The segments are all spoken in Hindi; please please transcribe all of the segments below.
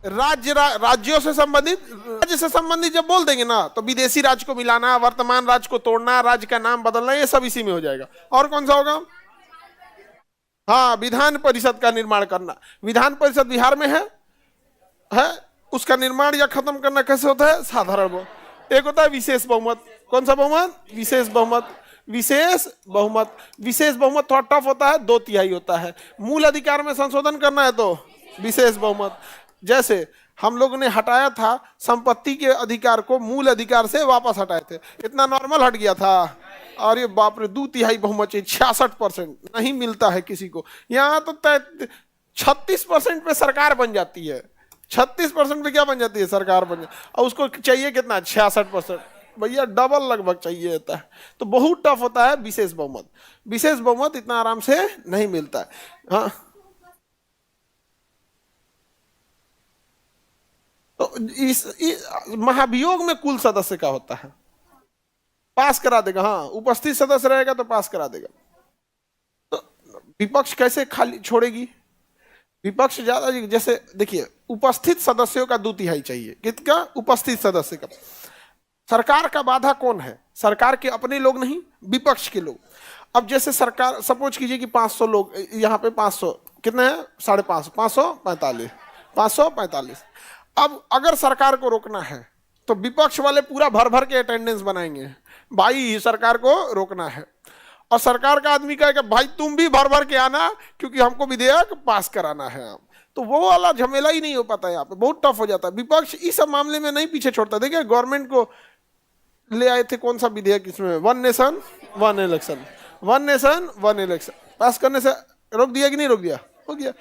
राज्यों से संबंधित, राज्य से संबंधित जब बोल देंगे ना तो विदेशी राज्य को मिलाना, वर्तमान राज्य को तोड़ना, राज्य का नाम बदलना, ये सब इसी में हो जाएगा। और कौन सा होगा? हाँ, विधान परिषद का निर्माण करना। विधान परिषद बिहार में है, उसका निर्माण या खत्म करना कैसे होता है? साधारण बहुमत। एक होता है विशेष बहुमत। कौन सा बहुमत? विशेष बहुमत। विशेष बहुमत, विशेष बहुमत थोड़ा टफ होता है, 2/3 होता है। मूल अधिकार में संशोधन करना है तो विशेष बहुमत। जैसे हम लोगों ने हटाया था संपत्ति के अधिकार को, मूल अधिकार से वापस हटाए थे, इतना नॉर्मल हट गया था। और ये बाप रे, 2/3 बहुमत चाहिए, 66% नहीं मिलता है किसी को। यहाँ तो 36% पे सरकार बन जाती है। 36% पे क्या बन जाती है? सरकार बन जाती है। और उसको चाहिए कितना? 66%। भैया डबल लगभग चाहिए होता है। तो बहुत टफ होता है विशेष बहुमत। विशेष बहुमत इतना आराम से नहीं मिलता है। हाँ, तो इस महाभियोग में कुल सदस्य का होता है, पास करा देगा। हाँ, उपस्थित सदस्य रहेगा तो पास करा देगा। तो विपक्ष कैसे खाली छोड़ेगी? विपक्ष ज्यादा, जैसे देखिए, उपस्थित सदस्यों का 2/3 चाहिए। किसका? उपस्थित सदस्य का। सरकार का बाधा कौन है? सरकार के अपने लोग नहीं, विपक्ष के लोग। अब जैसे सरकार, सपोज कीजिए कि 500 लोग, यहाँ पे 500 कितने हैं? 550, 545, 545। अब अगर सरकार को रोकना है तो विपक्ष वाले पूरा भर भर के अटेंडेंस बनाएंगे, भाई सरकार को रोकना है। और सरकार का आदमी कहेगा भाई तुम भी भर भर के आना, क्योंकि हमको विधेयक पास कराना है। तो वो वाला झमेला ही नहीं हो पाता, यहाँ पे बहुत टफ हो जाता है। विपक्ष इस सब मामले में नहीं पीछे छोड़ता। देखिए, गवर्नमेंट को ले आए थे कौन सा विधेयक इसमें? 1 नेशन 1 इलेक्शन, 1 नेशन 1 इलेक्शन पास करने से रोक दिया कि नहीं रोक दिया? हो गया,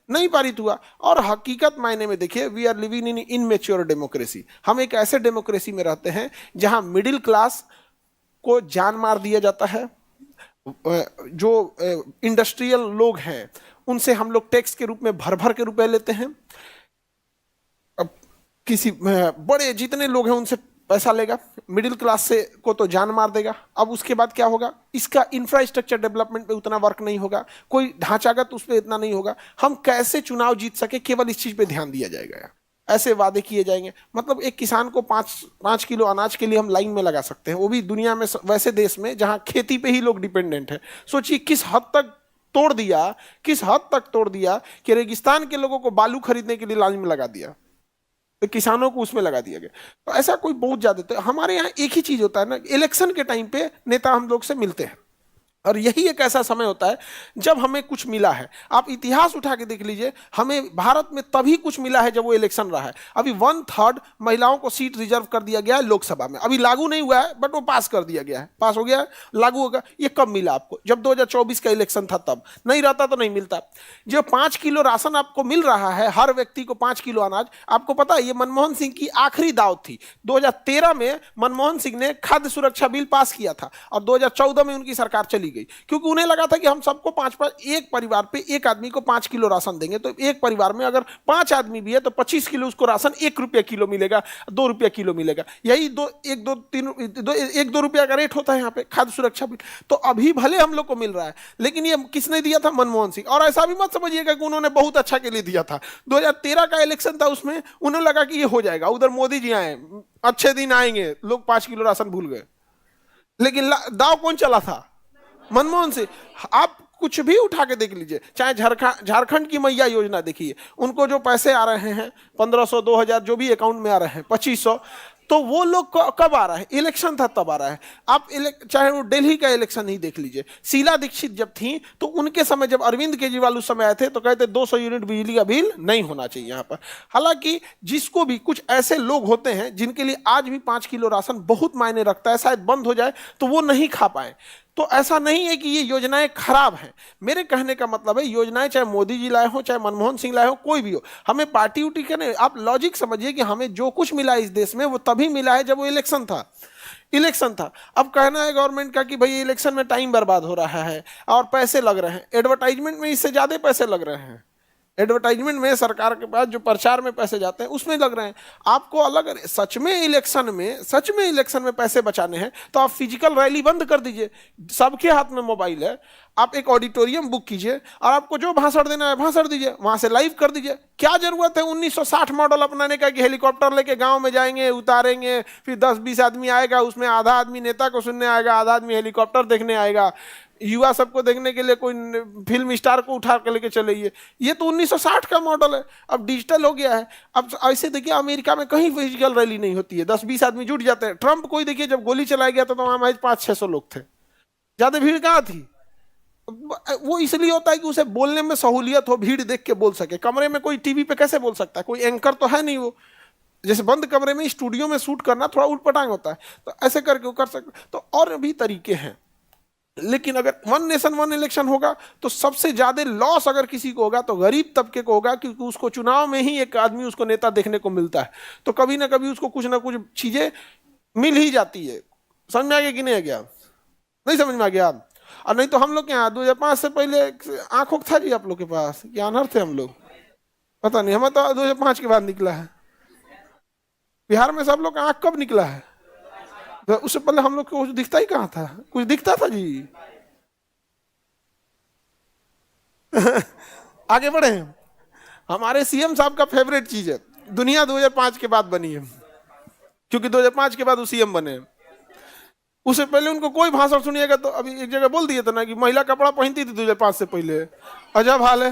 नहीं पारित हुआ। और हकीकत मायने में देखिए, we are living in immature democracy. हम एक ऐसे डेमोक्रेसी में रहते हैं जहां मिडिल क्लास को जान मार दिया जाता है। जो इंडस्ट्रियल लोग हैं उनसे हम लोग टैक्स के रूप में भर भर के रुपए लेते हैं। अब किसी बड़े जितने लोग हैं उनसे पैसा लेगा, मिडिल क्लास से को तो जान मार देगा। अब उसके बाद क्या होगा? इसका इंफ्रास्ट्रक्चर डेवलपमेंट पे उतना वर्क नहीं होगा, कोई ढांचागत उस पर इतना नहीं होगा। हम कैसे चुनाव जीत सके, केवल इस चीज पे ध्यान दिया जाएगा। ऐसे वादे किए जाएंगे। मतलब एक किसान को 5 किलो अनाज के लिए हम लाइन में लगा सकते हैं, वो भी दुनिया में वैसे देश में जहां खेती पे ही लोग डिपेंडेंट है। सोचिए किस हद तक तोड़ दिया, किस हद तक तोड़ दिया कि रेगिस्तान के लोगों को बालू खरीदने के लिए लाइन में लगा दिया, तो किसानों को उसमें लगा दिया गया। तो ऐसा कोई बहुत ज्यादा, तो हमारे यहाँ एक ही चीज होता है ना, इलेक्शन के टाइम पे नेता हम लोग से मिलते हैं। और यही एक ऐसा समय होता है जब हमें कुछ मिला है। आप इतिहास उठा के देख लीजिए, हमें भारत में तभी कुछ मिला है जब वो इलेक्शन रहा है। अभी 1/3 महिलाओं को सीट रिजर्व कर दिया गया है लोकसभा में। अभी लागू नहीं हुआ है, बट वो पास कर दिया गया है, पास हो गया है, लागू होगा। ये कब मिला आपको? जब 2024 का इलेक्शन था तब। नहीं रहता तो नहीं मिलता। जो 5 किलो राशन आपको मिल रहा है, हर व्यक्ति को 5 किलो अनाज, आपको पता है ये मनमोहन सिंह की आखिरी दाव थी। 2013 में मनमोहन सिंह ने खाद्य सुरक्षा बिल पास किया था और 2014 में उनकी सरकार चली गई, क्योंकि उन्हें लगा था कि हम सबको 5, एक परिवार पे एक आदमी को 5 किलो राशन देंगे, तो एक परिवार में अगर 5 आदमी भी है तो 25 किलो उसको राशन 1 रुपया किलो मिलेगा, 2 रुपया किलो मिलेगा। यही 1-2 रुपया का रेट होता है यहाँ पे खाद्य सुरक्षा बिल। तो अभी भले हम लोग को मिल रहा है, लेकिन ये किसने दिया था? मनमोहन सिंह। और ऐसा भी मत समझिएगा कि उन्होंने बहुत अच्छा के लिए दिया था। 2013 का इलेक्शन था, उसमें उन्हें लगा कि ये हो जाएगा, उधर मोदी जी आए, अच्छे दिन आएंगे, लोग 5 किलो राशन भूल गए। लेकिन दाव कौन चला था? मनमोहन सिंह। आप कुछ भी उठा के देख लीजिए, चाहे झारखंड की मैया योजना देखिए, उनको जो पैसे आ रहे हैं 1500, 2000 जो भी अकाउंट में आ रहे हैं, 2500, तो वो लोग कब आ रहा है? इलेक्शन था तब आ रहा है। आप चाहे वो दिल्ली का इलेक्शन ही देख लीजिए, शीला दीक्षित जब थी तो उनके समय, जब अरविंद केजरीवाल उस समय आए थे तो कहते 200 यूनिट बिजली का बिल नहीं होना चाहिए यहाँ पर। हालांकि जिसको भी, कुछ ऐसे लोग होते हैं जिनके लिए आज भी 5 किलो राशन बहुत मायने रखता है, शायद बंद हो जाए तो वो नहीं खा पाए। तो ऐसा नहीं है कि ये योजनाएं खराब हैं। मेरे कहने का मतलब है, योजनाएं चाहे मोदी जी लाए हो, चाहे मनमोहन सिंह लाए हो, कोई भी हो, हमें पार्टी उटी का नहीं। आप लॉजिक समझिए कि हमें जो कुछ मिला इस देश में वो तभी मिला है जब वो इलेक्शन था। अब कहना है गवर्नमेंट का कि भाई इलेक्शन में टाइम बर्बाद हो रहा है और पैसे लग रहे हैं, एडवर्टाइजमेंट में इससे ज्यादा पैसे लग रहे हैं। एडवर्टाइजमेंट में, सरकार के पास जो प्रचार में पैसे जाते हैं उसमें लग रहे हैं। आपको अलग, सच में इलेक्शन में पैसे बचाने हैं तो आप फिजिकल रैली बंद कर दीजिए। सबके हाथ में मोबाइल है, आप एक ऑडिटोरियम बुक कीजिए और आपको जो भाषण देना है भाषण दीजिए, वहां से लाइव कर दीजिए। क्या जरूरत है 1960 मॉडल अपनाने का कि हेलीकॉप्टर लेके गांव में जाएंगे, उतारेंगे, फिर 10-20 आदमी आएगा, उसमें आधा आदमी नेता को सुनने आएगा, आधा आदमी हेलीकॉप्टर देखने आएगा, युवा सबको देखने के लिए कोई फिल्म स्टार को उठा के लेके चलेइए। ये तो 1960 का मॉडल है, अब डिजिटल हो गया है। अब ऐसे देखिए अमेरिका में कहीं फिजिकल रैली नहीं होती है, 10-20 आदमी जुट जाते हैं। ट्रंप कोई देखिए जब गोली चलाया गया था तो वहां महज 500-600 लोग थे, ज्यादा भीड़ कहाँ थी। वो इसलिए होता है कि उसे बोलने में सहूलियत हो, भीड़ देख के बोल सके। कमरे में कोई टीवी पे कैसे बोल सकता है, कोई एंकर तो है नहीं। वो जैसे बंद कमरे में स्टूडियो में शूट करना थोड़ा उटपटांग होता है, तो ऐसे करके वो कर सकते। तो और भी तरीके हैं, लेकिन अगर वन नेशन वन इलेक्शन होगा तो सबसे ज्यादा लॉस अगर किसी को होगा तो गरीब तबके को होगा, क्योंकि उसको चुनाव में ही एक आदमी उसको नेता देखने को मिलता है, तो कभी ना कभी उसको कुछ ना कुछ चीजें मिल ही जाती है। समझ में आ गया कि नहीं आ गया? नहीं समझ में आ गया? और नहीं तो हम लोग के यहाँ 2005 से पहले आंखों था जी आप लोग के पास, क्या अनर्थ थे हम लोग, पता नहीं। हमें तो 2005 के बाद निकला है। बिहार में सब लोग आंख कब निकला है? तो उससे पहले हम लोग को कुछ दिखता ही कहाँ था, कुछ दिखता था जी। आगे बढ़े। हमारे सीएम साहब का फेवरेट चीज है, दुनिया 2005 के बाद बनी है, क्योंकि 2005 के बाद वो सीएम बने। उससे पहले उनको कोई भाषण सुनिएगा तो अभी एक जगह बोल दिए थे ना कि महिला कपड़ा पहनती थी 2005 से पहले, अजब हाल है।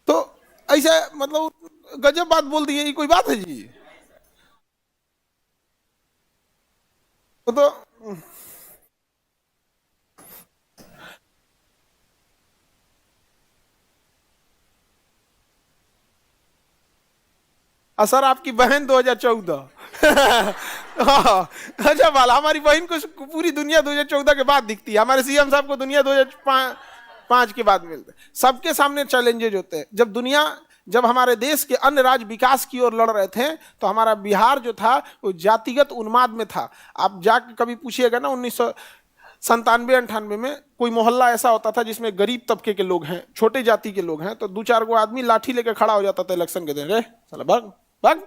तो ऐसा मतलब गजब बात बोल दी है, ये कोई बात है जी? तो असर आपकी बहन 2014। हाँ, अच्छा वाला हमारी बहन को पूरी दुनिया 2014 के बाद दिखती है, हमारे सीएम साहब को दुनिया 2005 के बाद मिलते हैं। सबके सामने चैलेंजेज होते हैं। जब हमारे देश के अन्य राज्य विकास की ओर लड़ रहे थे तो हमारा बिहार जो था वो जातिगत उन्माद में था। आप जाके कभी पूछिएगा ना, 1997-98 में कोई मोहल्ला ऐसा होता था जिसमें गरीब तबके के लोग हैं, छोटे जाति के लोग हैं, तो 2-4 गो आदमी लाठी लेकर खड़ा हो जाता था इलेक्शन के दिन, रे साला भाग भाग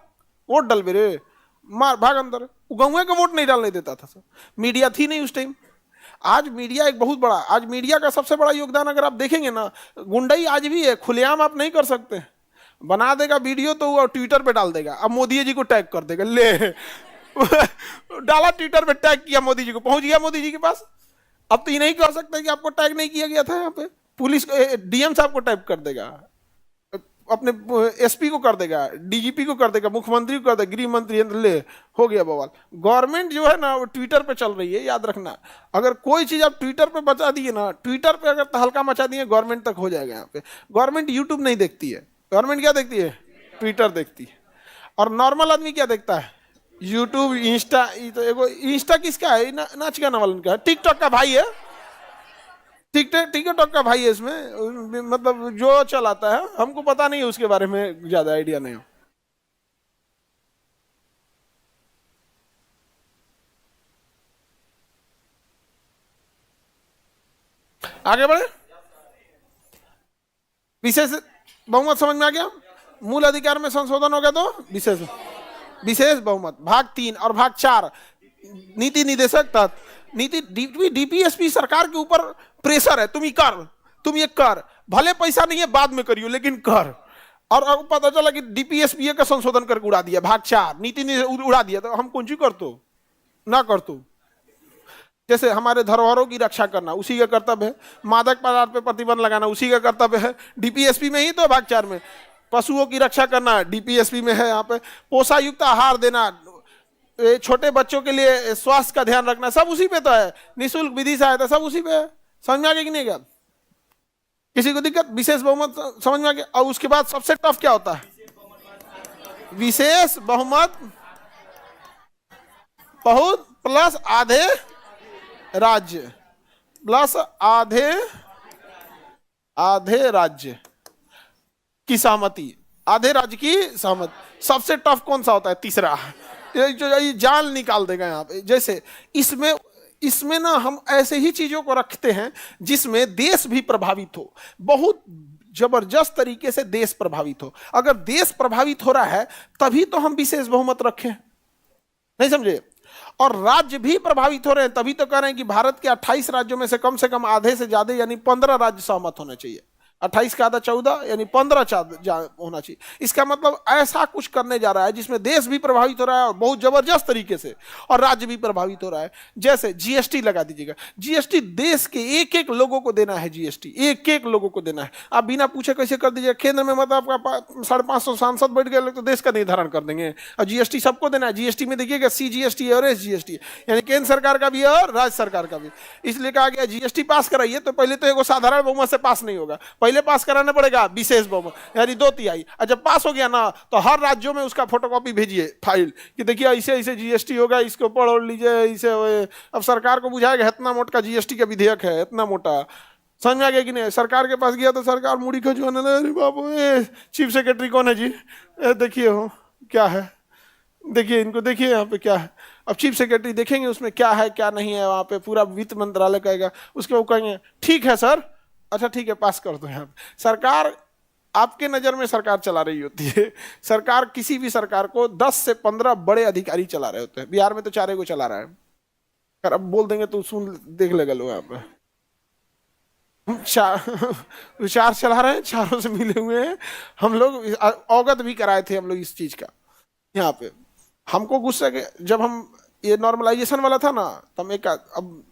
वोट डलबे रे, मार भाग अंदर। गाँव का वोट नहीं डालने देता था सर। मीडिया थी नहीं उस टाइम। आज मीडिया एक बहुत बड़ा, आज मीडिया का सबसे बड़ा योगदान अगर आप देखेंगे ना, गुंडई आज भी है, खुलेआम आप नहीं कर सकते। बना देगा वीडियो तो वो ट्विटर पे डाल देगा, अब मोदी जी को टैग कर देगा, ले डाला ट्विटर पे, टैग किया मोदी जी को, पहुंच गया मोदी जी के पास। अब तो ये नहीं कर सकते कि आपको टैग नहीं किया गया था। यहाँ पे पुलिस डीएम साहब को टैग कर देगा, अपने एसपी को कर देगा, डीजीपी को कर देगा, मुख्यमंत्री को कर देगा, गृह मंत्री, ले हो गया बवाल। गवर्नमेंट जो है ना वो ट्विटर पे चल रही है, याद रखना। अगर कोई चीज आप ट्विटर पे बचा दिए ना, ट्विटर पे अगर तहलका मचा दिए, गवर्नमेंट तक हो जाएगा। यहाँ पे गवर्नमेंट यूट्यूब नहीं देखती है, गवर्नमेंट क्या देखती है? ट्विटर देखती है। और नॉर्मल आदमी क्या देखता है? YouTube, Insta. तो इंस्टा किसका है? नाच गाना वाला का है, टिकटॉक का भाई है, टिकटॉक का भाई है इसमें, मतलब जो चलाता है, हमको पता नहीं है उसके बारे में, ज्यादा आइडिया नहीं हो। आगे बढ़े। विशेष बहुमत समझ में आ गया? मूल अधिकार में संशोधन हो गया तो विशेष बहुमत, भाग 3 और भाग 4 नीति निदेशक तत्व। नीति डीपीएसपी सरकार के ऊपर प्रेशर है, तुम ये कर, भले पैसा नहीं है बाद में करियो लेकिन कर। और अब पता चला कि डीपीएसपी का संशोधन करके उड़ा दिया, भाग 4 नीति उड़ा दिया, तो हम कौन सी कर तो ना कर तो। जैसे हमारे धरोहरों की रक्षा करना उसी का कर्तव्य है, मादक पदार्थ पे प्रतिबंध लगाना उसी का कर्तव्य है, डीपीएसपी में ही तो भाग 4 में। पशुओं की रक्षा करना डीपीएसपी में है। यहाँ पे पोषा युक्त आहार देना, छोटे बच्चों के लिए स्वास्थ्य का ध्यान रखना, सब उसी पे तो है। निःशुल्क विधि सहायता सब उसी पे है। समझ में आ गया कि नहीं गया? किसी को दिक्कत? विशेष बहुमत समझ में आ गया। और उसके बाद सबसे टफ क्या होता है? विशेष बहुमत बहुत प्लस आधे राज्य, प्लस आधे राज्य की सहमति, आधे राज्य की सहमति। सबसे टफ कौन सा होता है? तीसरा, ये जाल निकाल देगा यहाँ पे। जैसे इसमें इसमें ना हम ऐसे ही चीजों को रखते हैं जिसमें देश भी प्रभावित हो, बहुत जबरदस्त तरीके से देश प्रभावित हो। अगर देश प्रभावित हो रहा है तभी तो हम विशेष बहुमत रखें, नहीं समझे? और राज्य भी प्रभावित हो रहे हैं तभी तो कह रहे हैं कि भारत के 28 राज्यों में से कम आधे से ज्यादा यानी 15 राज्य सहमत होने चाहिए। 28 का आधा 14 यानी 15 होना चाहिए। इसका मतलब ऐसा कुछ करने जा रहा है जिसमें देश भी प्रभावित हो रहा है और बहुत जबरदस्त तरीके से, और राज्य भी प्रभावित हो रहा है। जैसे जीएसटी लगा दीजिएगा। जीएसटी देश के एक एक लोगों को देना है, जीएसटी एक एक लोगों को देना है। आप बिना पूछे कैसे कर दीजिएगा? केंद्र में मतलब आपका 550 सांसद बैठ गए तो देश का निर्धारण कर देंगे, और जीएसटी सबको देना है। जीएसटी में देखिएगा CGST और SGST, यानी केंद्र सरकार का भी है और राज्य सरकार का भी। इसलिए कहा गया जीएसटी पास कराइए तो पहले तो एगो साधारण बहुमत से पास नहीं होगा, पहले पास कराना पड़ेगा विशेष बहुमत यानी 2/3। और जब पास हो गया ना तो हर राज्यों में उसका फोटोकॉपी भेजिए फाइल कि देखिए ऐसे ऐसे जीएसटी होगा, इसको पढ़ लीजिए। इसे अब सरकार को बुझाएगा इतना मोटा जीएसटी का विधेयक है, इतना मोटा, समझ में आ गया कि नहीं? सरकार के पास गया तो सरकार मुड़ी खजुआने लगी, अरे बाबू चीफ सेक्रेटरी कौन है जी, देखिए हो क्या है, देखिए इनको देखिए यहाँ पे क्या है। अब चीफ सेक्रेटरी देखेंगे उसमें क्या है क्या नहीं है, वहाँ पे पूरा वित्त मंत्रालय कहेगा, उसके वो कहेंगे ठीक है सर, अच्छा ठीक है पास कर दो। यहाँ पे सरकार, आपके नज़र में सरकार चला रही होती है। सरकार, किसी भी सरकार को 10 से 15 बड़े अधिकारी चला रहे होते हैं। बिहार में तो 4 को चला रहा है, अगर अब बोल देंगे तो सुन देख लेगा लोग। यहाँ पे 4 चला रहे हैं, 4 से मिले हुए हैं हम लोग। अवगत भी कराए थे हम लोग इस चीज़ का। यहाँ पे हमको गुस्सा के जब हम ये नॉर्मलाइजेशन वाला था ना, तो हम एक अब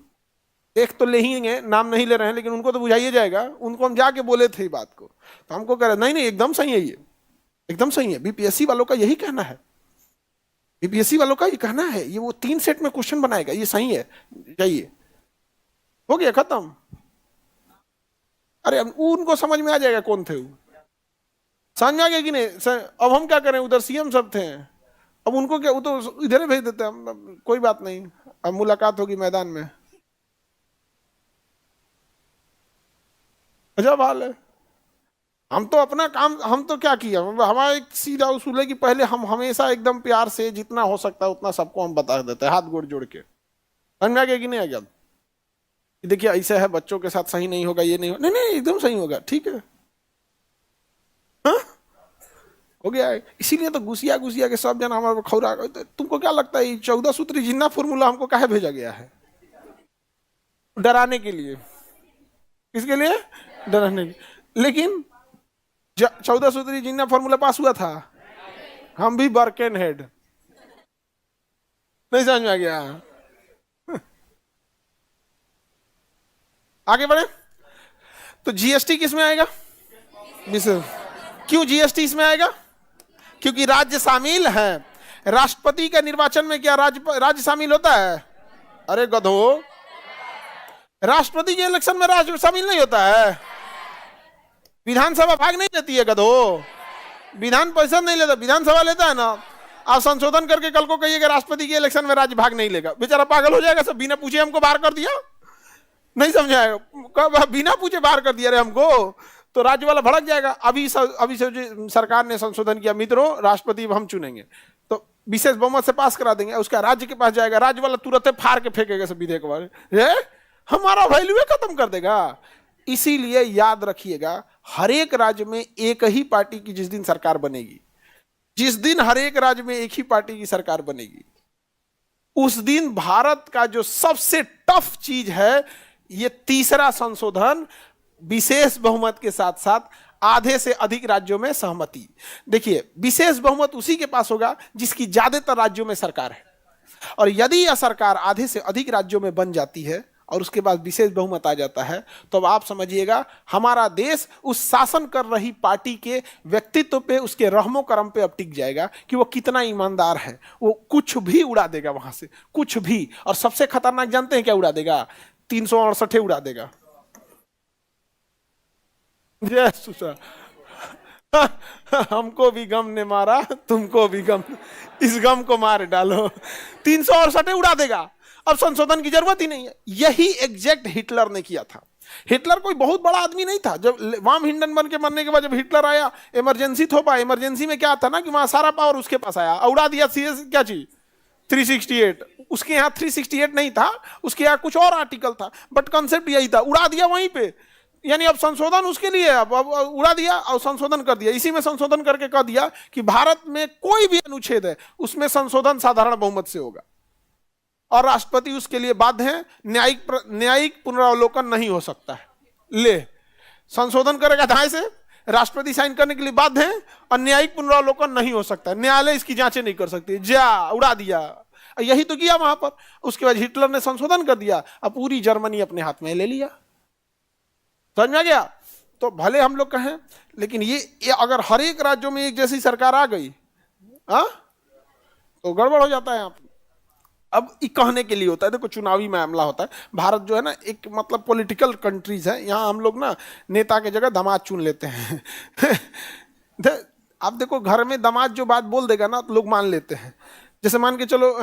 एक तो ले ही गए, नाम नहीं ले रहे हैं, लेकिन उनको तो बुझाइए जाएगा। उनको हम जाके बोले थे बात को, तो हमको कह रहे नहीं नहीं एकदम सही है, ये एकदम सही है। बीपीएससी वालों का यही कहना है, बीपीएससी वालों का ये कहना है, ये वो 3 सेट में क्वेश्चन बनाएगा, ये सही है, जाइए हो गया खत्म। अरे उनको समझ में आ जाएगा कौन थे वो, समझ में आ गया कि नहीं? अब हम क्या करें, उधर सीएम सब थे, अब उनको क्या, वो तो इधर ही भेज देते हैं, कोई बात नहीं, अब मुलाकात होगी मैदान में। अजब हाल है। हम तो अपना काम, हम तो क्या किया, हमारा एक सीधा उसूल है कि पहले हम हमेशा एकदम प्यार से जितना हो सकता है उतना सबको हम बता देते हैं, हाथ गोड़ जोड़ के। समझ में आ गया कि नहीं आ गया? देखिए ऐसा है, बच्चों के साथ सही नहीं होगा, ये नहीं हो, नहीं नहीं एकदम सही होगा, ठीक है, हाँ हो गया है। इसीलिए तो घुसिया घुसिया के सब जना हमारे खौरा। तुमको क्या लगता है 14 सूत्री जिन्ना फॉर्मूला हमको काहे भेजा गया है? डराने के लिए। किसके लिए? डराने के। लेकिन 14 सूत्री जिन्ना फॉर्मूला पास हुआ था, हम भी बर्केन हेड, नहीं समझ में आ गया? आगे बढ़े तो जीएसटी किस में आएगा? क्यों जीएसटी इसमें आएगा? क्योंकि राज्य शामिल है। राष्ट्रपति के निर्वाचन में क्या राज्य शामिल होता है? अरे गधो, राष्ट्रपति के इलेक्शन में राज्य शामिल नहीं होता है। विधानसभा भाग नहीं लेती है गधो, विधान परिषद नहीं लेता, विधानसभा लेता है ना। आप संशोधन करके कल को कहिएगा राष्ट्रपति के इलेक्शन में राज्य भाग नहीं लेगा, बेचारा पागल हो जाएगा। सब बिना पूछे हमको बाहर कर दिया, नहीं समझाएगा, कब बिना पूछे बाहर कर दिया रे हमको, तो राज्य वाला भड़क जाएगा। अभी से सरकार ने संशोधन किया, मित्रों राष्ट्रपति हम चुनेंगे तो विशेष बहुमत से पास करा देंगे, उसका राज्य के पास जाएगा, राज्य वाला तुरंत फाड़ के फेंकेगा सब विधेयक वाले, हमारा वैल्यू खत्म कर देगा। इसीलिए याद रखिएगा, हर एक राज्य में एक ही पार्टी की जिस दिन सरकार बनेगी, जिस दिन हर एक राज्य में एक ही पार्टी की सरकार बनेगी, उस दिन भारत का जो सबसे टफ चीज है ये तीसरा संशोधन, विशेष बहुमत के साथ साथ आधे से अधिक राज्यों में सहमति। देखिए विशेष बहुमत उसी के पास होगा जिसकी ज्यादातर राज्यों में सरकार है, और यदि यह सरकार आधे से अधिक राज्यों में बन जाती है और उसके बाद विशेष बहुमत आ जाता है, तो अब आप समझिएगा हमारा देश उस शासन कर रही पार्टी के व्यक्तित्व पे, उसके रहमो करम पे अब टिक जाएगा कि वो कितना ईमानदार है। वो कुछ भी उड़ा देगा वहां से, कुछ भी। और सबसे खतरनाक जानते हैं क्या उड़ा देगा? 368 उड़ा देगा। जय सुसा हमको भी गम ने मारा, तुमको भी गम, इस गम को मार डालो। 368 उड़ा देगा, अब संशोधन की जरूरत ही नहीं है। यही एग्जैक्ट हिटलर ने किया था। हिटलर कोई बहुत बड़ा आदमी नहीं था। जब वाम हिंडनबर्ग के मरने के बाद जब हिटलर आया, इमरजेंसी थोपा, इमरजेंसी में क्या था ना कि वहां सारा पावर उसके पास आया, उड़ा दिया सीरियस क्या चीज, 368, उसके यहाँ 368 नहीं था, उसके यहाँ कुछ और आर्टिकल था, बट कंसेप्ट यही था, उड़ा दिया वहीं पे। यानी अब संशोधन उसके लिए, अब उड़ा दिया और संशोधन कर दिया। इसी में संशोधन करके कह दिया कि भारत में कोई भी अनुच्छेद है उसमें संशोधन साधारण बहुमत से होगा और राष्ट्रपति उसके लिए बाध्य है, न्यायिक पुनरावलोकन नहीं हो सकता है। ले, संशोधन करेगा ढाई से, राष्ट्रपति साइन करने के लिए बाध्य है और न्यायिक पुनरावलोकन नहीं हो सकता, न्यायालय इसकी जांचें नहीं कर सकती। जा, उड़ा दिया। यही तो किया वहां पर। उसके बाद हिटलर ने संशोधन कर दिया, अब पूरी जर्मनी अपने हाथ में ले लिया। समझ में आ गया? तो भले हम लोग कहें, लेकिन ये अगर हर एक राज्यों में एक जैसी सरकार आ गई तो गड़बड़ हो जाता है यहाँ पर। अब ये कहने के लिए होता है, देखो चुनावी मामला होता है। भारत जो है ना एक मतलब पॉलिटिकल कंट्रीज है, यहाँ हम लोग ना नेता के जगह दामाद चुन लेते हैं। आप देखो घर में दामाद जो बात बोल देगा ना तो लोग मान लेते हैं। जैसे मान के चलो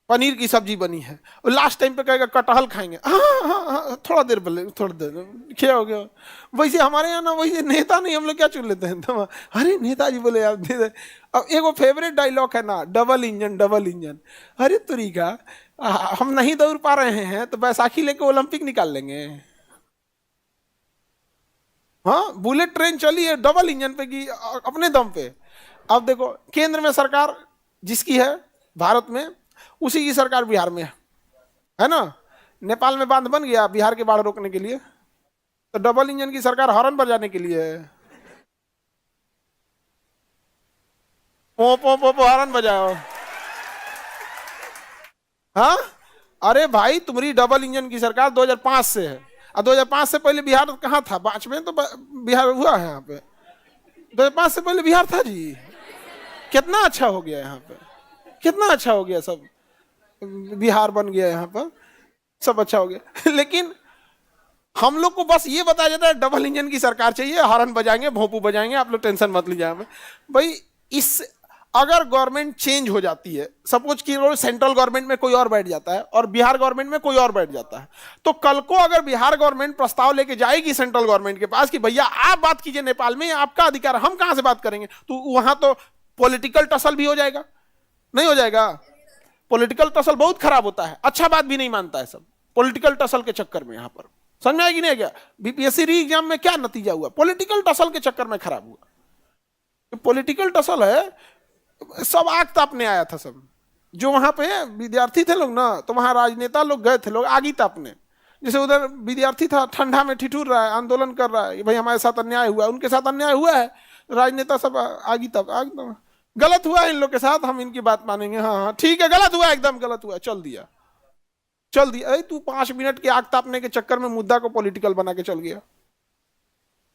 पनीर की सब्जी बनी है और लास्ट टाइम पे कहेगा कटहल खाएंगे, हाँ, थोड़ा देर बोले, थोड़ा देर क्या हो गया। वैसे हमारे यहाँ ना वैसे नेता नहीं, हम लोग क्या चुन लेते हैं, अरे नेताजी बोले आप दे दे। अब एक वो फेवरेट डायलॉग है ना, डबल इंजन डबल इंजन। अरे तरीका, हम नहीं दौड़ पा रहे हैं तो बैसाखी लेके ओलंपिक निकाल लेंगे। हाँ, बुलेट ट्रेन चली है डबल इंजन पे की अपने दम पे। अब देखो केंद्र में सरकार जिसकी है भारत में, उसी की सरकार बिहार में है ना। नेपाल में बांध बन गया बिहार के बाढ़ रोकने के लिए, तो डबल इंजन की सरकार हॉर्न बजाने के लिए है। पो पो पो पो हॉर्न बजाओ। हाँ, अरे भाई तुम्हारी डबल इंजन की सरकार 2005 से है, और 2005 से पहले बिहार कहाँ था? 5 में तो बिहार हुआ है यहाँ पे। 2005 से पहले बिहार था जी। कितना अच्छा हो गया यहाँ पे, कितना अच्छा हो गया, सब बिहार बन गया यहाँ पर, सब अच्छा हो गया। लेकिन हम लोग को बस ये बताया जाता है डबल इंजन की सरकार चाहिए, हॉर्न बजाएंगे, भोंपू बजाएंगे, आप लोग टेंशन मत लीजिए। भाई इस अगर गवर्नमेंट चेंज हो जाती है, सपोज कि सेंट्रल गवर्नमेंट में कोई और बैठ जाता है और बिहार गवर्नमेंट में कोई और बैठ जाता है, तो कल को अगर बिहार गवर्नमेंट प्रस्ताव लेके जाएगी सेंट्रल गवर्नमेंट के पास कि भैया आप बात कीजिए नेपाल में, आपका अधिकार, हम कहां से बात करेंगे, तो वहां तो पॉलिटिकल टसल भी हो जाएगा। नहीं हो जाएगा? पॉलिटिकल टसल बहुत खराब होता है, अच्छा बात भी नहीं मानता है सब पॉलिटिकल टसल के चक्कर में। यहां पर समझ में आएगी नहीं क्या? बीपीएससी री एग्जाम में क्या नतीजा हुआ? पॉलिटिकल टसल के चक्कर में खराब हुआ। पॉलिटिकल टसल है, सब आग तापने आया था सब। जो वहां पे विद्यार्थी थे लोग ना, तो वहां राजनेता लोग गए थे, लोग आग ही तापने। जैसे उधर विद्यार्थी था ठंडा में ठिठुर रहा है, आंदोलन कर रहा है, भाई हमारे साथ अन्याय हुआ, उनके साथ अन्याय हुआ है, राजनेता सब आग ही ताप, गलत हुआ इन लोग के साथ, हम इनकी बात मानेंगे, हाँ हाँ ठीक है, गलत हुआ, एकदम गलत हुआ, चल दिया। अरे तू 5 मिनट के आग तापने के चक्कर में मुद्दा को पॉलिटिकल बना के चल गया,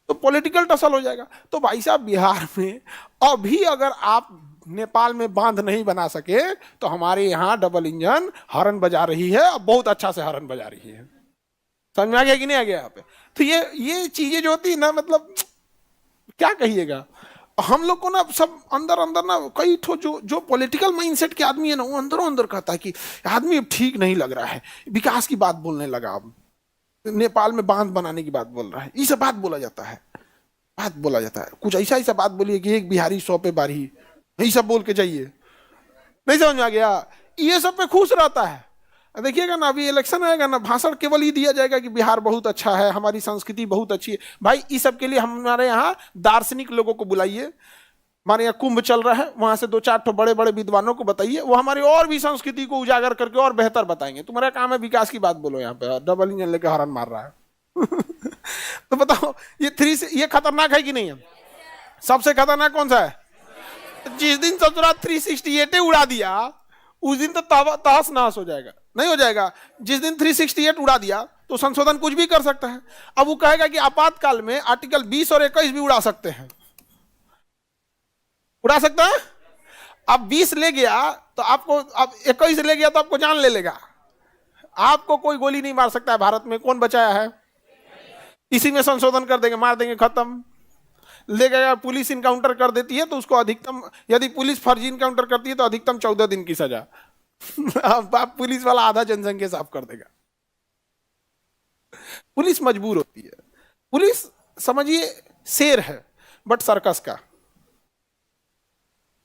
तो पॉलिटिकल टसल हो जाएगा। तो भाई साहब बिहार में अभी अगर आप नेपाल में बांध नहीं बना सके, तो हमारे यहाँ डबल इंजन हॉर्न बजा रही है, अब बहुत अच्छा से हॉर्न बजा रही है। समझ में आ गया कि नहीं आ गया यहाँ पे? तो ये चीजें जो होती है ना, मतलब क्या कहिएगा, हम लोग को ना सब अंदर अंदर ना कई ठो जो पॉलिटिकल माइंडसेट के आदमी है ना, वो अंदरों अंदर कहता है कि आदमी अब ठीक नहीं लग रहा है, विकास की बात बोलने लगा, अब नेपाल में बांध बनाने की बात बोल रहा है, ये सब बात बोला जाता है, बात बोला जाता है। कुछ ऐसा बात बोलिए कि एक बिहारी 100 पे बारी, यही सब बोल के जाइए। नहीं समझ में आ गया? ये सब पे खुश रहता है। देखिएगा ना, अभी इलेक्शन आएगा ना, भाषण केवल ही दिया जाएगा कि बिहार बहुत अच्छा है, हमारी संस्कृति बहुत अच्छी है। भाई इस सब के लिए हमारे यहाँ दार्शनिक लोगों को बुलाइए, हमारे यहाँ कुंभ चल रहा है, वहां से 2-4 ठो बड़े बड़े विद्वानों को बताइए, वो हमारी और भी संस्कृति को उजागर करके और बेहतर बताएंगे। तुम्हारा काम है विकास की बात बोलो, यहाँ पे डबल इंजन लेके हॉर्न मार रहा है। तो बताओ ये खतरनाक है कि नहीं है? सबसे खतरनाक कौन सा है? जिस दिन ससुरा 368 उड़ा दिया, उस दिन तो तहस नहस हो जाएगा। नहीं हो जाएगा? जिस दिन 368 उड़ा दिया तो संशोधन कुछ भी कर सकता है। अब वो कहेगा कि आपातकाल में आर्टिकल 20 और 21 भी उड़ा सकते हैं, उड़ा सकता है। अब 20 ले गया तो आपको, अब 21 ले गया तो आपको जान ले लेगा, आपको कोई गोली नहीं मार सकता है। भारत में कौन बचाया है? इसी में संशोधन कर देंगे, मार देंगे, खत्म। ले गया, पुलिस इनकाउंटर कर देती है तो उसको अधिकतम, यदि पुलिस फर्जी इनकाउंटर करती है तो अधिकतम 14 दिन की सजा। आप पुलिस वाला आधा जनसंख्या साफ कर देगा। पुलिस मजबूर होती है। पुलिस समझिए शेर है बट सर्कस का।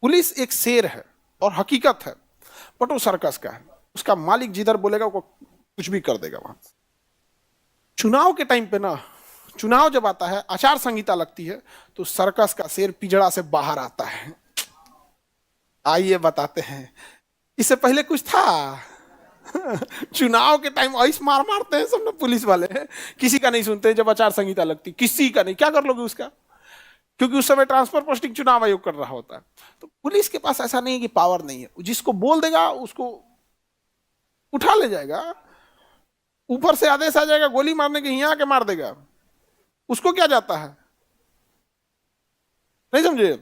पुलिस एक शेर है और हकीकत है। बट वो सर्कस का है, उसका मालिक जिधर बोलेगा वो कुछ भी कर देगा वहां। चुनाव के टाइम पे ना, चुनाव जब आता है, आचार संहिता लगती है, तो सर्कस का शेर पिंजड़ा से बाहर आता है। आइए बताते हैं, इससे पहले कुछ था? चुनाव के टाइम ऐस मार मारते हैं सब ना पुलिस वाले, किसी का नहीं सुनते जब आचार संहिता लगती, किसी का नहीं। क्या कर लोगे उसका? क्योंकि उस समय ट्रांसफर पोस्टिंग चुनाव आयोग कर रहा होता है। तो पुलिस के पास ऐसा नहीं है कि पावर नहीं है, जिसको बोल देगा उसको उठा ले जाएगा, ऊपर से आदेश आ जाएगा गोली मारने के, यहां आके मार देगा, उसको क्या जाता है? नहीं समझे?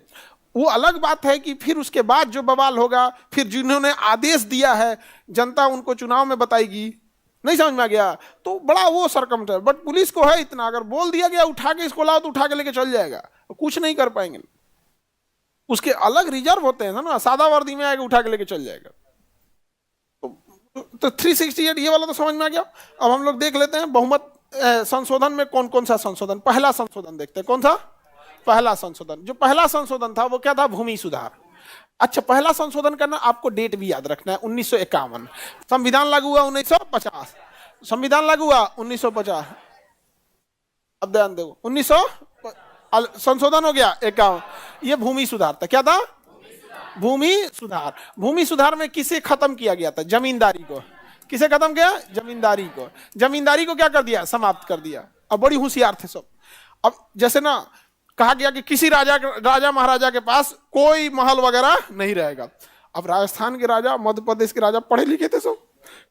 वो अलग बात है कि फिर उसके बाद जो बवाल होगा, फिर जिन्होंने आदेश दिया है जनता उनको चुनाव में बताएगी। नहीं समझ में आ गया? तो बड़ा वो सरकमस्टेंस, बट पुलिस को है इतना, अगर बोल दिया गया उठा के इसको लाओ तो उठा के लेके चल जाएगा, कुछ नहीं कर पाएंगे। उसके अलग रिजर्व होते हैं ना, सादा वर्दी में आएगा उठा के लेके चल जाएगा। तो 368 ये वाला तो समझ में आ गया। अब हम लोग देख लेते हैं बहुमत संशोधन में कौन कौन सा संशोधन। पहला संशोधन देखते हैं, कौन सा? पहला संशोधन। जो पहला संशोधन था वो क्या था? भूमि सुधार। अच्छा, पहला संशोधन करना, आपको डेट भी याद रखना है, 1951। संविधान लागू हुआ 1950। संविधान लागू हुआ 1950। अब ध्यान दो, 1900 संशोधन हो गया 51। ये भूमि सुधार था। क्या था? भूमि सुधार। भूमि सुधार में किसे खत्म किया गया था? जमींदारी को। किसे खत्म किया? जमींदारी को। जमींदारी को क्या कर दिया? समाप्त कर दिया। अब बड़ी होशियार थे सब। अब जैसे ना कहा गया कि किसी राजा महाराजा के पास कोई महल वगैरह नहीं रहेगा। अब राजस्थान के राजा, मध्य प्रदेश के राजा पढ़े लिखे थे सब,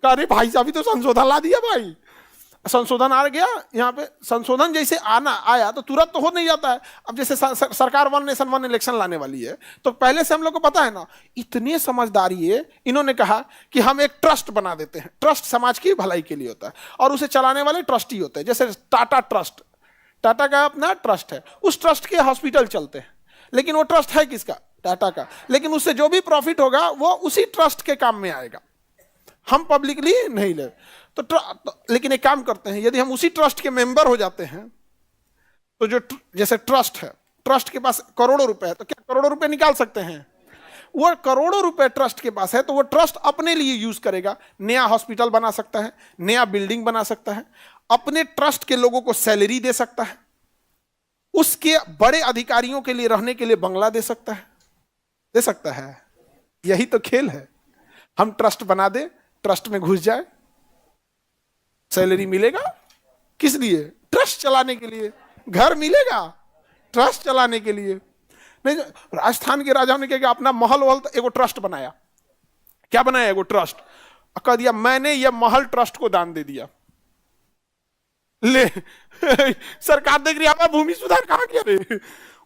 कहा अरे भाई साहब तो संशोधन ला दिया भाई। संशोधन आ गया यहाँ पे। संशोधन जैसे आया तो तुरंत तो हो नहीं जाता है। अब जैसे सरकार 1 नेशन 1 इलेक्शन लाने वाली है, तो पहले से हम लोग को पता है ना, इतने समझदारी है, इन्होंने कहा कि हम एक ट्रस्ट बना देते हैं। ट्रस्ट समाज की भलाई के लिए होता है और उसे चलाने वाले ट्रस्टी होते हैं। जैसे टाटा ट्रस्ट, टाटा का अपना ट्रस्ट है, उस ट्रस्ट के हॉस्पिटल चलते हैं, लेकिन वो ट्रस्ट है किसका? टाटा का। लेकिन उससे जो भी प्रॉफिट होगा वो उसी ट्रस्ट के काम में आएगा, हम पब्लिकली नहीं ले। लेकिन एक काम करते हैं, यदि हम उसी ट्रस्ट के मेंबर हो जाते हैं तो जो जैसे ट्रस्ट है, ट्रस्ट के पास करोड़ों रुपए है, तो क्या करोड़ों रुपए निकाल सकते हैं? वो करोड़ों रुपए ट्रस्ट के पास है तो वो ट्रस्ट अपने लिए यूज करेगा। नया हॉस्पिटल बना सकता है, नया बिल्डिंग बना सकता है, अपने ट्रस्ट के लोगों को सैलरी दे सकता है, उसके बड़े अधिकारियों के लिए रहने के लिए बंगला दे सकता है। यही तो खेल है। हम ट्रस्ट बना दे, ट्रस्ट में घुस जाए, सैलरी मिलेगा। किस लिए? ट्रस्ट चलाने के लिए। घर मिलेगा ट्रस्ट चलाने के लिए। नहीं, राजस्थान के राजाओं ने क्या किया? अपना महल वहल एगो ट्रस्ट बनाया। क्या बनाया? एगो ट्रस्ट। कह दिया मैंने ये महल ट्रस्ट को दान दे दिया। ले सरकार देख रही है भूमि सुधार कहां किया रे?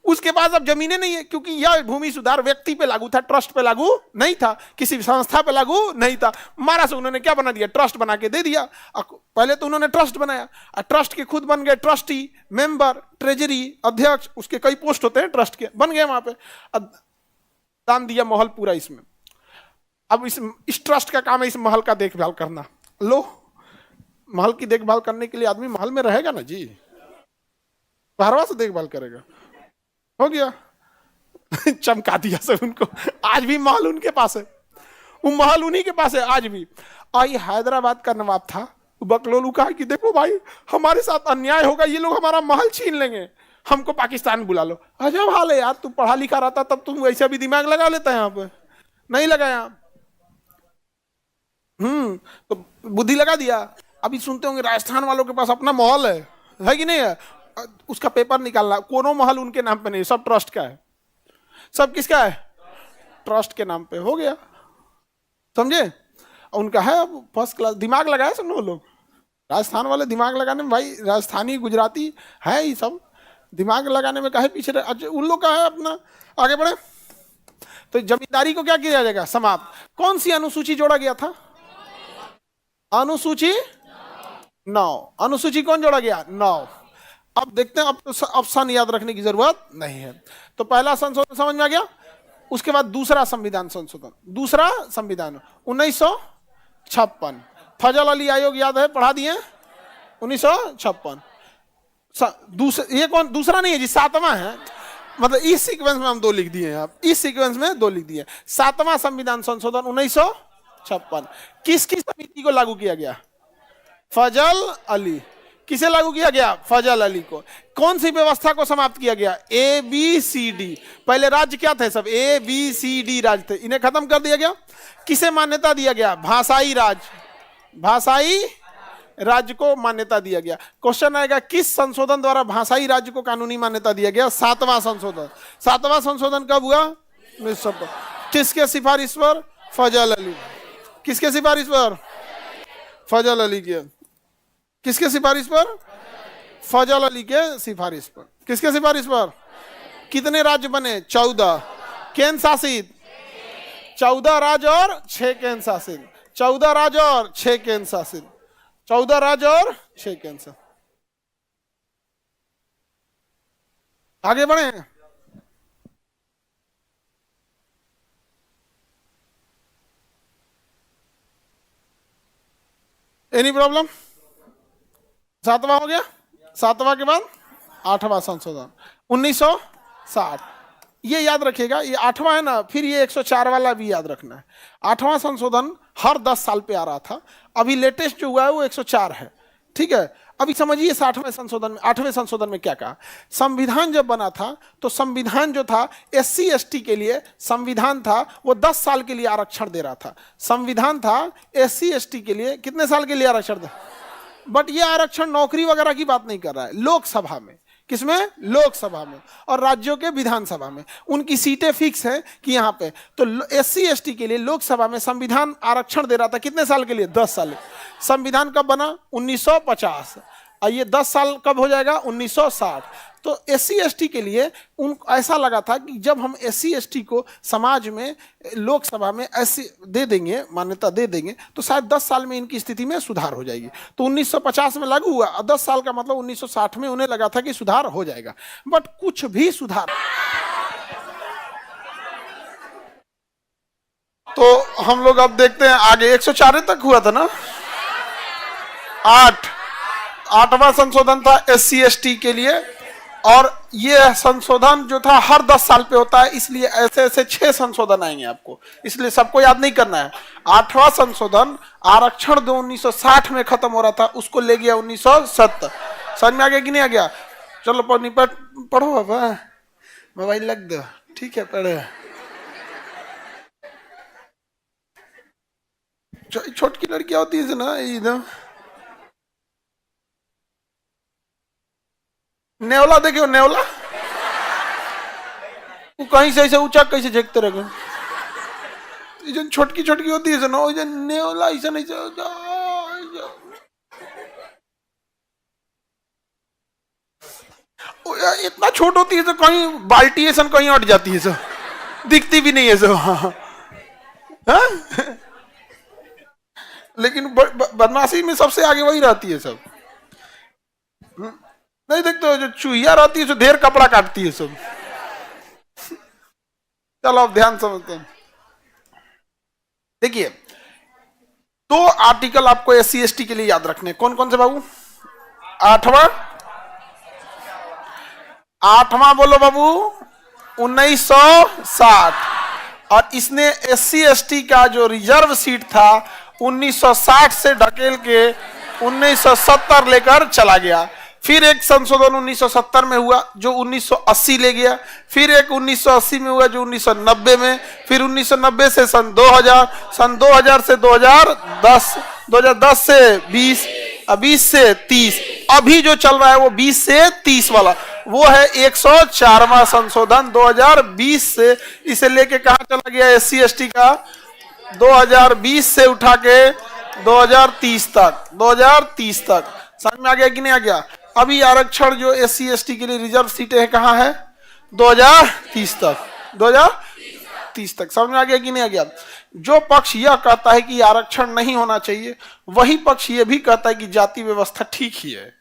उसके पास अब जमीनें नहीं है, क्योंकि यह भूमि सुधार व्यक्ति पे लागू था, ट्रस्ट पे लागू नहीं था, किसी संस्था पे लागू नहीं था। मारा से उन्होंने क्या बना दिया? ट्रस्ट बना के दे दिया। पहले तो उन्होंने ट्रस्ट बनाया, ट्रस्ट के खुद बन गए ट्रस्टी, मेंबर, ट्रेजरी, अध्यक्ष, उसके कई पोस्ट होते हैं ट्रस्ट के, बन गए वहां पे। दान दिया महल पूरा इसमें। अब इस ट्रस्ट का काम है इस महल का देखभाल करना। लो, महल की देखभाल करने के लिए आदमी महल में रहेगा ना जी, बाहरवा से देखभाल करेगा। हो गया चमका दिया सब उनको। आज भी महल उनके पास है, वो महल उन्हीं के पास है आज भी। आई हैदराबाद का नवाब था बकलोलू, कहा कि देखो भाई हमारे साथ अन्याय होगा, ये लोग हमारा महल छीन लेंगे, हमको पाकिस्तान बुला लो। अजब हाल है यार, तू पढ़ा लिखा रहता तब तुम ऐसा भी दिमाग लगा लेता है, यहाँ पे नहीं लगाया। तो बुद्धि लगा दिया। अभी सुनते होंगे राजस्थान वालों के पास अपना महल है कि नहीं है? उसका पेपर निकालना, कोनो महल उनके नाम पे नहीं, सब ट्रस्ट का है। सब किसका है? ट्रस्ट के नाम पे। हो गया, समझे? उनका है अब फर्स्ट क्लास। दिमाग लगाया सब लोग, राजस्थान वाले दिमाग लगाने में भाई, राजस्थानी गुजराती है ये सब, दिमाग लगाने में काहे पीछे रहे? उन लोग का है अपना। आगे बढ़े तो जमींदारी को क्या किया जाएगा? समाप्त। कौन सी अनुसूची जोड़ा गया था? अनुसूची 9। अनुसूची कौन जोड़ा गया? 9। अब देखते हैं, अब तो ऑप्शन याद रखने की जरूरत नहीं है। तो पहला संशोधन समझ में आ गया। उसके बाद दूसरा संविधान संशोधन, दूसरा संविधान 1956। फजल अली आयोग याद है, पढ़ा दिए 1956। ये कौन? दूसरा नहीं है जी, 7वां है। मतलब इस सीक्वेंस में हम 2 लिख दिए हैं, आप इस सीक्वेंस में 2 लिख दिए। 7वां संविधान संशोधन 1956। 56। किसकी समिति को लागू किया गया? फजल अली। किसे लागू किया गया? फजल अली को। कौन सी व्यवस्था को समाप्त किया गया? A B C D. पहले राज्य क्या थे? सब ए बी सी डी राज्य थे, इन्हें खत्म कर दिया गया। किसे मान्यता दिया गया? भाषाई राज्य। भाषाई राज्य को मान्यता दिया गया। क्वेश्चन आएगा किस संशोधन द्वारा भाषाई राज्य को कानूनी मान्यता दिया गया? 7वां संशोधन। 7वां संशोधन कब हुआ? 1900। किसके सिफारिश पर? फजल अली। किसके सिफारिश पर? फजल अली के। किसके सिफारिश पर? फजल अली के सिफारिश पर। किसके सिफारिश पर? कितने राज्य बने? 14। केंद्र शासित 14 राज्य और 6 केंद्र शासित। 14 राज्य और 6 केंद्र शासित। 14 राज्य और 6 केंद्र शासित। आगे बढ़े। Any problem? 7वां हो गया। 7वां के बाद 8वां संशोधन 1960। ये याद रखिएगा, ये 8वां है ना, फिर ये 104 वाला भी याद रखना है। 8वां संशोधन हर 10 साल पे आ रहा था। अभी लेटेस्ट जो हुआ है वो 104 है। ठीक है, अभी समझिए 60वें संशोधन में, 8वें संशोधन में क्या कहा। संविधान जब बना था तो संविधान जो था SC ST के लिए संविधान था, वो 10 साल के लिए आरक्षण दे रहा था। संविधान था SC ST के लिए कितने साल के लिए आरक्षण दे? बट ये आरक्षण नौकरी वगैरह की बात नहीं कर रहा है, लोकसभा में। किसमें? लोकसभा में। और राज्यों के विधानसभा में उनकी सीटें फिक्स है कि यहाँ पे तो SC ST के लिए लोकसभा में संविधान आरक्षण दे रहा था कितने साल के लिए? 10 साल। संविधान कब बना? 1950। और ये 10 साल कब हो जाएगा? 1960। तो SC ST के लिए उन ऐसा लगा था कि जब हम SC ST को समाज में लोकसभा में ऐसी दे देंगे, मान्यता दे देंगे, तो शायद 10 साल में इनकी स्थिति में सुधार हो जाएगी। तो 1950 में लागू हुआ और 10 साल का मतलब 1960 में उन्हें लगा था कि सुधार हो जाएगा। बट कुछ भी सुधार। तो हम लोग अब देखते हैं आगे। 104 तक हुआ था ना। 8वां संशोधन था SC ST के लिए। और ये संशोधन जो था हर 10 साल पे होता है, इसलिए ऐसे ऐसे 6 संशोधन आएंगे आपको, इसलिए सबको याद नहीं करना है। 8वां संशोधन आरक्षण जो 1960 में खत्म हो रहा था उसको ले गया 1970। समझ में आ गया कि नहीं आ गया? चलो पढ़ो बाबा, मोबाइल लग दो। ठीक है, पढ़े। छोटकी लड़कियां होती है ना इधर, नेवला देखियो, नेवला वो कहीं से ऐसे ऊंचा कैसे झेकते रहे। जन छोटकी छोटकी होती है ना, जन नेवला ऐसा नहीं इतना छोट होती है तो कहीं बाल्टी ऐसा कहीं अट जाती है सो, दिखती भी नहीं है सो। हाँ? लेकिन बदमाशी में सबसे आगे वही रहती है सब। नहीं देखते हो जो चूहिया रहती है जो ढेर कपड़ा काटती है सब। चलो अब ध्यान समझते हैं। देखिए, 2 आर्टिकल आपको SC ST के लिए याद रखने। कौन कौन से बाबू? 8वां बोलो बाबू, 1960। और इसने SC ST का जो रिजर्व सीट था 1960 से ढकेल के 1970 लेकर चला गया। फिर एक संशोधन 1970 में हुआ जो 1980 ले गया। फिर एक 1980 में हुआ जो 1990 में। फिर 1990 से सन 2000, सन 2000 से 2010, 2010 से 20, 20 से 30। अभी जो चल रहा है वो 20 से 30 वाला, वो है 104वां संशोधन 2020 से। इसे लेके कहां चला गया SC ST का? 2020 से उठा के 2030 तक। 2030 तक समझ में आ गया कि नहीं आ गया? अभी आरक्षण जो SC ST के लिए रिजर्व सीटें हैं कहां है? 2030 तक। 2030 तक समझ में आ गया कि नहीं आ गया? जो पक्ष यह कहता है कि आरक्षण नहीं होना चाहिए, वही पक्ष यह भी कहता है कि जाति व्यवस्था ठीक ही है।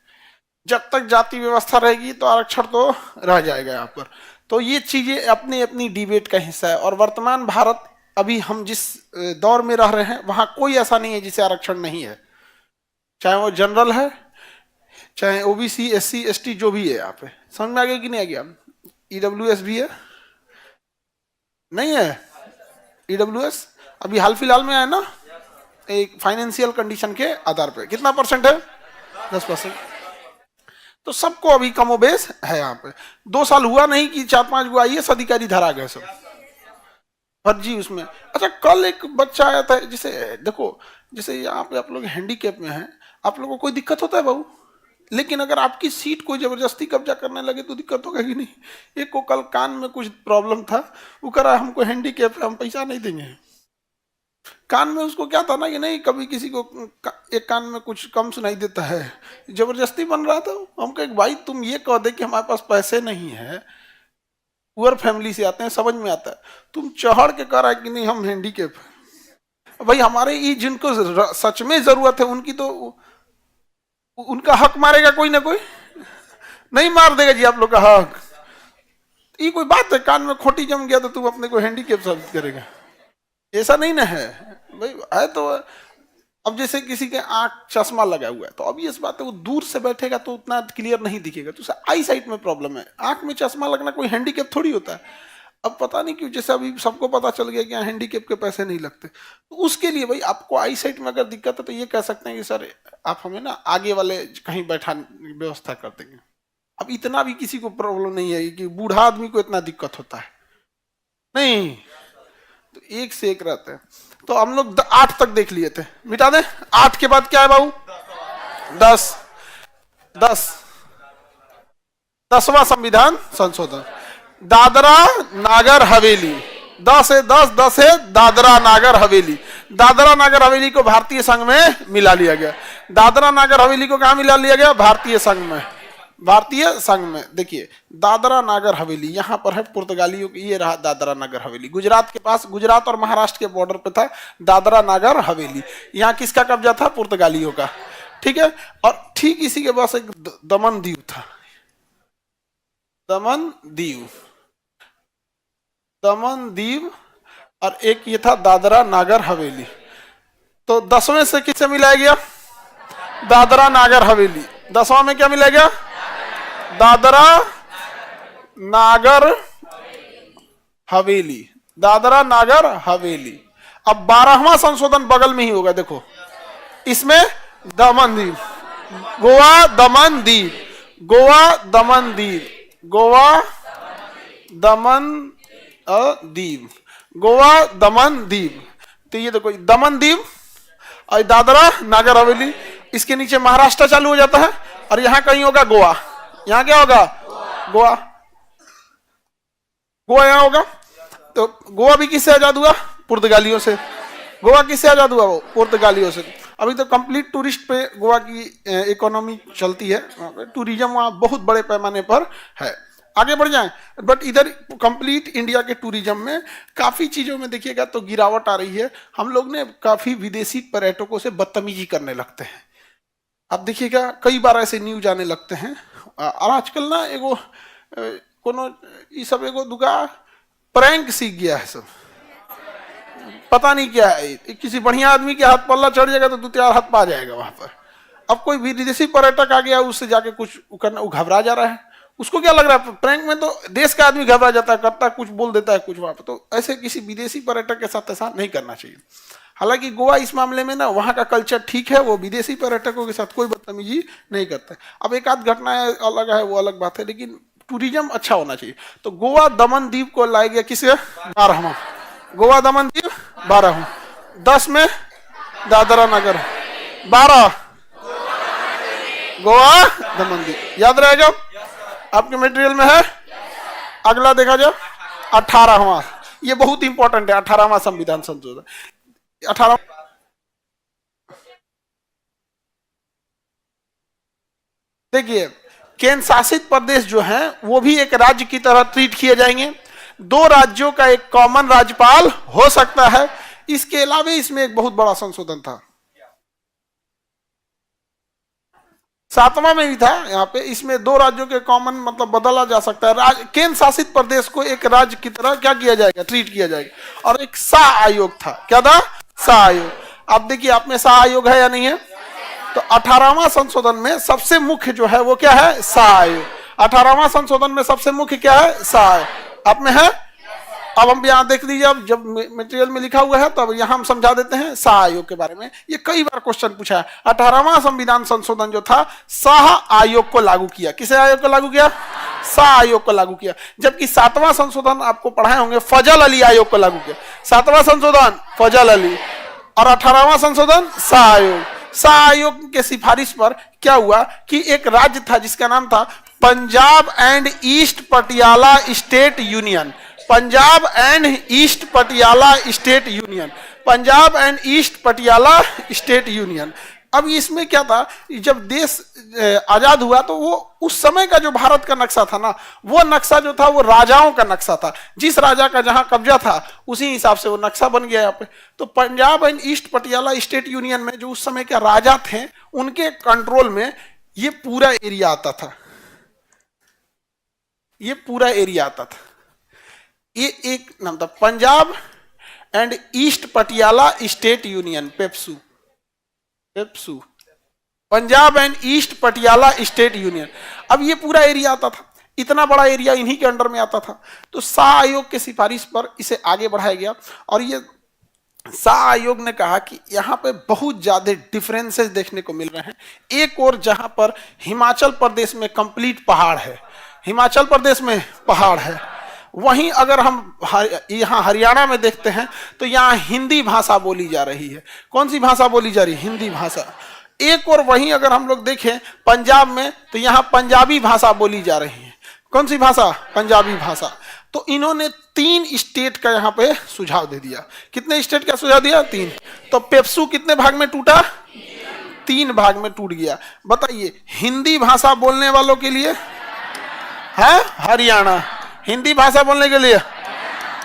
जब तक जाति व्यवस्था रहेगी तो आरक्षण तो रह जाएगा यहाँ पर। तो ये चीजें अपनी अपनी डिबेट का हिस्सा है। और वर्तमान भारत, अभी हम जिस दौर में रह रहे हैं, वहां कोई ऐसा नहीं है जिसे आरक्षण नहीं है, चाहे वो जनरल है, चाहे OBC SC ST जो भी है। यहाँ पे समझ में आ गया कि नहीं आ गया? EWS भी है, नहीं है? EWS अभी हाल फिलहाल में आया ना, एक फाइनेंशियल कंडीशन के आधार पे। कितना परसेंट है? 10%। तो सबको अभी कमोबेश है यहाँ पे। 2 साल हुआ नहीं कि 4-5 गो IAS अधिकारी धरा गए सब फर्जी उसमें। अच्छा, कल एक बच्चा आया था, जिसे देखो, जैसे यहाँ पे आप लोग हैंडीकैप में हैं, आप लोगों को कोई दिक्कत होता है बाबू? लेकिन अगर आपकी सीट कोई जबरदस्ती कब्जा करने लगे तो दिक्कत होगा कि नहीं? एक को कल कान में कुछ प्रॉब्लम था, वो कह रहा हमको हैंडीकैप है, हम पैसा नहीं देंगे। कान में उसको क्या था ना कि नहीं, कभी किसी को एक कान में कुछ कम सुनाई देता है, जबरदस्ती बन रहा था। हम कहे भाई तुम ये कह दे कि हमारे पास पैसे नहीं है, पुअर फैमिली से आते हैं, समझ में आता है, तुम चढ़ के कह रहा है कि नहीं हम हैंडीकैप है। भाई हमारे ये जिनको सच में जरूरत है उनकी तो उनका हक मारेगा कोई ना कोई, नहीं मार देगा जी आप लोग का हक? ये कोई बात है? कान में खोटी जम गया तो तुम अपने को हैंडीकैप साबित करेगा? ऐसा नहीं ना है भाई। है तो अब जैसे किसी के आंख चश्मा लगा हुआ है, तो अब ये इस बात है, वो दूर से बैठेगा तो उतना क्लियर नहीं दिखेगा, तो उसे आई साइट में प्रॉब्लम है। आंख में चश्मा लगना कोई हैंडीकैप थोड़ी होता है। अब पता नहीं क्यों, जैसे अभी सबको पता चल गया कि यहाँ हैंडीकैप के पैसे नहीं लगते, तो उसके लिए भाई आपको आई साइट में अगर दिक्कत है तो ये कह सकते हैं कि सर आप हमें ना आगे वाले कहीं बैठा व्यवस्था कर देंगे। अब इतना भी किसी को प्रॉब्लम नहीं है कि बूढ़ा आदमी को इतना दिक्कत होता है, नहीं, तो एक से एक रहते हैं। तो हम लोग 8 तक देख लिए थे, मिटा दे। 8 के बाद क्या है बाबू? 10 10वां संविधान संशोधन, दादरा नागर हवेली। 10 है 10 है दादरा नागर हवेली। दादरा नागर हवेली को भारतीय संघ में मिला लिया गया। दादरा नागर हवेली को कहां मिला लिया गया? भारतीय संघ में। भारतीय संघ में देखिए दादरा नागर हवेली यहाँ पर है पुर्तगालियों की, ये रहा दादरा नागर हवेली। गुजरात के पास, गुजरात और महाराष्ट्र के बॉर्डर पे था दादरा नागर हवेली। यहाँ किसका कब्जा था? पुर्तगालियों का, ठीक है। और ठीक इसी के पास एक दमन दीव था, दमन दीव, और एक ये था दादरा नागर हवेली। तो 10वें से किससे मिलाया गया? दादरा नागर हवेली। 10वां में क्या मिला गया? दादरा नागर हवेली। दादरा नागर हवेली। अब 12वां संशोधन बगल में ही होगा, देखो इसमें दमन दीव, गोवा दमन दीव, गोवा दमन दीव, गोवा दमन दीव, गोवा दमन दीव। तो ये देखो दमन दीव और दादरा नागर हवेली, इसके नीचे महाराष्ट्र चालू हो जाता है और यहां कहीं होगा गोवा। यहां क्या होगा? गोवा। गोवा यहां होगा। तो गोवा भी किससे आजाद हुआ? पुर्तगालियों से। गोवा किससे आजाद हुआ? वो पुर्तगालियों से। अभी तो कंप्लीट टूरिस्ट पे गोवा की इकोनॉमी चलती है, टूरिज्म वहां बहुत बड़े पैमाने पर है। आगे बढ़ जाएं, बट इधर कंप्लीट इंडिया के टूरिज्म में काफी चीजों में देखिएगा तो गिरावट आ रही है। हम लोग ने काफी विदेशी पर्यटकों से बदतमीजी करने लगते हैं। अब देखिएगा कई बार ऐसे न्यूज आने लगते हैं। और आजकल ना एगो कोनो ये सब एगो दुगा प्रैंक सीख गया है सब, पता नहीं क्या है। किसी बढ़िया आदमी के हाथ पल्ला चढ़ जाएगा तो 2-4 हाथ पा जाएगा वहां पर। अब कोई विदेशी पर्यटक आ गया, उससे जाके कुछ करना, वो घबरा जा रहा है। उसको क्या लग रहा है? प्रैंक में तो देश का आदमी घबरा जाता है, करता कुछ बोल देता है कुछ वहां पर। तो ऐसे किसी विदेशी पर्यटक के साथ ऐसा नहीं करना चाहिए। हालांकि गोवा इस मामले में ना वहाँ का कल्चर ठीक है, वो विदेशी पर्यटकों के साथ कोई बदतमीजी नहीं करता। अब एक आध घटना अलग है, वो अलग बात है, लेकिन टूरिज्म अच्छा होना चाहिए। तो गोवा दमन दीव को लाया गया किसे? 12वां। गोवा दमन दीव 12वां। 10 में दादरा नगर, 12 गोवा दमन दीव। याद रहेगा, आपके मटेरियल में है। अगला देखा जाए 18वां, ये बहुत इंपॉर्टेंट है। 18वां संविधान संशोधन। 18 देखिए केंद्र शासित प्रदेश जो हैं वो भी एक राज्य की तरह ट्रीट किए जाएंगे। 2 राज्यों का एक कॉमन राज्यपाल हो सकता है। इसके अलावा इसमें एक बहुत बड़ा संशोधन था, 7वां में भी था यहाँ पे। इसमें 2 राज्यों के कॉमन मतलब बदला जा सकता है। केंद्र शासित प्रदेश को एक राज्य की तरह क्या किया जाएगा? ट्रीट किया जाएगा। और एक सा आयोग था, क्या था? सा आयोग। अब देखिए आप में सा आयोग है या नहीं है? तो 18वां संशोधन में सबसे मुख्य जो है वो क्या है? सा आयोग। 18वां संशोधन में सबसे मुख्य क्या है? सा आयोग। आप में है? अब हम यहाँ देख लीजिए, अब जब मटेरियल में लिखा हुआ है तो अब यहाँ हम समझा देते हैं शाह आयोग के बारे में। ये कई बार क्वेश्चन पूछा है। 18वां संविधान संशोधन जो था शाह आयोग को लागू किया। किसे आयोग को लागू किया? शाह आयोग को लागू किया। जबकि 7वां संशोधन आपको पढ़ाए होंगे फजल अली आयोग को लागू किया। 7वां संशोधन फजल अली और 18वां संशोधन शाह आयोग। शाह आयोग के सिफारिश पर क्या हुआ कि एक राज्य था जिसका नाम था Punjab and east Patiala state union. Punjab and east Patiala state union. Punjab and east Patiala state union. अब इसमें क्या था, जब देश आजाद हुआ तो वो उस समय का जो भारत का नक्शा था ना, वो नक्शा जो था वो राजाओं का नक्शा था। जिस राजा का जहां कब्जा था उसी हिसाब से वो नक्शा बन गया यहाँ पे। तो Punjab and east Patiala state union में जो उस समय के राजा थे उनके कंट्रोल में ये पूरा एरिया आता था। ये पूरा एरिया आता था। ये एक नाम था Punjab and east Patiala state union, PEPSU. PEPSU, Punjab and east Patiala state union. अब ये पूरा एरिया आता था, इतना बड़ा एरिया इन्हीं के अंडर में आता था। तो शाह आयोग के सिफारिश पर इसे आगे बढ़ाया गया और ये शाह आयोग ने कहा कि यहाँ पे बहुत ज्यादा डिफरेंसेस देखने को मिल रहे हैं। एक और जहां पर हिमाचल प्रदेश में कंप्लीट पहाड़ है, हिमाचल प्रदेश में पहाड़ है, वहीं अगर हम यहाँ हरियाणा में देखते हैं तो यहाँ हिंदी भाषा बोली जा रही है। कौन सी भाषा बोली जा रही है? हिंदी भाषा। एक और वहीं अगर हम लोग देखें पंजाब में तो यहाँ पंजाबी भाषा बोली जा रही है। कौन सी भाषा? पंजाबी भाषा। तो इन्होंने 3 स्टेट का यहाँ पे सुझाव दे दिया। कितने स्टेट का सुझाव दिया? 3। तो पेप्सू कितने भाग में टूटा? 3 भाग में टूट गया। बताइए, हिंदी भाषा बोलने वालों के लिए है हरियाणा, हिंदी भाषा बोलने के लिए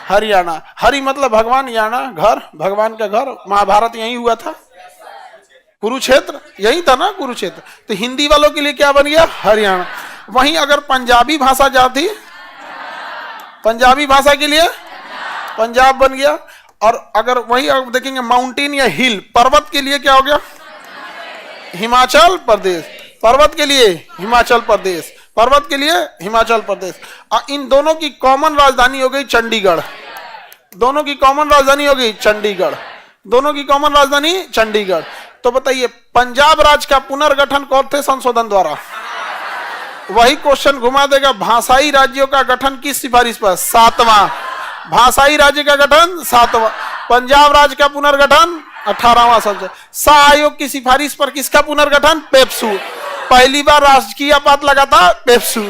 हरियाणा। हरि मतलब भगवान, याना घर, भगवान का घर। महाभारत यही हुआ था, कुरुक्षेत्र यही था ना, कुरुक्षेत्र। तो हिंदी वालों के लिए क्या बन गया? हरियाणा। वहीं अगर पंजाबी भाषा जाती, पंजाबी भाषा के लिए पंजाब बन गया। और अगर वही आप देखेंगे माउंटेन या हिल, पर्वत के लिए क्या हो गया? हिमाचल प्रदेश। पर्वत के लिए हिमाचल प्रदेश, पर्वत के लिए हिमाचल प्रदेश। इन दोनों की कॉमन राजधानी हो गई चंडीगढ़। दोनों की कॉमन राजधानी हो गई चंडीगढ़। दोनों की कॉमन राजधानी चंडीगढ़। तो बताइए, पंजाब राज्य का पुनर्गठन कौन थे संशोधन द्वारा? वही क्वेश्चन घुमा देगा। भाषाई राज्यों का गठन किस सिफारिश पर? 7वां। भाषाई राज्य का गठन 7वां। पंजाब राज्य का पुनर्गठन 18वां संशोधन। शाह आयोग की सिफारिश पर किसका पुनर्गठन? पेप्सू। पहली बार राजकीय आपात लगा था पेप्सू।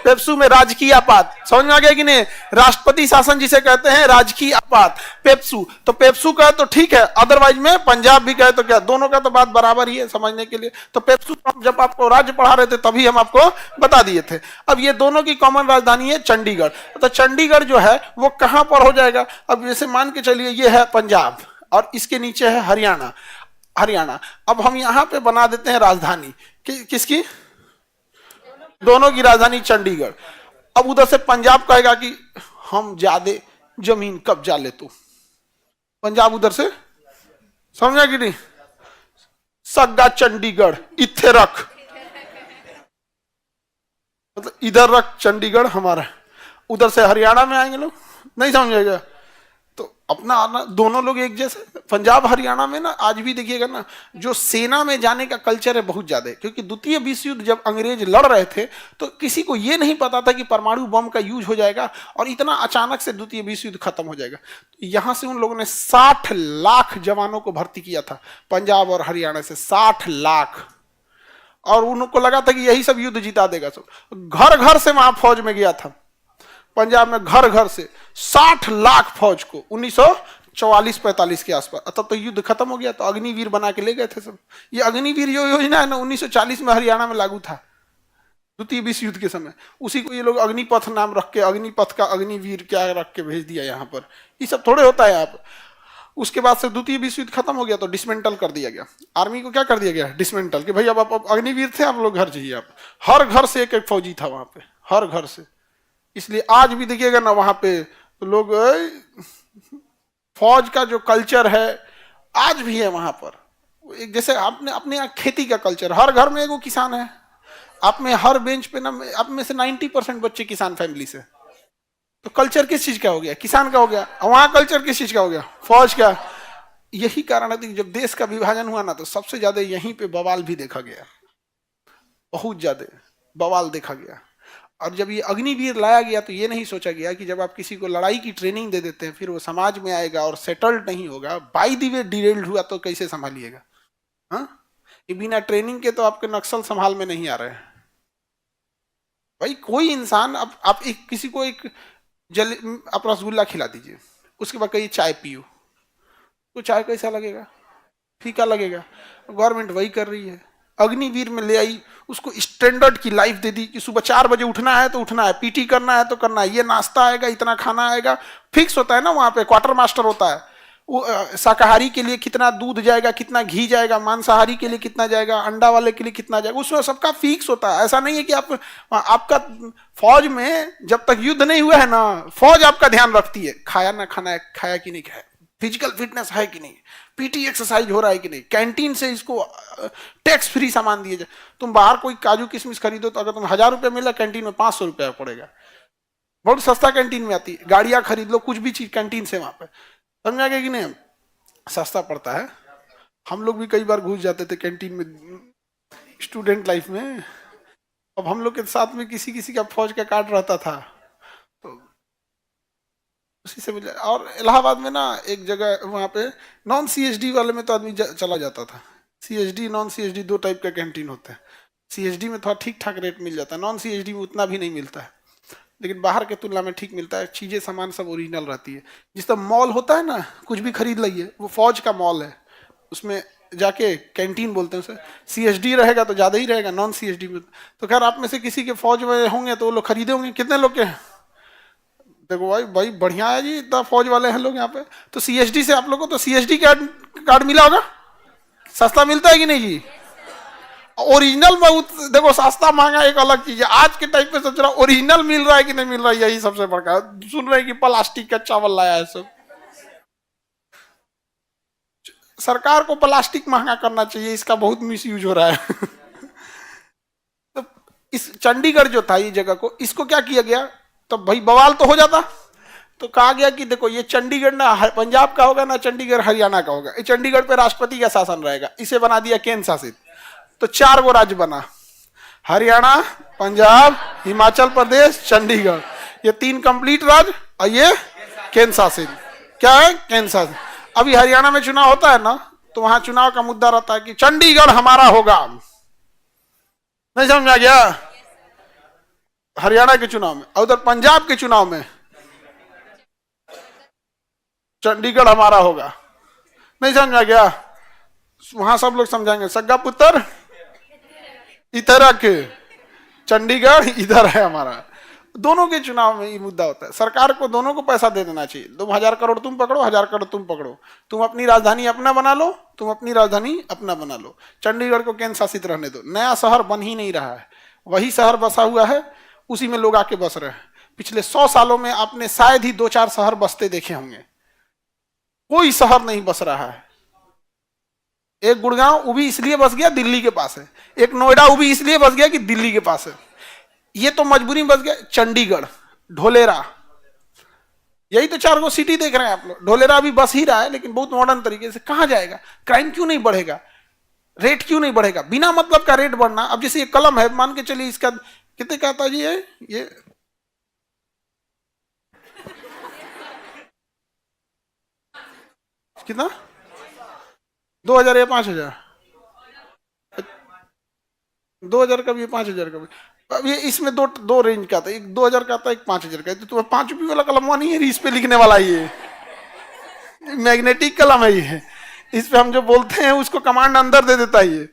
पेप्सू में राजकीय आपात, समझ में आ गया कि नहीं? राष्ट्रपति शासन जिसे कहते हैं राजकीय आपात, पेप्सू। तो पेप्सू कहे तो ठीक है, अदरवाइज में पंजाब भी कहे तो क्या, दोनों का तो बात बराबर ही है समझने के लिए। तो पेप्सू जब आपको राज्य पढ़ा रहे थे तभी हम आपको बता दिए थे। अब ये दोनों की कॉमन राजधानी है चंडीगढ़। तो चंडीगढ़ जो है वो कहां पर हो जाएगा? अब जैसे मान के चलिए ये है पंजाब और इसके नीचे है हरियाणा। हरियाणा अब हम यहां पे बना देते हैं राजधानी किसकी? दोनों की राजधानी चंडीगढ़। अब उधर से पंजाब कहेगा कि हम ज्यादा जमीन कब्जा ले, तो पंजाब उधर से, समझा कि नहीं? सग्गा चंडीगढ़ इत्थे रख, मतलब इधर रख चंडीगढ़ हमारा। उधर से हरियाणा में आएंगे लोग, नहीं समझेगा। तो अपना आना, दोनों लोग एक जैसे। पंजाब हरियाणा में ना आज भी देखिएगा ना, जो सेना में जाने का कल्चर है बहुत ज्यादा है। क्योंकि द्वितीय विश्व युद्ध जब अंग्रेज लड़ रहे थे तो किसी को ये नहीं पता था कि परमाणु बम का यूज हो जाएगा और इतना अचानक से द्वितीय विश्व युद्ध खत्म हो जाएगा। तो यहां से उन लोगों ने 60 लाख जवानों को भर्ती किया था, पंजाब और हरियाणा से 60 लाख। और उनको लगा था कि यही सब युद्ध जिता देगा। सब घर घर से वहां फौज में गया था, पंजाब में घर घर से 60 लाख फौज को 1944-45 के आसपास। तब तो युद्ध खत्म हो गया, तो अग्निवीर बना के ले गए थे सब। ये अग्निवीर योजना है ना 1940 में हरियाणा में लागू था, द्वितीय विश्व युद्ध के समय। उसी को ये लोग अग्निपथ नाम रख के, अग्निपथ का अग्निवीर क्या रख के भेज दिया यहाँ पर। ये सब थोड़े होता है यहाँ पर। उसके बाद से द्वितीय विश्व युद्ध खत्म हो गया तो डिसमेंटल कर दिया गया। आर्मी को क्या कर दिया गया? डिसमेंटल, कि भाई अब आप अग्निवीर थे, आप लोग घर जाइए। आप हर घर से एक एक फौजी था वहां पे, हर घर से। इसलिए आज भी देखिएगा ना वहां पे तो लोग, फौज का जो कल्चर है आज भी है वहां पर। एक जैसे आपने अपने यहाँ खेती का कल्चर, हर घर में एगो किसान है। आप में हर बेंच पे ना, आप में से 90% बच्चे किसान फैमिली से। तो कल्चर किस चीज का हो गया? किसान का हो गया। वहां कल्चर किस चीज का हो गया? फौज का। यही कारण है कि जब देश का विभाजन हुआ ना, तो सबसे ज्यादा यहीं पे बवाल भी देखा गया, बहुत ज्यादा बवाल देखा गया। और जब ये अग्निवीर लाया गया तो ये नहीं सोचा गया कि जब आप किसी को लड़ाई की ट्रेनिंग दे देते हैं, फिर वो समाज में आएगा और सेटल्ड नहीं होगा, बाई दी वे डिरेल्ड हुआ तो कैसे संभालिएगा? हाँ, ये बिना ट्रेनिंग के तो आपके नक्सल संभाल में नहीं आ रहे हैं भाई। कोई इंसान, अब आप एक किसी को एक जल आप रसगुल्ला खिला दीजिए, उसके बाद कहिए चाय पियो, तो चाय कैसा लगेगा? फीका लगेगा। गवर्नमेंट वही कर रही है, अग्निवीर में ले आई, उसको स्टैंडर्ड की लाइफ दे दी कि सुबह 4 बजे उठना है तो उठना है, पीटी करना है तो करना है, ये नाश्ता आएगा, इतना खाना आएगा, फिक्स होता है ना। वहां पे क्वार्टर मास्टर होता है, वो शाकाहारी के लिए कितना दूध जाएगा, कितना घी जाएगा, मांसाहारी के लिए कितना जाएगा, अंडा वाले के लिए कितना जाएगा, उसमें सबका फिक्स होता है। ऐसा नहीं है कि आपका फौज में जब तक युद्ध नहीं हुआ है ना, फौज आपका ध्यान रखती है, खाया ना खाना है, खाया कि नहीं खाया, फिजिकल फिटनेस है कि नहीं, पीटी एक्सरसाइज हो रहा है कि नहीं, कैंटीन से इसको टैक्स फ्री सामान दिए जाए। तुम बाहर कोई काजू किशमिश खरीदो तो अगर तुम 1000 रुपये मिला, कैंटीन में 500 रुपया पड़ेगा। बहुत सस्ता कैंटीन में आती है। गाड़ियां खरीद लो, कुछ भी चीज कैंटीन से वहां पे, समझा गया कि नहीं, सस्ता पड़ता है। हम लोग भी कई बार घुस जाते थे कैंटीन में स्टूडेंट लाइफ में। अब हम लोग के साथ में किसी किसी का फौज का कार्ड रहता था, तो उसी से मिला। और इलाहाबाद में ना एक जगह वहाँ पे नॉन सीएसडी वाले में तो आदमी चला जाता था। सीएसडी नॉन सीएसडी 2 टाइप का कैंटीन होता है। सीएसडी में थोड़ा ठीक ठाक रेट मिल जाता है, नॉन सीएसडी में उतना भी नहीं मिलता है, लेकिन बाहर के तुलना में ठीक मिलता है। चीजें सामान सब ओरिजिनल रहती है। जिस तरह मॉल होता है ना, कुछ भी खरीद लाइए, वो फौज का मॉल है, उसमें जाके कैंटीन बोलते हैं उसे। सीएसडी रहेगा तो ज्यादा ही रहेगा, नॉन सीएसडी में तो खैर आप में से किसी के फौज में होंगे तो वो लोग खरीदे होंगे। कितने लोग के? देखो भाई, भाई बढ़िया है जी, इतना फौज वाले हैं लोग यहाँ पे। तो सीएसडी से आप लोगों को तो सीएसडी कार्ड मिला होगा, सस्ता मिलता है कि नहीं जी? ओरिजिनल में देखो, सस्ता महंगा एक अलग चीज है। आज के टाइप पे सोच रहा ओरिजिनल मिल रहा है कि नहीं मिल रहा है, यही सबसे बड़का। सुन रहे हैं कि प्लास्टिक का चावल लाया है सब। सरकार को प्लास्टिक महंगा करना चाहिए, इसका बहुत मिस यूज हो रहा है। तो इस चंडीगढ़ जो था ये जगह को, इसको क्या किया गया, तो भाई बवाल तो हो जाता। तो कहा गया कि देखो ये चंडीगढ़ ना पंजाब का होगा, ना चंडीगढ़ हरियाणा का होगा, ये चंडीगढ़ पे राष्ट्रपति का शासन रहेगा। इसे बना दिया केंद्र शासित। तो 4 गो राज्य बना, हरियाणा, पंजाब, हिमाचल प्रदेश, चंडीगढ़। ये 3 कंप्लीट राज्य और ये केंद्र शासित। क्या है? केंद्र शासित। अभी हरियाणा में चुनाव होता है ना, तो वहां चुनाव का मुद्दा रहता है कि चंडीगढ़ हमारा होगा। नहीं समझ में आ गया? हरियाणा के चुनाव में। और उधर पंजाब के चुनाव में चंडीगढ़ हमारा होगा। नहीं समझ में आ गया? वहां सब लोग समझाएंगे, सग्गा पुत्र इधर के, चंडीगढ़ इधर है हमारा। दोनों के चुनाव में ये मुद्दा होता है। सरकार को दोनों को पैसा दे देना चाहिए। 1000 करोड़ तुम पकड़ो, 1000 करोड़ तुम पकड़ो, तुम अपनी राजधानी अपना बना लो, तुम अपनी राजधानी अपना बना लो। चंडीगढ़ को केंद्र शासित रहने दो। नया शहर बन ही नहीं रहा है, वही शहर बसा हुआ है, उसी में लोग आके बस रहे हैं। पिछले 100 सालों में आपने शायद ही 2-4 शहर बसते देखे होंगे, कोई शहर नहीं बस रहा है। एक गुड़गांव वो भी इसलिए बस गया दिल्ली के पास है, एक नोएडा वो भी इसलिए बस गया कि दिल्ली के पास है। ये तो मजबूरी में बस गया। चंडीगढ़, ढोलेरा, यही तो 4 गो सिटी देख रहे हैं आप लोग। ढोलेरा भी बस ही रहा है, लेकिन बहुत मॉडर्न तरीके से। कहां जाएगा? क्राइम क्यों नहीं बढ़ेगा? रेट क्यों नहीं बढ़ेगा? बिना मतलब का रेट बढ़ना। अब जैसे ये कलम है, मान के चलिए इसका कितने का आता जी है ये? कितना? 2000 या 5000? 2000 का भी, 5000 का भी। अब ये इसमें दो रेंज का था, एक 2000 का आता है, एक 5000 का। तो तुम्हें 5 रुपये वाला कलम नहीं है, इस पे लिखने वाला ये मैग्नेटिक कलम है ये। इस पे हम जो बोलते हैं उसको कमांड अंदर दे देता है ये।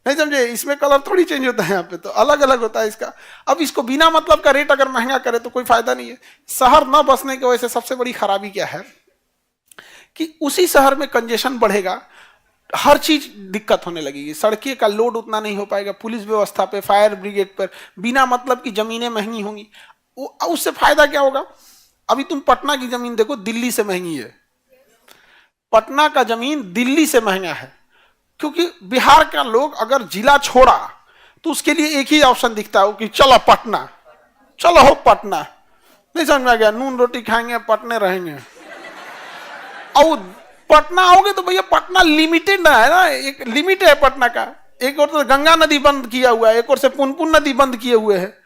नहीं समझे? इसमें कलर थोड़ी चेंज होता है, यहाँ पे तो अलग अलग होता है इसका। अब इसको बिना मतलब का रेट अगर महंगा करे तो कोई फायदा नहीं है। शहर न बसने की वजह से सबसे बड़ी खराबी क्या है कि उसी शहर में कंजेशन बढ़ेगा, हर चीज दिक्कत होने लगेगी। सड़कें का लोड उतना नहीं हो पाएगा, पुलिस व्यवस्था पे, फायर ब्रिगेड पर बिना मतलब की जमीनें महंगी होंगी। उससे फायदा क्या होगा? अभी तुम पटना की जमीन देखो, दिल्ली से महंगी है। पटना का जमीन दिल्ली से महंगा है, क्योंकि बिहार का लोग अगर जिला छोड़ा तो उसके लिए एक ही ऑप्शन दिखता है कि चलो पटना, चलो हो पटना। नहीं समझ में आ गया? नून रोटी खाएंगे, पटने रहेंगे। और पटना आओगे तो भैया पटना लिमिटेड है ना, एक लिमिट है पटना का। एक और तो गंगा नदी बंद किया हुआ है, एक और से पुनपुन नदी बंद किए हुए है,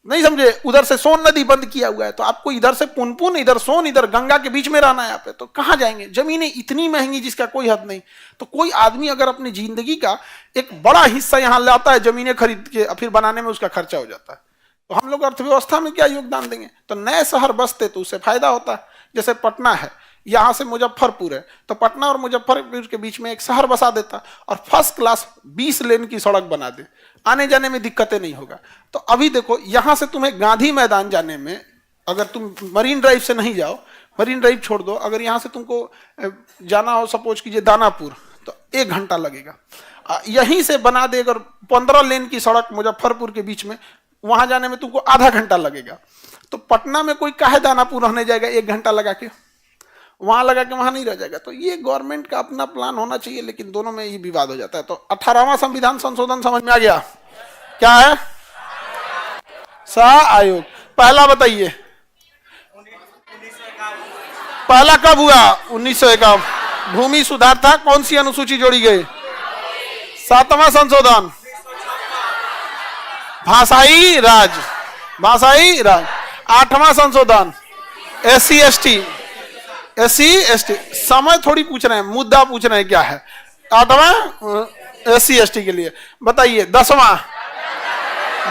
नहीं समझे? उधर से सोन नदी बंद किया हुआ है। तो आपको इधर से पुनपुन, इधर सोन, इधर गंगा के बीच में रहना है यहाँ पे, तो कहाँ जाएंगे? जमीनें इतनी महंगी जिसका कोई हद नहीं। तो कोई आदमी अगर अपनी जिंदगी का एक बड़ा हिस्सा यहाँ लाता है जमीनें खरीद के, फिर बनाने में उसका खर्चा हो जाता है, तो हम लोग अर्थव्यवस्था में क्या योगदान देंगे? तो नए शहर बसते तो उससे फायदा होता है। जैसे पटना है, यहां से मुजफ्फरपुर है, तो पटना और मुजफ्फरपुर के बीच में एक शहर बसा देता और फर्स्ट क्लास 20 लेन की सड़क बना दे, आने जाने में दिक्कतें नहीं होगा। तो अभी देखो, यहां से तुम्हें गांधी मैदान जाने में, अगर तुम मरीन ड्राइव से नहीं जाओ, मरीन ड्राइव छोड़ दो, अगर यहां से तुमको जाना हो सपोज कीजिए दानापुर, तो 1 घंटा लगेगा। यहीं से बना दे अगर 15 लेन की सड़क मुजफ्फरपुर के बीच में, वहां जाने में तुमको आधा घंटा लगेगा। तो पटना में कोई काहे दानापुर रहने जाएगा 1 घंटा लगा के, वहां लगा के वहां नहीं रह जाएगा। तो ये गवर्नमेंट का अपना प्लान होना चाहिए, लेकिन दोनों में ये विवाद हो जाता है। तो 18वां संविधान संशोधन समझ में आ गया? क्या है? आयोग। पहला बताइए, पहला कब हुआ? 1951। भूमि सुधार था। कौन सी अनुसूची जोड़ी गई? 7वां संशोधन, भाषाई राज, भाषाई राज। 8वां संशोधन, SC ST, SC ST। समय थोड़ी पूछ रहे हैं, मुद्दा पूछ रहे हैं क्या है। 8वां SC ST के लिए। बताइए 10वां,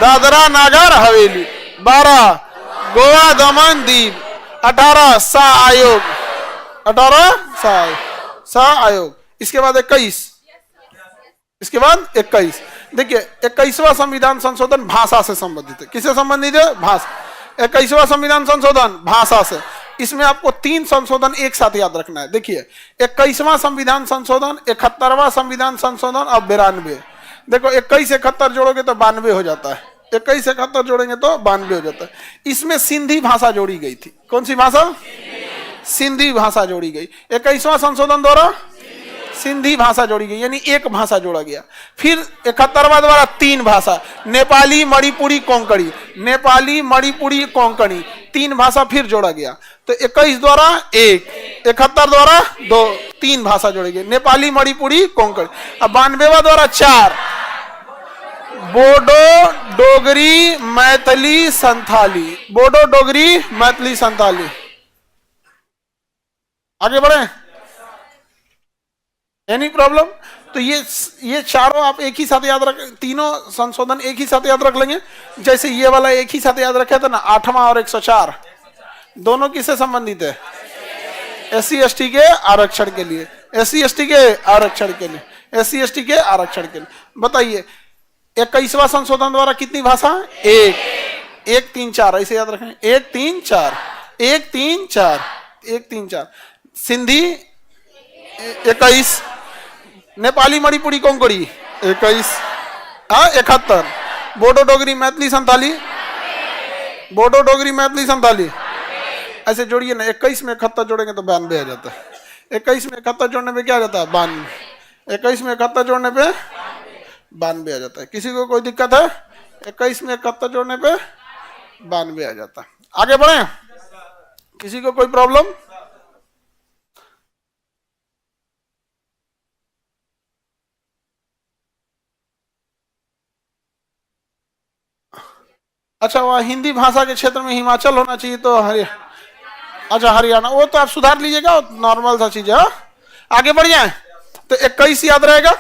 दादरा नागर हवेली। 12 गोवा दमन दीव। 18 सा आयोग, 18 सा आयोग। इसके बाद 21, इसके बाद 21। देखिए 21वां संविधान संशोधन भाषा से संबंधित है। किससे संबंधित है? भाषा। 21वां संविधान संशोधन भाषा से। इसमें आपको 3 संशोधन एक साथ याद रखना है। देखिए 21वां संविधान संशोधन, 71वां संविधान संशोधन और 92। देखो 21 71 जोड़ोगे तो 92 हो जाता है, 21 71 जोड़ेंगे तो 92 हो जाता है। इसमें सिंधी भाषा जोड़ी गई थी। कौन सी भाषा? सिंधी भाषा जोड़ी गई 21वां संशोधन द्वारा। सिंधी भाषा जोड़ी गई, यानी एक भाषा जोड़ा गया। फिर 71वां द्वारा 3 भाषा, नेपाली, मणिपुरी, कोंकणी, नेपाली, मणिपुरी, कोंकणी, 3 भाषा फिर जोड़ा गया। तो 21 द्वारा 1, 71 द्वारा 2, 3 भाषा जोड़ी गई, नेपाली, मणिपुरी, कोंकणी। अब 92वां द्वारा 4, बोडो, डोगरी, मैथिली, संथाली। बोडो, डोगरी, मैथिली, संथाली। आगे बढ़े? Any problem? तो ये चारों आप एक ही साथ याद रख, तीनों संशोधन एक ही साथ याद रख लेंगे। जैसे ये वाला एक ही साथ याद रखा था ना, 8वां और 104, दोनों किससे संबंधित है? SC ST के आरक्षण के लिए, SC ST के आरक्षण के लिए, SC ST के आरक्षण के लिए। बताइए 21वां संशोधन द्वारा कितनी भाषा? 1, 1 3 4, ऐसे याद रखें। 1 3 4, 1 3 4, 1 3 4। सिंधी 21, नेपाली, मणिपुरी, कोंकणी 21, 71, बोडो, डोगरी, मैथिली, संथाली, बोडो, डोगरी, मैथिली, संथाली। ऐसे जोड़िए ना, 21 में 71 जोड़ेंगे तो 92 आ जाता है। 21 में 71 जोड़ने पे क्या आ जाता है? 92। 21 में 71 जोड़ने पे 92 आ जाता है। किसी को कोई दिक्कत है? 21 में 71 जोड़ने पे 92 आ जाता है। आगे बढ़े? किसी को कोई प्रॉब्लम? अच्छा, वह हिंदी भाषा के क्षेत्र में हिमाचल होना चाहिए, तो अच्छा हरियाणा, वो तो आप सुधार लीजिएगा, नॉर्मल सा चीज है। आगे बढ़ जाए तो 21 याद रहेगा।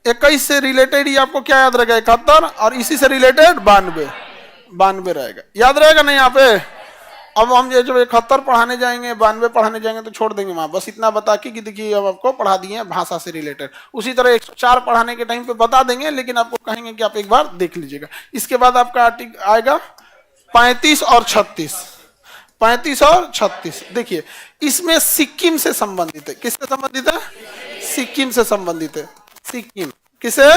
21 से रिलेटेड ही आपको क्या याद रहेगा? 71, और इसी से रिलेटेड 92 रहेगा। याद रहेगा नहीं यहाँ पे? अब हम ये जब 71 पढ़ाने जाएंगे, 92 पढ़ाने जाएंगे तो छोड़ देंगे वहां, बस इतना बता के कि देखिए हम आपको पढ़ा दिए भाषा से रिलेटेड। उसी तरह 104 पढ़ाने के टाइम पे बता देंगे, लेकिन आपको कहेंगे कि आप एक बार देख लीजिएगा। इसके बाद आपका आर्टिकल आएगा 35 और 36। 35 और 36 देखिए, इसमें सिक्किम से संबंधित है। किससे संबंधित है? सिक्किम से संबंधित है। सिक्किम किसे?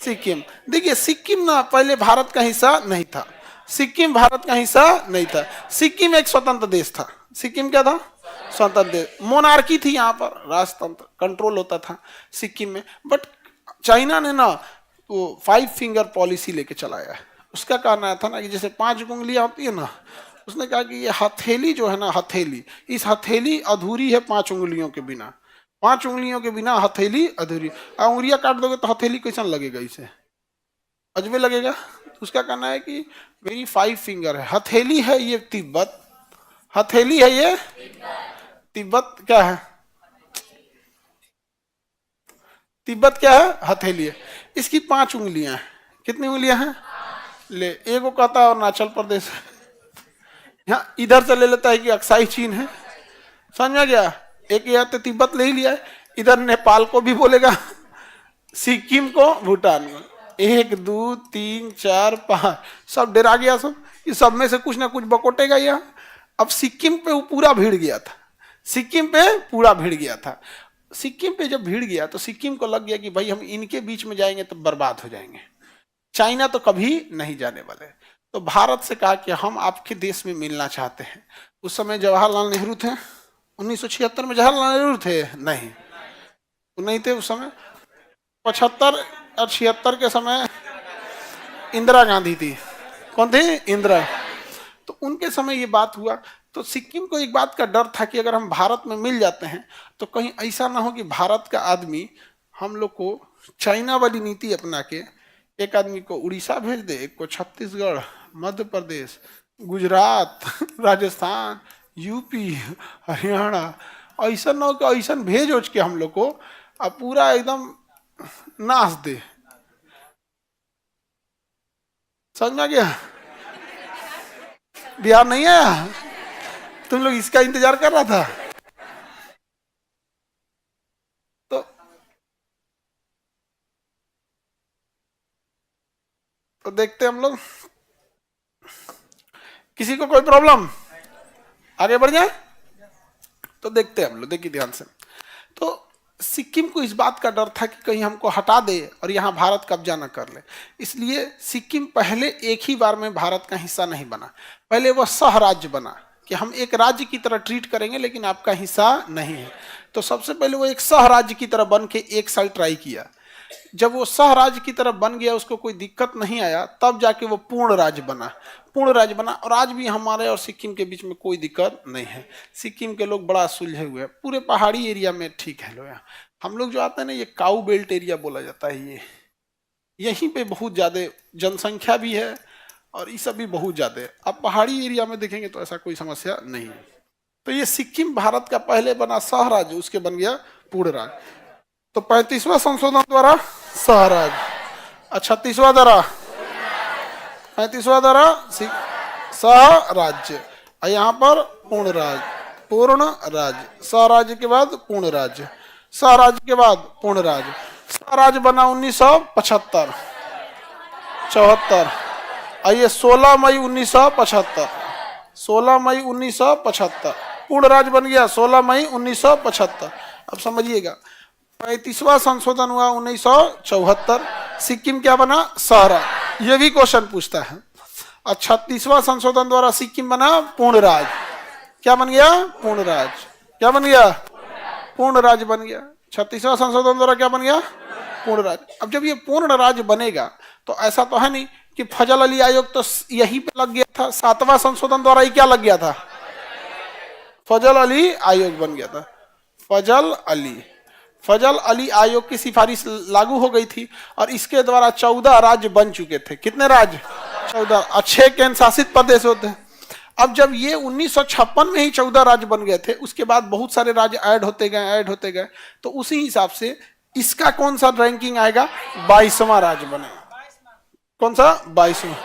सिक्किम। देखिए सिक्किम ना पहले भारत का हिस्सा नहीं था। सिक्किम भारत का हिस्सा नहीं था। सिक्किम एक स्वतंत्र देश था। सिक्किम क्या था? स्वतंत्र देश। मोनार्की थी यहाँ पर, राजतंत्र कंट्रोल होता था सिक्किम में। बट चाइना ने ना वो 5 फिंगर पॉलिसी लेके चलाया है। उसका कारण आया था ना कि जैसे 5 उंगलियां होती है ना, उसने कहा कि ये हथेली जो है ना, हथेली, इस हथेली अधूरी है 5 उंगलियों के बिना। 5 उंगलियों के बिना हथेली अधूरी। उंगलियां काट दोगे तो हथेली कैसा लगेगा, इसे अजबे लगेगा। उसका कहना है कि मेरी 5 फिंगर है, हथेली है ये तिब्बत, हथेली है ये तिब्बत। क्या है तिब्बत? क्या है? हथेली है। इसकी 5 उंगलियां हैं। कितनी उंगलियां हैं? ले, एक को कहता है अरुणाचल प्रदेश है, यहाँ इधर से ले लेता है कि अक्साई चीन है। समझ में गया? एक या तो तिब्बत ले ही लिया है, इधर नेपाल को भी बोलेगा, सिक्किम को, भूटान को। 1 2 3 4 5 सब डरा गया सब, इस सब में से कुछ ना कुछ बकोटेगा यहाँ। अब सिक्किम पे वो पूरा भीड़ गया था, सिक्किम पे पूरा भीड़ गया था। सिक्किम पे जब भीड़ गया तो सिक्किम को लग गया कि भाई हम इनके बीच में जाएंगे तो बर्बाद हो जाएंगे, चाइना तो कभी नहीं जाने वाले। तो भारत से कहा कि हम आपके देश में मिलना चाहते हैं। उस समय जवाहरलाल नेहरू थे, 1976 में जवाहरलाल नेहरू थे? नहीं, वो नहीं थे उस समय। 75 और 76 के समय इंदिरा गांधी थी। कौन थी? इंदिरा। तो उनके समय ये बात हुआ तो सिक्किम को एक बात का डर था कि अगर हम भारत में मिल जाते हैं तो कहीं ऐसा ना हो कि भारत का आदमी हम लोग को चाइना वाली नीति अपना के एक आदमी को उड़ीसा भेज दे, एक को छत्तीसगढ़, मध्य प्रदेश, गुजरात, राजस्थान, यूपी, हरियाणा, ऐसा ना हो कि ऐसा भेज उच के हम लोग को अब पूरा एकदम नाश दे। समझ में गया? बिहार नहीं आया? तुम लोग इसका इंतजार कर रहा था। तो देखते हम लोग, किसी को कोई प्रॉब्लम? आगे बढ़ जाए तो देखते हम लोग, देखिए ध्यान से। तो सिक्किम को इस बात का डर था कि कहीं हमको हटा दे और यहाँ भारत कब्जा न कर ले, इसलिए सिक्किम पहले एक ही बार में भारत का हिस्सा नहीं बना। पहले वह सह राज्य बना कि हम एक राज्य की तरह ट्रीट करेंगे लेकिन आपका हिस्सा नहीं है। तो सबसे पहले वो एक सह राज्य की तरह बन के एक साल ट्राई किया। जब वो सह राज्य की तरह बन गया, उसको कोई दिक्कत नहीं आया, तब जाके वो पूर्ण राज्य बना। पूर्ण राज्य बना और आज भी हमारे और सिक्किम के बीच में कोई दिक्कत नहीं है। सिक्किम के लोग बड़ा सुलझे हुए हैं, पूरे पहाड़ी एरिया में ठीक है। लोग हम लोग जो आते हैं ना, ये काऊ बेल्ट एरिया बोला जाता है, ये यहीं पे बहुत ज़्यादा जनसंख्या भी है और ये सब भी बहुत ज़्यादा है। अब पहाड़ी एरिया में देखेंगे तो ऐसा कोई समस्या नहीं है। तो ये सिक्किम भारत का पहले बना सह राज्य, उसके बन गया पूर्ण राज्य। तो 35वां संशोधन द्वारा सह राज्य, 36वां द्वारा 35वां द्वारा सह राज्य, यहाँ पर पूर्ण राज्य, पूर्ण राज्य, सह राज्य के बाद पूर्ण राज्य, सह राज्य के बाद पूर्ण राज्य। सह राज्य बना 1975 74, आइए 16 मई 1975, 16 मई 1975 पूर्ण राज्य बन गया, 16 मई 1975। अब समझिएगा, 35वां संशोधन हुआ 1974, सिक्किम क्या बना? सहरा। ये भी क्वेश्चन पूछता है। और 36वां संशोधन द्वारा सिक्किम बना पूर्ण राज्य। क्या बन गया? पूर्ण राज्य। क्या बन गया? पूर्ण राज्य बन गया। 36वां संशोधन द्वारा क्या बन गया? पूर्ण राज्य। अब जब ये पूर्ण राज्य बनेगा तो ऐसा तो है नहीं कि फजल अली आयोग तो यही पे लग गया था। 7वां संशोधन द्वारा ही क्या लग गया था? फजल अली आयोग बन गया था। फजल अली आयोग की सिफारिश लागू हो गई थी और इसके द्वारा 14 राज्य बन चुके थे। कितने राज्य? 14। 6 केंद्र शासित प्रदेश होते हैं। अब जब ये 1956 में ही 14 राज्य बन गए थे, उसके बाद बहुत सारे राज्य ऐड होते गए, तो उसी हिसाब से इसका कौन सा रैंकिंग आएगा? 22वां राज्य बनेगा। कौन सा? 22वां।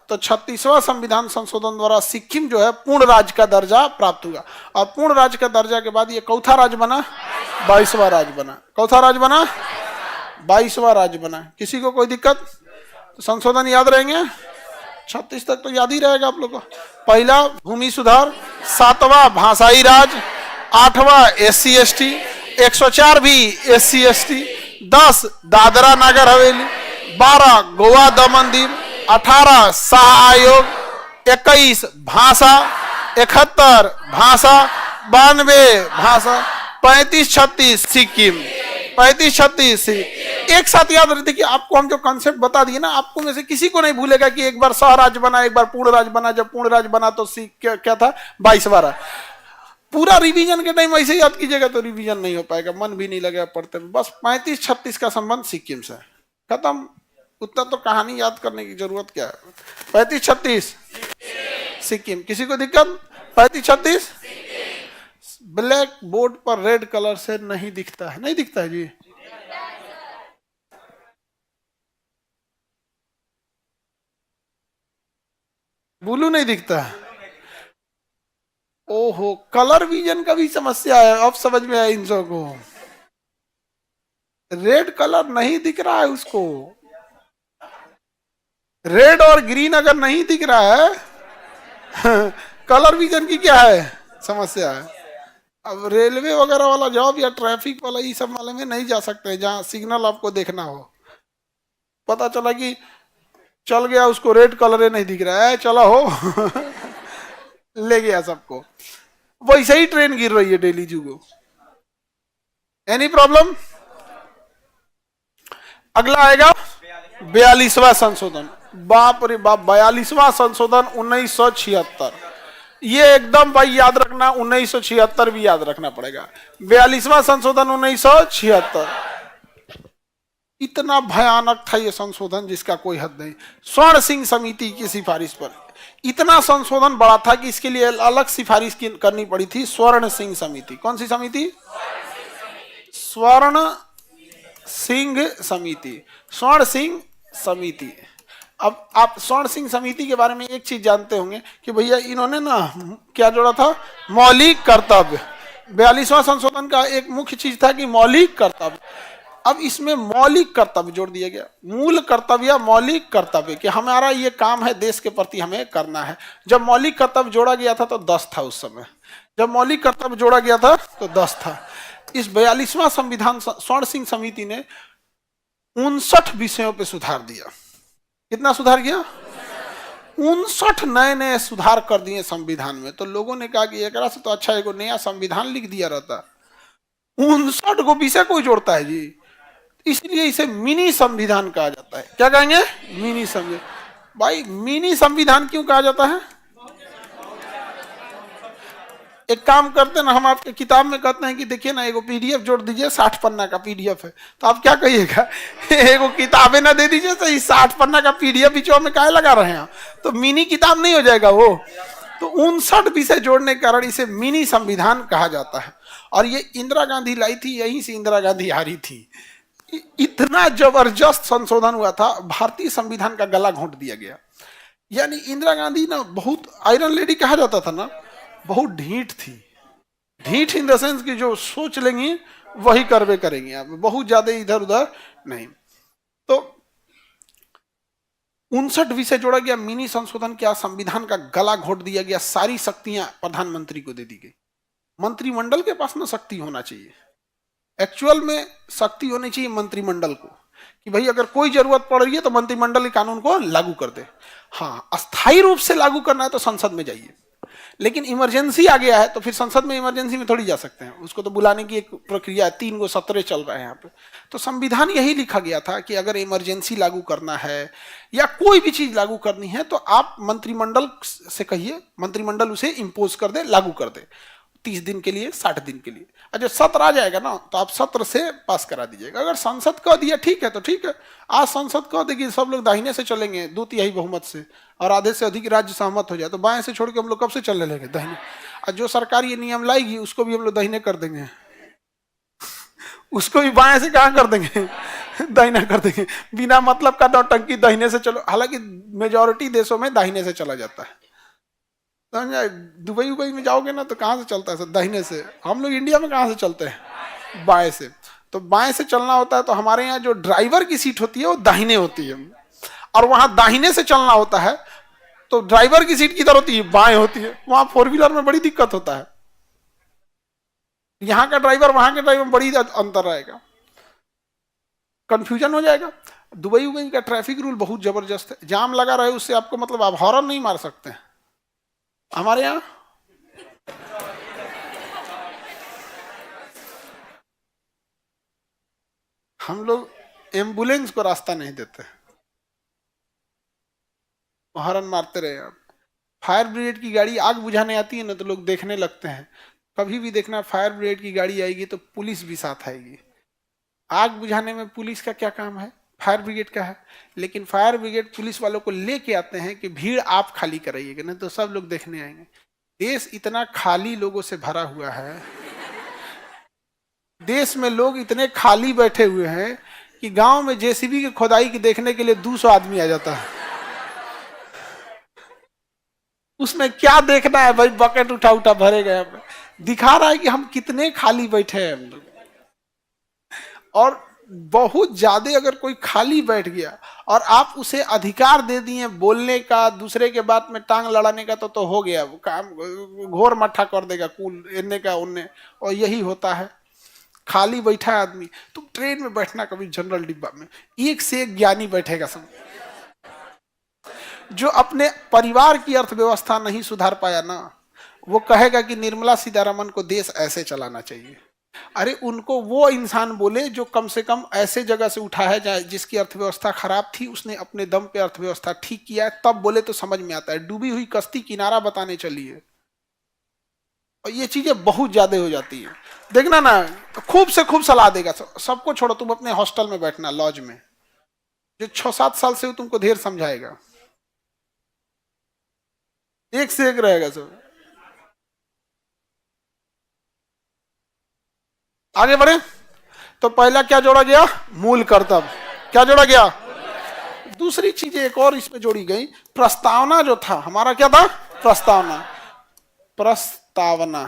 तो 36वां संविधान संशोधन द्वारा सिक्किम जो है पूर्ण राज्य का दर्जा प्राप्त हुआ और पूर्ण राज्य का दर्जा के बाद ये कौथा राज्य बना? 22वां राज्य बना। कौथा राज्य बना? 22वां राज्य बना। किसी को कोई दिक्कत? तो संशोधन याद रहेंगे? 36 तक तो याद ही रहेगा आप लोग को। पहला भूमि सुधार, 7वां भाषाई राज, 8वां SC ST, 104 भी SC ST, 10 दादरा नगर हवेली, 12 गोवा दमन दीव, 18 शाह आयोग, 21 भाषा, 71 भाषा, 92 भाषा, 35-36 सिक्किम, 35-36 एक साथ याद रखिए कि आपको हम जो कॉन्सेप्ट बता दिए ना, आपको में से किसी को नहीं भूलेगा कि एक बार सहराज बना, एक बार पूर्ण राज बना। जब पूर्ण राज बना तो क्या था, 22वां। पूरा रिवीजन के टाइम ऐसे याद कीजिएगा तो रिवीजन नहीं हो पाएगा, मन भी नहीं लगेगा पढ़ते में। बस 35-36 का संबंध सिक्किम से, खत्म। उतना तो कहानी याद करने की जरूरत क्या है। 35-36 सिक्किम। किसी को दिक्कत? 35-36 ब्लैक बोर्ड पर रेड कलर से नहीं दिखता है, नहीं दिखता है जी। ब्लू नहीं दिखता है। ओहो, कलर विजन का भी समस्या है, अब समझ में आया इन सब को। रेड कलर नहीं दिख रहा है उसको। रेड और ग्रीन अगर नहीं दिख रहा है कलर विजन की क्या है समस्या है। अब रेलवे वगैरह वाला जॉब या ट्रैफिक वाला ये सब वाले में नहीं जा सकते जहां सिग्नल आपको देखना हो। पता चला कि चल गया, उसको रेड कलर नहीं दिख रहा है, चला हो ले गया सबको। वैसे ही ट्रेन गिर रही है डेली जुगो। Any problem? अगला आएगा 42वां संशोधन। बाप रे बाप, 42वां संशोधन 1976। ये एकदम भाई याद रखना, 1976 भी याद रखना पड़ेगा। 42वां संशोधन 1976। इतना भयानक था ये संशोधन जिसका कोई हद नहीं। स्वर्ण सिंह समिति की सिफारिश पर इतना संशोधन बड़ा था कि इसके लिए अलग सिफारिश करनी पड़ी थी। स्वर्ण सिंह समिति, कौन सी समिति? स्वर्ण सिंह समिति, स्वर्ण सिंह समिति। अब आप स्वर्ण सिंह समिति के बारे में एक चीज जानते होंगे कि भैया इन्होंने ना क्या जोड़ा था, मौलिक कर्तव्य। 42वां संशोधन का एक मुख्य चीज था कि मौलिक कर्तव्य। अब इसमें मौलिक कर्तव्य जोड़ दिया गया, मूल कर्तव्य, मौलिक कर्तव्य कि हमारा ये काम है, देश के प्रति हमें करना है। जब मौलिक कर्तव्य जोड़ा गया था तो 10 था उस समय। जब मौलिक कर्तव्य जोड़ा गया था तो 10 था। इस 42वां संविधान स्वर्ण सिंह समिति ने 59 विषयों पे सुधार दिया। कितना सुधार किया? 59 नए नए सुधार कर दिए संविधान में। तो लोगों ने कहा कि एक से तो अच्छा एक नया संविधान लिख दिया रहता। 59 को विषय कोई जोड़ता है जी, इसलिए इसे मिनी संविधान कहा जाता है। क्या कहेंगे? मिनी संविधान। भाई मिनी संविधान क्यों कहा जाता है? एक काम करते हैं ना, हम आपके किताब में कहते हैं कि देखिए ना एगो पीडीएफ जोड़ दीजिए, 60 पन्ना का पीडीएफ है, तो आप क्या कहिएगा? एगो किताबें ना दे दीजिए तो इस 60 पन्ना का पीडीएफ बीचों में काहे लगा रहे हैं? तो मिनी किताब नहीं हो जाएगा वो? तो 59 विषय जोड़ने के कारण इसे मिनी संविधान कहा जाता है। और ये इंदिरा गांधी लाई थी, यहीं से इंदिरा गांधी हारी थी। इतना जबरदस्त संशोधन हुआ था, भारतीय संविधान का गला घोंट दिया गया। यानी इंदिरा गांधी ना बहुत आयरन लेडी कहा जाता था ना, बहुत ढीठ थी। ढीठ इन द सेंस की जो सोच लेंगी वही करवे करेंगे, आप बहुत ज्यादा इधर उधर नहीं। तो 59 विषय जोड़ा गया, मिनी संशोधन किया, संविधान का गला घोट दिया गया, सारी शक्तियां प्रधानमंत्री को दे दी गई। मंत्रिमंडल के पास ना शक्ति होना चाहिए, एक्चुअल में शक्ति होनी चाहिए मंत्रिमंडल को कि भाई अगर कोई जरूरत पड़ रही है तो मंत्रिमंडल के कानून को लागू कर दे। हाँ, अस्थायी रूप से लागू करना है तो संसद में जाइए, लेकिन इमरजेंसी आ गया है तो फिर संसद में इमरजेंसी में थोड़ी जा सकते हैं, उसको तो बुलाने की एक प्रक्रिया है। 3 सत्र चल रहे हैं यहाँ पे। तो संविधान यही लिखा गया था कि अगर इमरजेंसी लागू करना है या कोई भी चीज लागू करनी है तो आप मंत्रिमंडल से कहिए, मंत्रिमंडल उसे इम्पोज कर दे, लागू कर दे 30 दिन के लिए, 60 दिन के लिए। और जब सत्र आ जाएगा ना तो आप सत्र से पास करा दीजिएगा। अगर संसद कह दिया ठीक है तो ठीक है। आज संसद कह देगी सब लोग दाहिने से चलेंगे 2/3 बहुमत से और आधे से अधिक राज्य सहमत हो जाए, तो बाएं से छोड़ के हम लोग कब से चलने लगे दाहिने। और जो सरकार ये नियम लाएगी उसको भी हम लोग दाहिने कर देंगे उसको भी बाएं से कहाँ कर देंगे दाहिना कर देंगे। बिना मतलब का नौटंकी, दाहिने से चलो। हालांकि मेजोरिटी देशों में दाहिने से चला जाता है। दुबई उबई में जाओगे ना तो कहाँ से चलता है? दाहिने से। हम लोग इंडिया में कहाँ से चलते हैं? बाएं से। तो बाएं से चलना होता है। तो हमारे यहाँ जो ड्राइवर की सीट होती है वो दाहिने होती है, और वहां दाहिने से चलना होता है तो ड्राइवर की सीट किधर होती है? बाएं होती है। वहां 4 व्हीलर में बड़ी दिक्कत होता है। यहाँ का ड्राइवर वहां के ड्राइवर में बड़ी अंतर रहेगा, कंफ्यूजन हो जाएगा। दुबई उबई का ट्रैफिक रूल बहुत जबरदस्त है। जाम लगा रहे उससे आपको मतलब आप हॉर्न नहीं मार सकते हैं। हमारे यहां हम लोग एम्बुलेंस को रास्ता नहीं देते, हॉर्न मारते रहे आप। फायर ब्रिगेड की गाड़ी आग बुझाने आती है ना तो लोग देखने लगते हैं। कभी भी देखना फायर ब्रिगेड की गाड़ी आएगी तो पुलिस भी साथ आएगी। आग बुझाने में पुलिस का क्या काम है, फायर ब्रिगेड का है। लेकिन फायर ब्रिगेड पुलिस वालों को लेके आते हैं कि भीड़ आप खाली कराइएगा, नहीं तो सब लोग देखने आएंगे। देश इतना खाली लोगों से भरा हुआ है, देश में लोग इतने खाली बैठे हुए हैं कि गांव में जेसीबी की खोदाई की देखने के लिए 200 आदमी आ जाता है। उसमें क्या देखना है भाई, बकेट उठा उठा भरे गए। दिखा रहा है कि हम कितने खाली बैठे हैं हम लोग। और बहुत ज्यादा अगर कोई खाली बैठ गया और आप उसे अधिकार दे दिए बोलने का, दूसरे के बात में टांग लड़ाने का, तो हो गया वो काम, घोर मट्ठा कर देगा कुल इन्ने का उन्ने। और यही होता है, खाली बैठा है आदमी। तुम ट्रेन में बैठना कभी जनरल डिब्बा में, एक से एक ज्ञानी बैठेगा सब, जो अपने परिवार की अर्थव्यवस्था नहीं सुधार पाया ना, वो कहेगा कि निर्मला सीतारमन को देश ऐसे चलाना चाहिए। अरे उनको वो इंसान बोले जो कम से कम ऐसे जगह से उठा है जहाँ जिसकी अर्थव्यवस्था खराब थी, उसने अपने दम पे अर्थव्यवस्था ठीक किया है, तब बोले तो समझ में आता है। डूबी हुई कश्ती किनारा बताने चली है। और ये चीजें बहुत ज्यादा हो जाती है, देखना ना, खूब से खूब सलाह देगा। सबको छोड़ो, तुम अपने हॉस्टल में बैठना, लॉज में, जो 6-7 साल से तुमको ढेर समझाएगा, एक से एक रहेगा सब। आगे बढ़े तो पहला क्या जोड़ा गया, मूल कर्तव्य। क्या जोड़ा गया, दूसरी चीजें एक और इसमें जोड़ी गई। प्रस्तावना जो था हमारा, क्या था, प्रस्तावना। प्रस्तावना,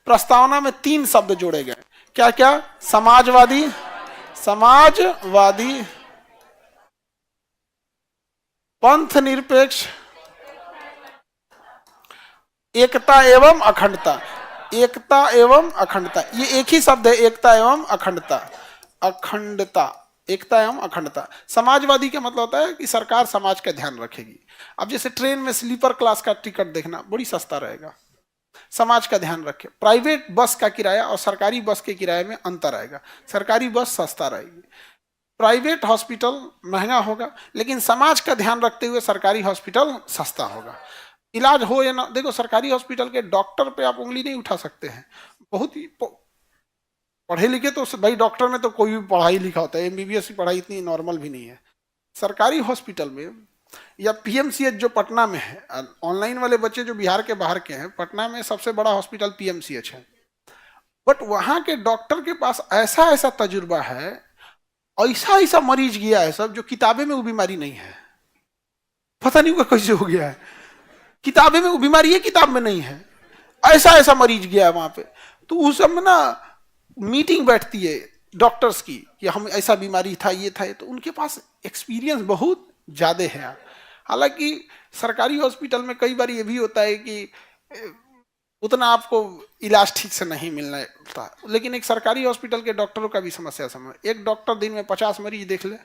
प्रस्तावना में 3 शब्द जोड़े गए। क्या क्या, समाजवादी, समाजवादी, पंथ निरपेक्ष, एकता एवं अखंडता। एकता एवं अखंडता, ये एक ही शब्द है, एकता एवं अखंडता। अखंडता, एकता एवं अखंडता। समाजवादी का मतलब होता है कि सरकार समाज का ध्यान रखेगी। अब जैसे ट्रेन में स्लीपर क्लास का टिकट देखना बड़ी सस्ता रहेगा, समाज का ध्यान रखे। प्राइवेट बस का किराया और सरकारी बस के किराए में अंतर आएगा, सरकारी बस सस्ता रहेगी, प्राइवेट हॉस्पिटल महंगा होगा, लेकिन समाज का ध्यान रखते हुए सरकारी हॉस्पिटल सस्ता होगा। इलाज हो या ना, देखो सरकारी हॉस्पिटल के डॉक्टर पे आप उंगली नहीं उठा सकते हैं, बहुत ही पढ़े लिखे तो भाई डॉक्टर में तो कोई भी पढ़ाई लिखा होता है, एमबीबीएस की पढ़ाई इतनी नॉर्मल भी नहीं है। सरकारी हॉस्पिटल में या पीएमसीएच जो पटना में है, ऑनलाइन वाले बच्चे जो बिहार के बाहर के हैं, पटना में सबसे बड़ा हॉस्पिटल पीएमसीएच है। बट वहां के डॉक्टर के पास ऐसा ऐसा तजुर्बा है, ऐसा ऐसा मरीज गया है सब, जो किताबें में वो बीमारी नहीं है, पता नहीं वो कैसे हो गया है। किताबें में वो बीमारी है, किताब में नहीं है, ऐसा ऐसा मरीज गया है वहां पे। तो उस समय ना मीटिंग बैठती है डॉक्टर्स की कि हम ऐसा बीमारी था, ये था, तो उनके पास एक्सपीरियंस बहुत ज्यादा है। हालांकि सरकारी हॉस्पिटल में कई बार ये भी होता है कि उतना आपको इलाज ठीक से नहीं मिलना था, लेकिन एक सरकारी हॉस्पिटल के डॉक्टरों का भी समस्या समझ। एक डॉक्टर दिन में 50 मरीज देख ले,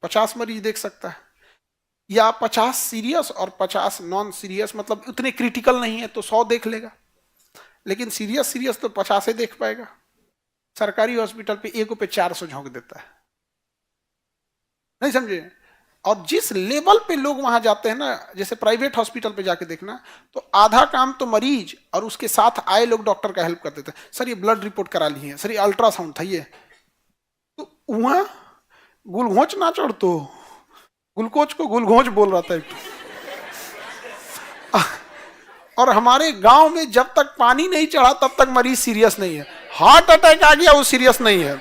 50 मरीज देख सकता है, या 50 सीरियस और 50 नॉन सीरियस, मतलब उतने क्रिटिकल नहीं है तो 100 देख लेगा, लेकिन सीरियस तो 50 ही देख पाएगा। सरकारी हॉस्पिटल पे एक पे 400 झोंक देता है, नहीं समझे। और जिस लेवल पे लोग वहां जाते हैं ना, जैसे प्राइवेट हॉस्पिटल पे जाके देखना, तो आधा काम तो मरीज और उसके साथ आए लोग डॉक्टर का हेल्प कर देते हैं। सर ये ब्लड रिपोर्ट करा ली है, सर ये अल्ट्रासाउंड था, ये तो वहां गुलघोच ना चढ़, तो गुलकोच को गुलघोच बोल रहा था। और हमारे गांव में जब तक पानी नहीं चढ़ा तब तक मरीज सीरियस नहीं है। हार्ट अटैक आ गया वो सीरियस नहीं है,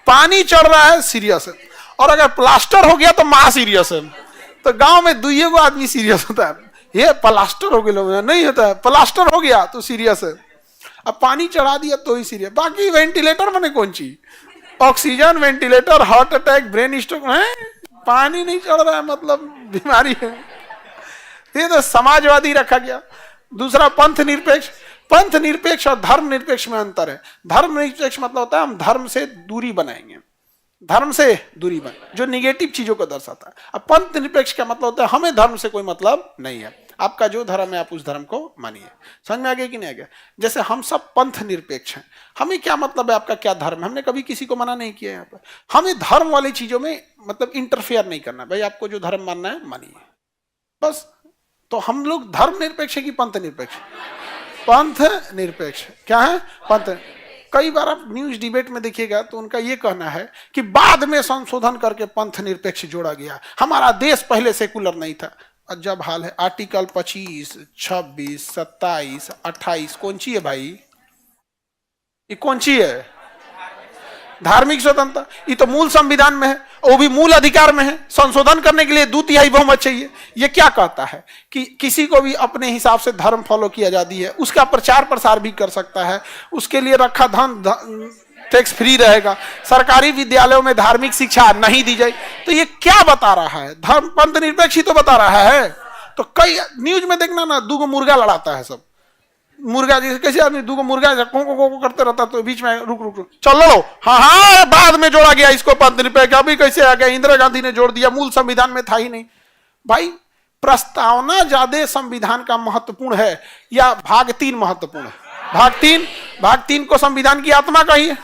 पानी चढ़ रहा है सीरियस है, और अगर प्लास्टर हो गया तो महा सीरियस है। तो गांव में 2 आदमी सीरियस होता है, ये प्लास्टर हो गया नहीं होता है, प्लास्टर हो गया तो सीरियस है, अब पानी चढ़ा दिया तो ही सीरियस। बाकी वेंटिलेटर मैंने कौन चीज, oxygen, ventilator, heart attack, brain stroke है, पानी नहीं चढ़ रहा है मतलब बीमारी है। ये तो समाजवादी रखा गया। दूसरा पंथ निरपेक्ष। पंथ निरपेक्ष और धर्म निरपेक्ष में अंतर है। धर्म निरपेक्ष मतलब होता है हम धर्म से दूरी बनाएंगे, धर्म से दूरी बन, जो निगेटिव चीजों को दर्शाता है। अब पंथ निरपेक्ष का मतलब होता है हमें धर्म से कोई मतलब नहीं है, आपका जो धर्म है आप उस धर्म को मानिए। समझ में आ गया कि नहीं आ गया? जैसे हम सब पंथ निरपेक्ष हैं, हमें क्या मतलब है आपका क्या धर्म है, हमने कभी किसी को मना नहीं किया यहाँ पर। हमें धर्म वाली चीजों में मतलब इंटरफेयर नहीं करना, भाई आपको जो धर्म मानना है मानिए बस। तो हम लोग धर्म निरपेक्ष है कि पंथ निरपेक्ष? पंथ निरपेक्ष। क्या है? पंथ। कई बार आप न्यूज डिबेट में देखिएगा तो उनका यह कहना है कि बाद में संशोधन करके पंथ निरपेक्ष जोड़ा गया, हमारा देश पहले सेकुलर नहीं था। अजब हाल है। आर्टिकल 25, 26, 27, 28 कौन सी है भाई? ये कौन सी है? धार्मिक स्वतंत्रता। ये तो मूल संविधान में है, वो भी मूल अधिकार में है। संशोधन करने के लिए 2/3 बहुमत चाहिए। ये क्या कहता है कि किसी को भी अपने हिसाब से धर्म फॉलो की आजादी है, उसका प्रचार प्रसार भी कर सकता है, उसके लिए रखा धन टैक्स फ्री रहेगा, सरकारी विद्यालयों में धार्मिक शिक्षा नहीं दी जाए। तो ये क्या बता रहा है? धर्म पंथ निरपेक्ष ही तो बता रहा है। तो कई न्यूज में देखना ना, 2 मुर्गा लड़ाता है सब। मुर्गा जैसे कैसे आदमी 2 मुर्गा को करते रहता, तो बीच में रुक रुक रुक चलो लो, हाँ बाद में जोड़ा गया इसको पंथ निरपेक्ष। अभी कैसे आ गया? इंदिरा गांधी ने जोड़ दिया, मूल संविधान में था ही नहीं। भाई प्रस्तावना ज्यादा संविधान का महत्वपूर्ण है या भाग 3 महत्वपूर्ण है? भाग 3 को संविधान की आत्मा कही है।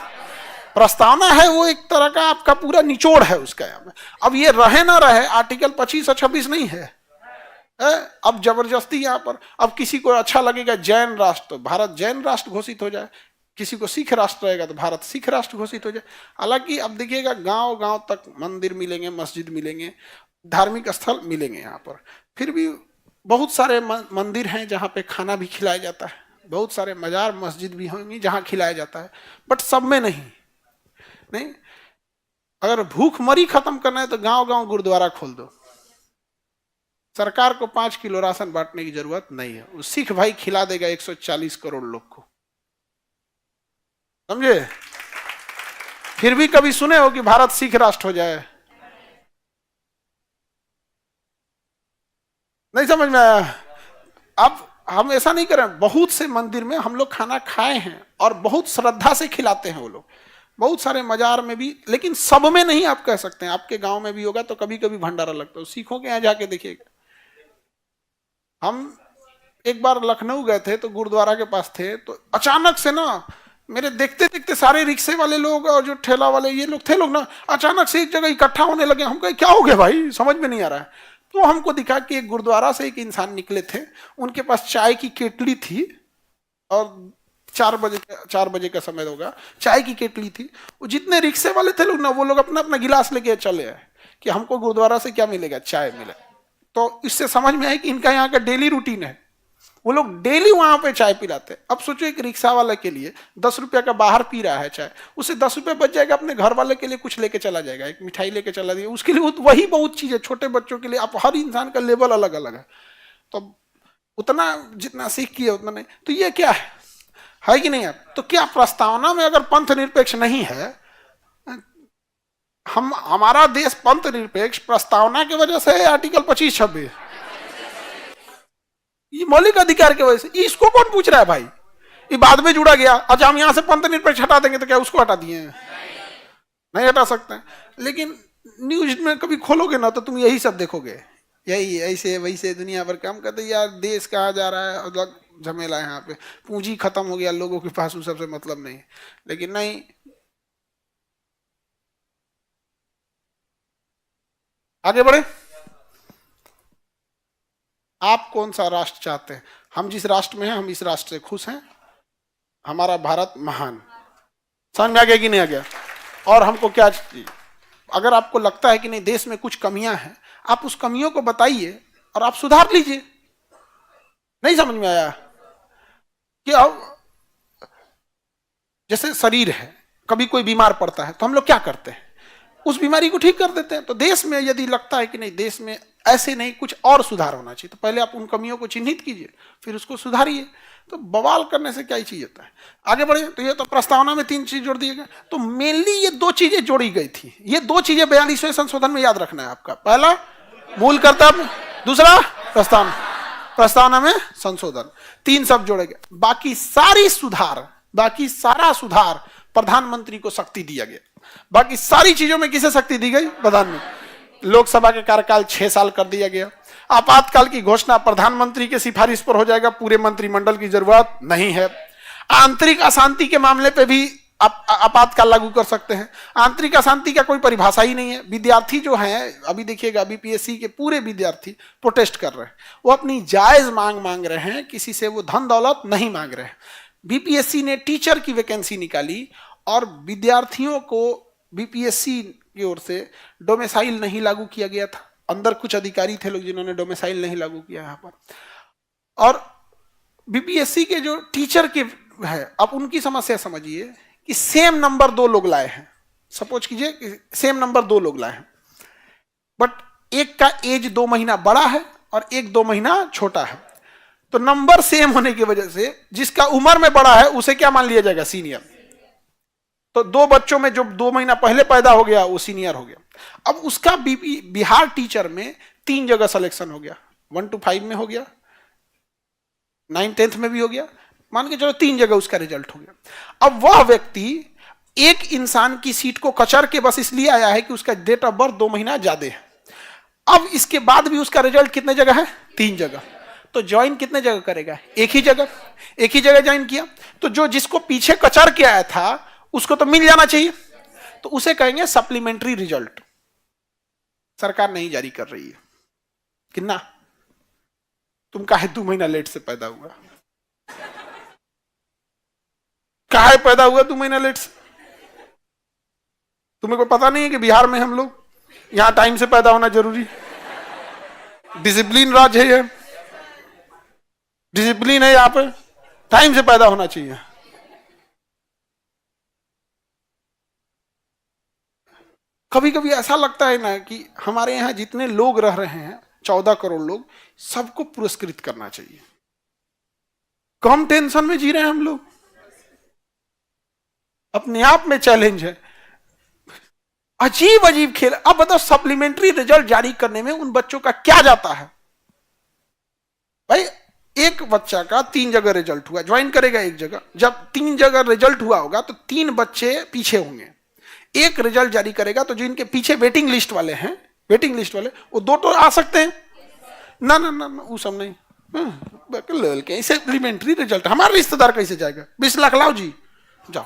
प्रस्तावना है वो एक तरह का आपका पूरा निचोड़ है उसका। अब ये रहे ना रहे, आर्टिकल 25 और 26 नहीं है। अब जबरदस्ती यहाँ पर, अब किसी को अच्छा लगेगा जैन राष्ट्र तो भारत जैन राष्ट्र घोषित हो जाए, किसी को सिख राष्ट्र रहेगा तो भारत सिख राष्ट्र घोषित हो जाए। हालांकि अब देखिएगा गांव गांव तक मंदिर मिलेंगे, मस्जिद मिलेंगे, धार्मिक स्थल मिलेंगे यहाँ पर। फिर भी बहुत सारे मंदिर हैं जहाँ पे खाना भी खिलाया जाता है, बहुत सारे मजार मस्जिद भी होंगी जहाँ खिलाया जाता है, बट सब में नहीं। अगर भूखमरी खत्म करना है तो गांव गांव गुरुद्वारा खोल दो। सरकार को 5 किलो राशन बांटने की जरूरत नहीं है, सिख भाई खिला देगा 140 करोड़ लोग को। समझे? फिर भी कभी सुने हो कि भारत सिख राष्ट्र हो जाए? नहीं समझ में आया? अब हम ऐसा नहीं करें। बहुत से मंदिर में हम लोग खाना खाए हैं और बहुत श्रद्धा से खिलाते हैं वो लोग, बहुत सारे मजार में भी, लेकिन सब में नहीं। आप कह सकते हैं आपके गांव में भी होगा तो कभी कभी भंडारा लगता है। सिखों के यहाँ जाके देखिएगा। हम एक बार लखनऊ गए थे तो गुरुद्वारा के पास थे, तो अचानक से ना मेरे देखते देखते सारे रिक्शे वाले लोग और जो ठेला वाले ये लोग थे लोग ना, अचानक से एक जगह इकट्ठा होने लगे। हम कहे क्या हो गया भाई, समझ में नहीं आ रहा है। तो हमको दिखा कि एक गुरुद्वारा से एक इंसान निकले थे, उनके पास चाय की केटली थी और 4 बजे का समय होगा, चाय की केटली थी। वो जितने रिक्शे वाले थे लोग ना, वो लोग अपना अपना गिलास लेके चले आए कि हमको गुरुद्वारा से क्या मिलेगा, चाय मिले। तो इससे समझ में आया कि इनका यहाँ का डेली रूटीन है, वो लोग डेली वहां पे चाय पिलाते। अब सोचो एक रिक्शा वाले के लिए 10 रुपया का बाहर पी रहा है चाय, उसे 10 रुपया बच जाएगा, अपने घर वाले के लिए कुछ लेके चला जाएगा, एक मिठाई लेके चला जाएगा, उसके लिए वही बहुत चीज है। छोटे बच्चों के लिए अब हर इंसान का लेवल अलग अलग है, तो उतना जितना सीख किया उतना नहीं। तो ये क्या है कि नहीं? तो क्या प्रस्तावना में अगर पंथ निरपेक्ष नहीं है, हमारा देश पंथ निरपेक्ष प्रस्तावना की वजह से आर्टिकल 25-26 ये मौलिक अधिकार की वजह से। इसको कौन पूछ रहा है भाई? ये बाद में जुड़ा गया। अच्छा हम यहां से पंथ निरपेक्ष हटा देंगे तो क्या उसको हटा दिए? नहीं हटा सकते। लेकिन न्यूज में कभी खोलोगे ना तो तुम यही सब देखोगे, यही ऐसे वैसे दुनिया भर काम करते। यार देश कहा जा रहा है, अलग झमेला है यहाँ पे, पूंजी खत्म हो गया लोगों के पास, उस सबसे मतलब नहीं। लेकिन नहीं, आगे बढ़े। आप कौन सा राष्ट्र चाहते हैं? हम जिस राष्ट्र में हैं हम इस राष्ट्र से खुश हैं, हमारा भारत महान। समझ में आ गया कि नहीं आ गया? और हमको क्या चाहिए? अगर आपको लगता है कि नहीं देश में कुछ कमियां हैं, आप उस कमियों को बताइए और आप सुधार लीजिए। नहीं समझ में आया? कि अब जैसे शरीर है, कभी कोई बीमार पड़ता है तो हम लोग क्या करते हैं? उस बीमारी को ठीक कर देते हैं। तो देश में यदि लगता है कि नहीं देश में ऐसे नहीं कुछ और सुधार होना चाहिए, तो पहले आप उन कमियों को चिन्हित कीजिए, फिर उसको सुधारिए। तो बवाल करने से क्या ही चीज होता है? आगे बढ़े। तो ये तो प्रस्तावना में 3 चीज जोड़ दिए गए। तो मेनली ये 2 चीजें जोड़ी गई थी। ये 2 चीजें 42वें संशोधन में याद रखना है आपका। पहला मूल कर्तव्य, दूसरा प्रस्तावना में संशोधन, 3 सब जोड़े गए। बाकी सारा सुधार प्रधानमंत्री को शक्ति दिया गया। बाकी सारी चीजों में किसे शक्ति दी गई? प्रधानमंत्री। लोकसभा के कार्यकाल 6 साल कर दिया गया। आपातकाल की घोषणा प्रधानमंत्री के सिफारिश पर हो जाएगा, पूरे मंत्रिमंडल की जरूरत नहीं है। आंतरिक अशांति के मामले पे भी आप आपातकाल लागू कर सकते हैं। आंतरिक अशांति का कोई परिभाषा ही नहीं है। विद्यार्थी जो हैं, अभी देखिएगा बीपीएससी के पूरे विद्यार्थी प्रोटेस्ट कर रहे हैं, वो अपनी जायज मांग रहे हैं, किसी से वो धन दौलत नहीं मांग रहे हैं। बीपीएससी ने टीचर की वैकेंसी निकाली और विद्यार्थियों को बीपीएससी की ओर से डोमिसाइल नहीं लागू किया गया था। अंदर कुछ अधिकारी थे लोग जिन्होंने डोमिसाइल नहीं लागू किया यहाँ पर। और बीपीएससी के जो टीचर के है, अब उनकी समस्या समझिए कि सेम नंबर 2 लोग लाए हैं। सपोज कीजिए सेम नंबर 2 लोग लाए हैं, बट एक का एज 2 महीना बड़ा है और एक 2 महीना छोटा है। तो नंबर सेम होने की वजह से जिसका उम्र में बड़ा है उसे क्या मान लिया जाएगा? सीनियर। तो 2 बच्चों में जो 2 महीना पहले पैदा हो गया वो सीनियर हो गया। अब उसका बिहार टीचर में 3 जगह सिलेक्शन हो गया, 1 to 5 में हो गया, 9th 10th में भी हो गया, मान के चलो 3 जगह उसका रिजल्ट हो गया। अब वह व्यक्ति एक इंसान की सीट को कचर के बस इसलिए आया है कि उसका डेट ऑफ बर्थ 2 महीना ज्यादा है। अब इसके बाद भी उसका रिजल्ट कितने जगह है? 3 जगह। तो ज्वाइन कितने जगह करेगा? एक ही जगह ज्वाइन किया। तो जो जिसको पीछे कचर के आया था उसको तो मिल जाना चाहिए, तो उसे कहेंगे सप्लीमेंट्री रिजल्ट। सरकार नहीं जारी कर रही है। कितना? तुम काहे 2 महीना लेट से पैदा हुआ? काहे पैदा हुआ 2 महीना लेट से? तुम्हें को पता नहीं है कि बिहार में हम लोग यहां टाइम से पैदा होना जरूरी, डिसिप्लिन राज्य है, ये डिसिप्लिन है, यहां पर टाइम से पैदा होना चाहिए। कभी कभी ऐसा लगता है ना कि हमारे यहां जितने लोग रह रहे हैं 14 करोड़ लोग, सबको पुरस्कृत करना चाहिए। कम टेंशन में जी रहे हैं हम लोग, अपने आप में चैलेंज है। अजीब अजीब खेल। अब बताओ सप्लीमेंट्री रिजल्ट जारी करने में उन बच्चों का क्या जाता है? भाई एक बच्चा का 3 जगह रिजल्ट हुआ, ज्वाइन करेगा एक जगह। जब 3 जगह रिजल्ट हुआ होगा तो 3 बच्चे पीछे होंगे। एक रिजल्ट जारी करेगा तो जो इनके पीछे वेटिंग लिस्ट वाले हैं, वेटिंग लिस्ट वाले, वो 2 तो आ सकते हैं ना। ना ना, ना वो सब नहीं। सप्लीमेंट्री रिजल्ट हमारा रिश्तेदार कैसे जाएगा? 20 लाख लाओ जी, जाओ।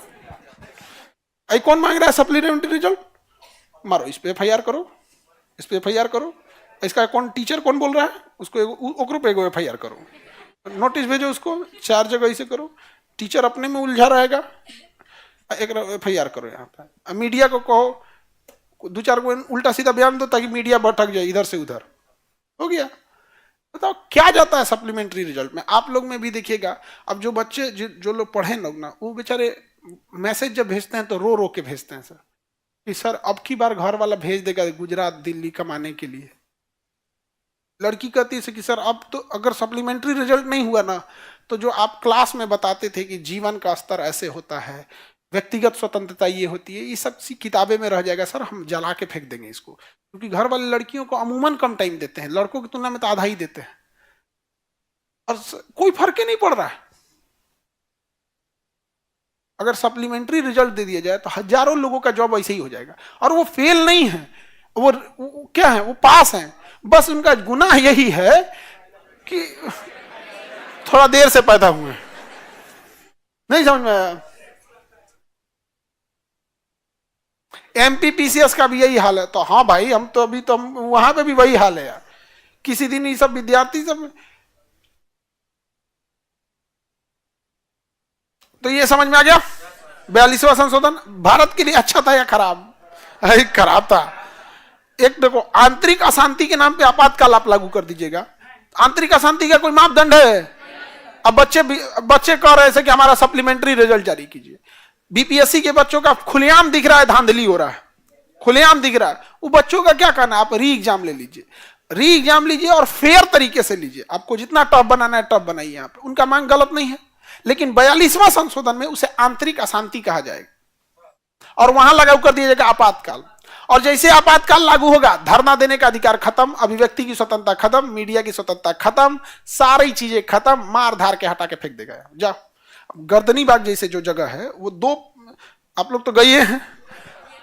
आई कौन मांग रहा है सप्लीमेंट्री रिजल्ट? मारो इस पे एफआईआर करो, इस पे एफआईआर करो। इसका कौन टीचर कौन बोल रहा है उसको ओकरो पे एफआईआर करो, नोटिस भेजो उसको, 4 जगह इसे करो। टीचर अपने में उलझा रहेगा, एक एफआईआर करो। यहाँ पे मीडिया को कहो 2-4 को उल्टा सीधा बयान दो ताकि मीडिया भटक जाए इधर से उधर, हो गया। बताओ क्या जाता है सप्लीमेंट्री रिजल्ट में? आप लोग में भी देखिएगा। अब जो बच्चे जो लोग पढ़े लोग ना, वो बेचारे मैसेज जब भेजते हैं तो रो रो के भेजते हैं सर कि सर अब की बार घर वाला भेज देगा गुजरात दिल्ली कमाने के लिए। लड़की कहती है कि सर अब तो अगर सप्लीमेंट्री रिजल्ट नहीं हुआ ना, तो जो आप क्लास में बताते थे कि जीवन का स्तर ऐसे होता है, व्यक्तिगत स्वतंत्रता ये होती है, ये सब किताबें में रह जाएगा सर, हम जला के फेंक देंगे इसको। क्योंकि घर वाले लड़कियों को अमूमन कम टाइम देते हैं, लड़कों की तुलना में तो आधा ही देते हैं, और कोई फर्क ही नहीं पड़ रहा है। अगर सप्लीमेंट्री रिजल्ट दे दिया जाए तो हजारों लोगों का जॉब ऐसे ही हो जाएगा। और वो फेल नहीं है, वो क्या है, वो पास हैं। बस उनका गुनाह यही है कि थोड़ा देर से पैदा हुए। नहीं समझ में आया? एमपीपीसीएस का भी यही हाल है। तो हाँ भाई, हम तो अभी तो हम वहां पे भी वही हाल है यार। किसी दिन ये सब विद्यार्थी सब, तो ये समझ में आ गया 42वां संशोधन भारत के लिए अच्छा था या खराब? खराब था। एक देखो, आंतरिक अशांति के नाम पे आपातकाल आप लागू कर दीजिएगा। आंतरिक अशांति का कोई मापदंड है? अब बच्चे कह रहे हैं कि हमारा सप्लीमेंट्री रिजल्ट जारी कीजिए। बीपीएससी के बच्चों का खुलेआम दिख रहा है, धांधली हो रहा है, खुलेआम दिख रहा है। वो बच्चों का क्या करना है? आप री एग्जाम ले लीजिए, री एग्जाम लीजिए और फेयर तरीके से लीजिए। आपको जितना टफ बनाना है टफ बनाइए। यहाँ पे उनका मांग गलत नहीं है, लेकिन 42वां संशोधन में उसे आंतरिक अशांति कहा जाएगा और वहां लागू कर दिया जाएगा आपातकाल। और जैसे आपातकाल लागू होगा, धरना देने का अधिकार खत्म, अभिव्यक्ति की स्वतंत्रता खत्म, मीडिया की स्वतंत्रता खत्म, सारी चीजें खत्म, मार धार के हटा के फेंक देगा। जा गर्दनी बाग जैसे जो जगह है, वो 2, आप लोग तो गए हैं,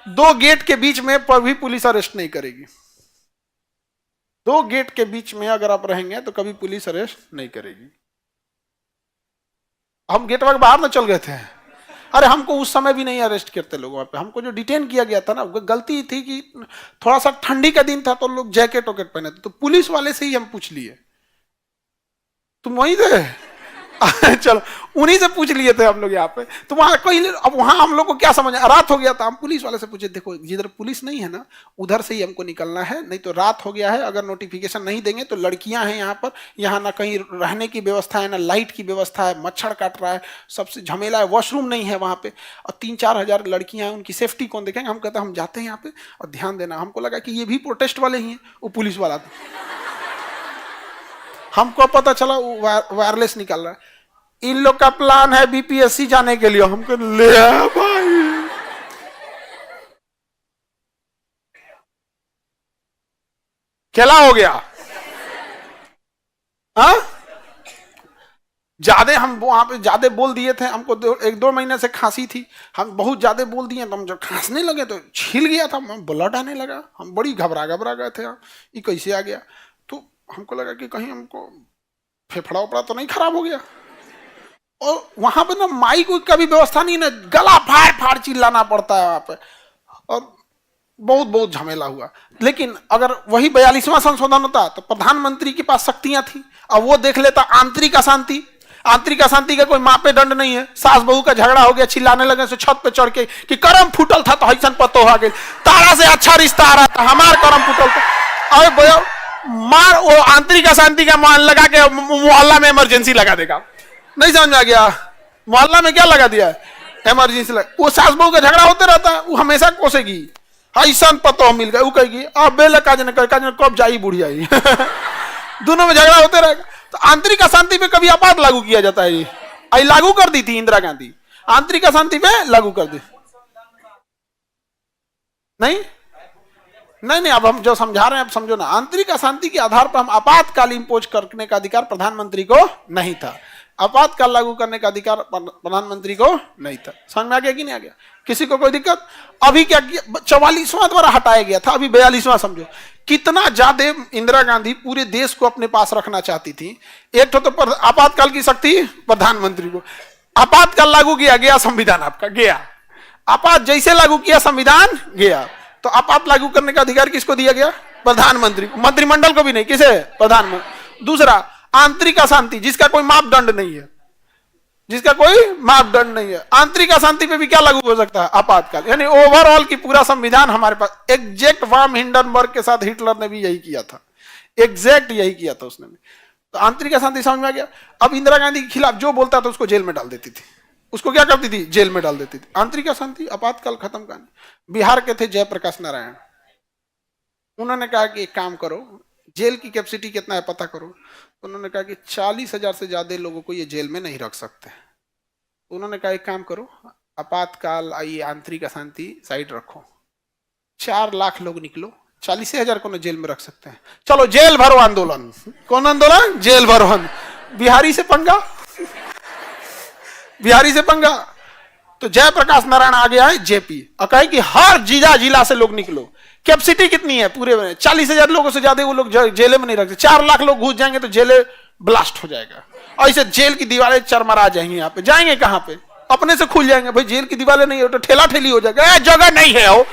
2 गेट के बीच में भी पुलिस अरेस्ट नहीं करेगी। दो गेट के बीच में अगर आप रहेंगे तो कभी पुलिस अरेस्ट नहीं करेगी। हम गेट के बाहर ना चल गए थे, अरे हमको उस समय भी नहीं अरेस्ट करते लोगों पे। हमको जो डिटेन किया गया था ना, गलती थी कि थोड़ा सा ठंडी का दिन था तो लोग जैकेट वैकेट पहने थे, तो पुलिस वाले से ही हम पूछ लिए, तुम वहीं थे? चलो उन्हीं से पूछ लिए थे हम लोग यहाँ पे। तो वहां कोई, अब वहां हम लोग को क्या समझ, रात हो गया था, हम पुलिस वाले से पूछे, देखो जिधर पुलिस नहीं है ना उधर से ही हमको निकलना है, नहीं तो रात हो गया है, अगर नोटिफिकेशन नहीं देंगे तो लड़कियां हैं यहाँ पर, यहाँ ना कहीं रहने की व्यवस्था है, ना लाइट की व्यवस्था है, मच्छर काट रहा है, सबसे झमेला है, वॉशरूम नहीं है वहां पे, और 3-4 हजार लड़कियां हैं, उनकी सेफ्टी कौन देखेंगे? हम कहते हैं हम जाते हैं यहाँ पे और ध्यान देना। हमको लगा कि ये भी प्रोटेस्ट वाले ही हैं, वो पुलिस वाला था। हमको पता चला वायरलेस निकल रहा है, इन लोग का प्लान है बीपीएससी जाने के लिए। हमको ले भाई, क्या हो गया? हाँ, ज्यादा हम वहां पे ज्यादा बोल दिए थे, हमको 1-2 महीने से खांसी थी, हम बहुत ज्यादा बोल दिए, तो हम जब खांसने लगे तो छिल गया था, ब्लड आने लगा, हम बड़ी घबरा गए थे, ये कैसे आ गया? तो हमको लगा कि कहीं हमको फेफड़ा उपड़ा तो नहीं खराब हो गया। और वहां पे ना माइक का भी व्यवस्था नहीं, ना गला फाड़ फाड़ चिल्लाना पड़ता है वहां पे, और बहुत झमेला हुआ। लेकिन अगर वही 42वां संशोधन होता तो प्रधानमंत्री के पास शक्तियां थी, अब वो देख लेता आंतरिक अशांति। आंतरिक अशांति का कोई मापे दंड नहीं है, सास बहू का झगड़ा हो गया, चिल्लाने लगे से छत पे चढ़ के कि करम फूटल था तो हईसन पतो हो गए, तारा से अच्छा रिश्ता आ रहा था, हमार करम फूटल था। अरे मार, वो आंतरिक अशांति का मान लगा के मोहल्ला में इमरजेंसी लगा देगा। नहीं समझ में आ गया? मोहल्ला में क्या लगा दिया है? इमरजेंसी लगा। वो सास बहू का झगड़ा होते रहता है, वो हमेशा कोसेगी, ऐसा पतो मिल गए, वो कहेगी अब बेल काजन कब जाई बुढ़िया ही। दोनों में झगड़ा होते रहेगा। तो आंतरिक अशांति पे कभी आपात लागू किया जाता है? ये लागू कर दी थी इंदिरा गांधी, आंतरिक अशांति पे लागू कर दी। नहीं, अब हम जो समझा रहे हैं अब समझो ना। आंतरिक अशांति के आधार पर हम आपातकाल इंपोज करने का अधिकार प्रधानमंत्री को नहीं था, आपातकाल लागू करने का अधिकार प्रधानमंत्री को नहीं था। समझ में आ गया कि नहीं आ गया? किसी को कोई दिक्कत? अभी क्या किया, 44वां द्वारा हटाया गया था, अभी 42वां समझो। कितना ज्यादा इंदिरा गांधी पूरे देश को अपने पास रखना चाहती थी। एक तो आपातकाल की शक्ति प्रधानमंत्री को, आपातकाल लागू किया गया, संविधान आपका गया, आपात जैसे लागू किया संविधान गया। तो आपात लागू करने का अधिकार किसको दिया गया? प्रधानमंत्री को, मंत्रिमंडल को भी नहीं, किसे? प्रधानमंत्री। दूसरा, आंतरिक अशांति जिसका कोई मापदंड नहीं है, जिसका कोई मापदंड नहीं है, आंतरिक अशांति पे भी क्या लागू हो सकता है? आपातकाल। यानी ओवरऑल की पूरा संविधान हमारे पास। एग्जैक्ट वार्म हिंडनबर्ग के साथ हिटलर ने भी यही किया था, एग्जैक्ट यही किया था उसने भी। तो आंतरिक अशांति समझ में आ गया। अब इंदिरा गांधी के खिलाफ जो बोलता था उसको जेल में डाल देती थी, उसको क्या करती थी? जेल में डाल देती थी। आंतरिक अशांति, आपातकाल खत्म करने। बिहार के थे जयप्रकाश नारायण, उन्होंने कहा कि एक काम करो, जेल की कैपेसिटी कितना है पता करो। तो उन्होंने कहा कि 40,000 से ज्यादा लोगों को ये जेल में नहीं रख सकते। तो उन्होंने कहा एक काम करो, आपातकाल आई आंतरिक अशांति साइड रखो, 4 लाख लोग निकलो, 40,000 को न जेल में रख सकते हैं, चलो जेल भरो आंदोलन। कौन आंदोलन? जेल भरो आंदोलन। बिहारी से पंगा, बिहारी से पंगा। तो जयप्रकाश नारायण आ गया है जेपी, और कहे कि हर जिला से लोग निकलो। कैपेसिटी कितनी है पूरे में? 40,000 लोगों से ज्यादा वो लोग जेल में नहीं रखते। 4 लाख लोग घुस जाएंगे तो जेल ब्लास्ट हो जाएगा, और इसे जेल की दीवारें चरमरा जाएंगी। यहाँ पे जाएंगे कहां पे? अपने से खुल जाएंगे। भाई जेल की दीवारें नहीं है तो ठेला ठेली हो जाएगा, जगह नहीं है, वो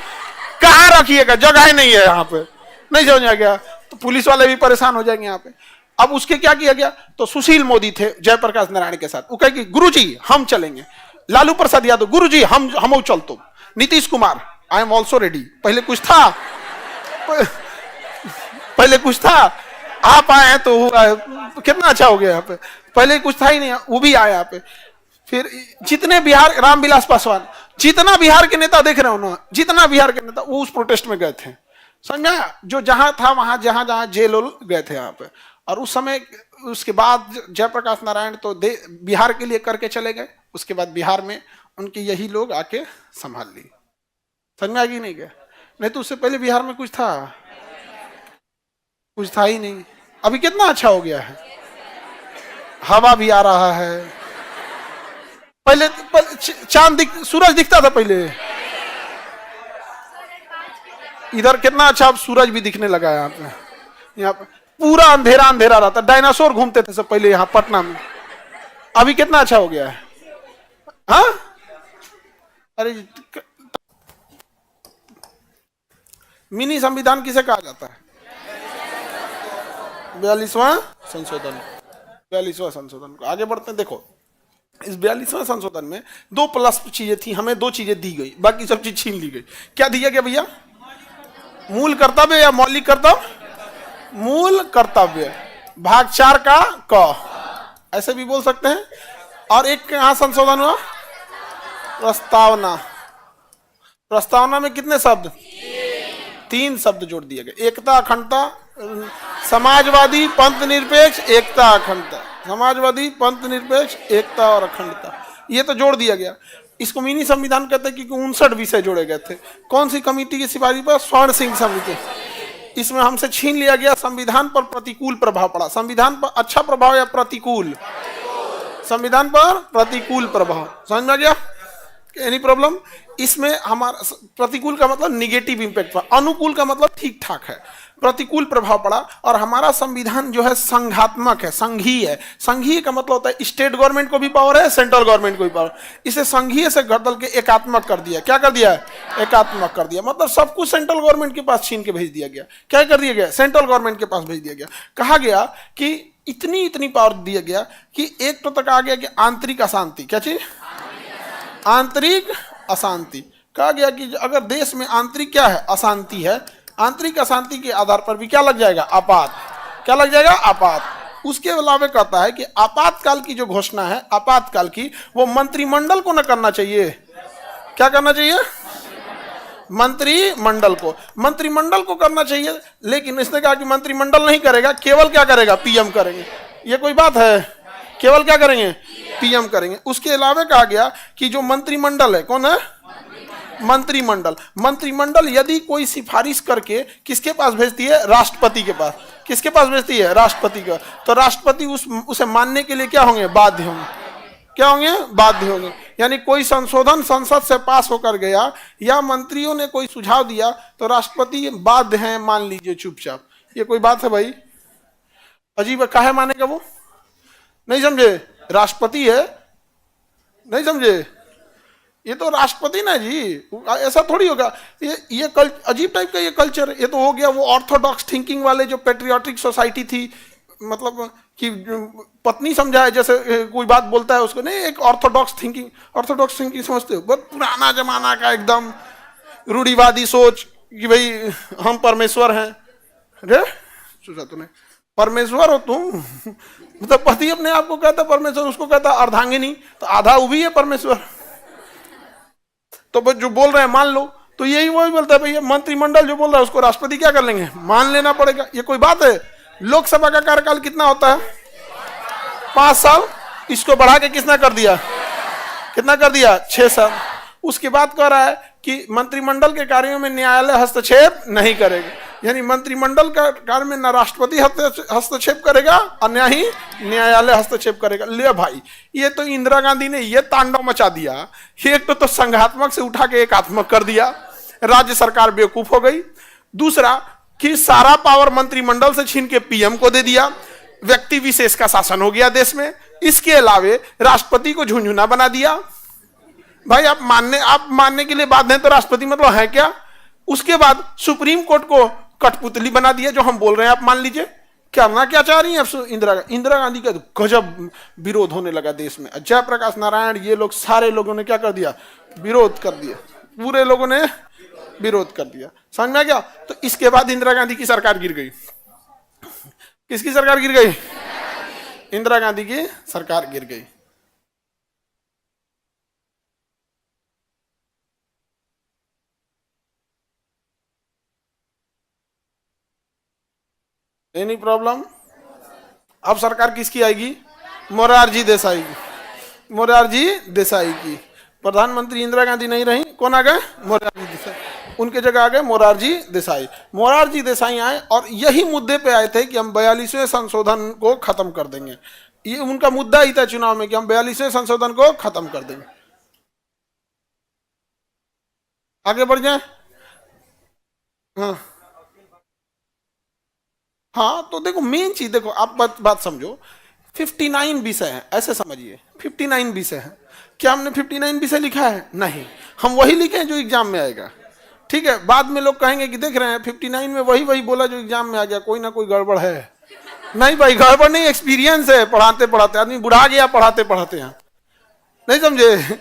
कहां रखिएगा, जगह नहीं है यहाँ पे। नहीं समझ आ गया? तो पुलिस वाले भी परेशान हो जाएंगे यहाँ पे। अब उसके क्या किया गया? तो सुशील मोदी थे जयप्रकाश नारायण के साथ, वो कहे कि गुरुजी हम चलेंगे। लालू प्रसाद यादव, गुरुजी हम चलतो। Nitish Kumar, I am also ready. पहले कुछ था, पहले कुछ था, आप आए हैं तो कितना अच्छा हो गया यहाँ पे। पहले कुछ था ही नहीं, वो भी आए यहाँ पे। फिर जितने बिहार, रामविलास पासवान, जितना बिहार के नेता देख रहे हो ना, जितना बिहार के नेता वो उस प्रोटेस्ट में गए थे। समझा? जो जहां था वहां, जहां जहां जेल गए थे यहाँ पे। और उस समय, उसके बाद जयप्रकाश नारायण तो बिहार के लिए करके चले गए। उसके बाद बिहार में उनके यही लोग आके संभाल ली। समझ में आ गई नहीं? गया नहीं तो उससे पहले बिहार में कुछ था? कुछ था ही नहीं। अभी कितना अच्छा हो गया है, हवा भी आ रहा है। पहले चांद सूरज दिखता था पहले, इधर कितना अच्छा अब सूरज भी दिखने लगा यहाँ पे। यहाँ पर पूरा अंधेरा अंधेरा रहता, डायनासोर घूमते थे सब पहले यहाँ पटना में। अभी कितना अच्छा हो गया है। हाँ अरे मिनी संविधान किसे कहा जाता है? 42वां संशोधन। 42वां संशोधन को आगे बढ़ते हैं। देखो इस 42वां संशोधन में 2+ चीजें थी, हमें 2 चीजें दी गई, बाकी सब चीज छीन ली गई। क्या दिया गया भैया? मूल कर्तव्य या मौलिक कर्तव्य? मूल कर्तव्य। भाग 4 का क, ऐसे भी बोल सकते हैं। और एक कहां संशोधन हुआ? प्रस्तावना। प्रस्तावना में कितने शब्द? 3 शब्द जोड़ दिए गए, एकता अखंडता, समाजवादी पंथ निरपेक्ष, एकता अखंडता। समाजवादी पंथ निरपेक्ष, एकता और अखंडता, ये तो जोड़ दिया गया। इसको मिनी संविधान कहते हैं क्योंकि 59 विषय जोड़े गए थे। कौन सी कमेटी की सिफारिश पर? स्वर्ण सिंह समिति। इसमें हमसे छीन लिया गया संविधान पर प्रतिकूल प्रभाव पड़ा। संविधान पर अच्छा प्रभाव या प्रतिकूल? संविधान पर प्रतिकूल प्रभाव। समझ में आ गया? Any problem? इसमें हमारा प्रतिकूल का मतलब निगेटिव इंपैक्ट पड़ा, अनुकूल का मतलब ठीक ठाक है, प्रतिकूल प्रभाव पड़ा। और हमारा संविधान जो है संघात्मक है, संघीय है। संघीय का मतलब होता है स्टेट गवर्नमेंट को भी पावर है, सेंट्रल गवर्नमेंट को भी पावर। इसे संघीय से बदल के एकात्मक कर दिया। क्या कर दिया? एकात्मक कर दिया। मतलब सब कुछ सेंट्रल गवर्नमेंट के पास छीन के भेज दिया गया। क्या कर दिया गया? सेंट्रल गवर्नमेंट के पास भेज दिया गया। कहा गया कि इतनी इतनी पावर दिया गया कि एक तो तक आ गया कि आंतरिक अशांति। क्या चीज? आंतरिक अशांति। कहा गया कि अगर देश में आंतरिक क्या है? अशांति है, आंतरिक अशांति के आधार पर भी क्या लग जाएगा? आपात। क्या लग जाएगा? आपात। उसके अलावा कहता है कि आपातकाल की जो घोषणा है, आपातकाल की, वो मंत्रिमंडल को न करना चाहिए। क्या करना चाहिए? मंत्रिमंडल को। मंत्रिमंडल को करना चाहिए, लेकिन इसने कहा कि मंत्रिमंडल नहीं करेगा, केवल क्या करेगा? पीएम करेंगे। ये कोई बात है? केवल क्या करेंगे? पीएम करेंगे। उसके अलावा कहा गया कि जो मंत्रिमंडल है, कौन है? मंत्रिमंडल। मंत्रिमंडल यदि कोई सिफारिश करके किसके पास भेजती है? राष्ट्रपति के पास। किसके पास भेजती है? राष्ट्रपति का। तो राष्ट्रपति उसे मानने के लिए क्या होंगे? बाध्य होंगे। क्या होंगे? बाध्य होंगे। यानी कोई संशोधन संसद से पास होकर गया या मंत्रियों ने कोई सुझाव दिया तो राष्ट्रपति बाध्य हैं, मान लीजिए चुपचाप। ये कोई बात है भाई? अजीब है। काहे मानेगा वो? नहीं समझे? राष्ट्रपति है, नहीं समझे? ये तो राष्ट्रपति ना जी, ऐसा थोड़ी होगा। ये अजीब टाइप का ये कल्चर। ये तो हो गया वो ऑर्थोडॉक्स थिंकिंग वाले जो पेट्रियाटिक सोसाइटी थी, मतलब कि पत्नी समझाए जैसे कोई बात बोलता है उसको, नहीं, एक ऑर्थोडॉक्स थिंकिंग। ऑर्थोडॉक्स थिंकिंग समझते हो? बहुत पुराना जमाना का एकदम रूढ़िवादी सोच कि भाई हम परमेश्वर हैं। अरे सोचा तूने परमेश्वर हो तुम? मतलब पति अपने आप को कहता परमेश्वर, उसको कहता अर्धांगिनी, तो आधा वो भी है परमेश्वर। तो जो बोल रहे हैं मान लो, तो यही वही बोलता है भैया मंत्रिमंडल जो बोल रहा है उसको राष्ट्रपति क्या कर लेंगे? मान लेना पड़ेगा। ये कोई बात है? लोकसभा का कार्यकाल कितना होता है? 5 साल। इसको बढ़ा के कितना कर दिया? कितना कर दिया? 6 साल। उसके बाद कह रहा है कि मंत्रिमंडल के कार्यों में न्यायालय हस्तक्षेप नहीं करेगा। यानी मंत्रिमंडल का कार्य में न राष्ट्रपति हस्तक्षेप करेगा और न ही न्यायालय हस्तक्षेप करेगा। ले भाई, ये तो इंदिरा गांधी ने ये तांडव मचा दिया। एक तो संघात्मक से उठा के एकात्मक कर दिया, राज्य सरकार बेवकूफ हो गई। दूसरा कि सारा पावर मंत्रिमंडल से छीन के पीएम को दे दिया, व्यक्ति विशेष का शासन हो गया देश में। इसके अलावे राष्ट्रपति को झुंझुना बना दिया। भाई आप मानने के लिए बाध्य हैं तो राष्ट्रपति मतलब है क्या? उसके बाद सुप्रीम कोर्ट को कठपुतली बना दिया। जो हम बोल रहे हैं आप मान लीजिए। करना क्या चाह रही है इंदिरा गांधी का गजब विरोध होने लगा देश में। जयप्रकाश नारायण ये लोग सारे लोगों ने क्या कर दिया? विरोध कर दिया। पूरे लोगों ने विरोध कर दिया। समझ में आ गया? तो इसके बाद इंदिरा गांधी की सरकार गिर गई। किसकी सरकार गिर गई? इंदिरा गांधी की सरकार गिर गई। Any problem? अब सरकार किसकी आएगी? मोरारजी देसाई की। मोरारजी देसाई की। प्रधानमंत्री इंदिरा गांधी नहीं रही, कौन आ गए? मोरारजी देसाई। उनके जगह आ गए मोरारजी देसाई। मोरारजी देसाई आए और यही मुद्दे पे आए थे कि हम 42वें संशोधन को खत्म कर देंगे। ये उनका मुद्दा ही था चुनाव में कि हम 42वें संशोधन को खत्म कर देंगे। आगे बढ़ जाए। हाँ हाँ तो देखो मेन चीज देखो, आप बात समझो। 59 विषय हैं, ऐसे समझिए 59 विषय हैं। क्या हमने 59 विषय लिखा है? नहीं, हम वही लिखे हैं जो एग्जाम में आएगा। ठीक है, बाद में लोग कहेंगे कि देख रहे हैं 59 में वही वही बोला जो एग्जाम में आ गया, कोई ना कोई गड़बड़ है। नहीं भाई, गड़बड़ नहीं, एक्सपीरियंस है, पढ़ाते पढ़ाते आदमी बुढ़ा गया पढ़ाते पढ़ाते यहाँ। नहीं समझे?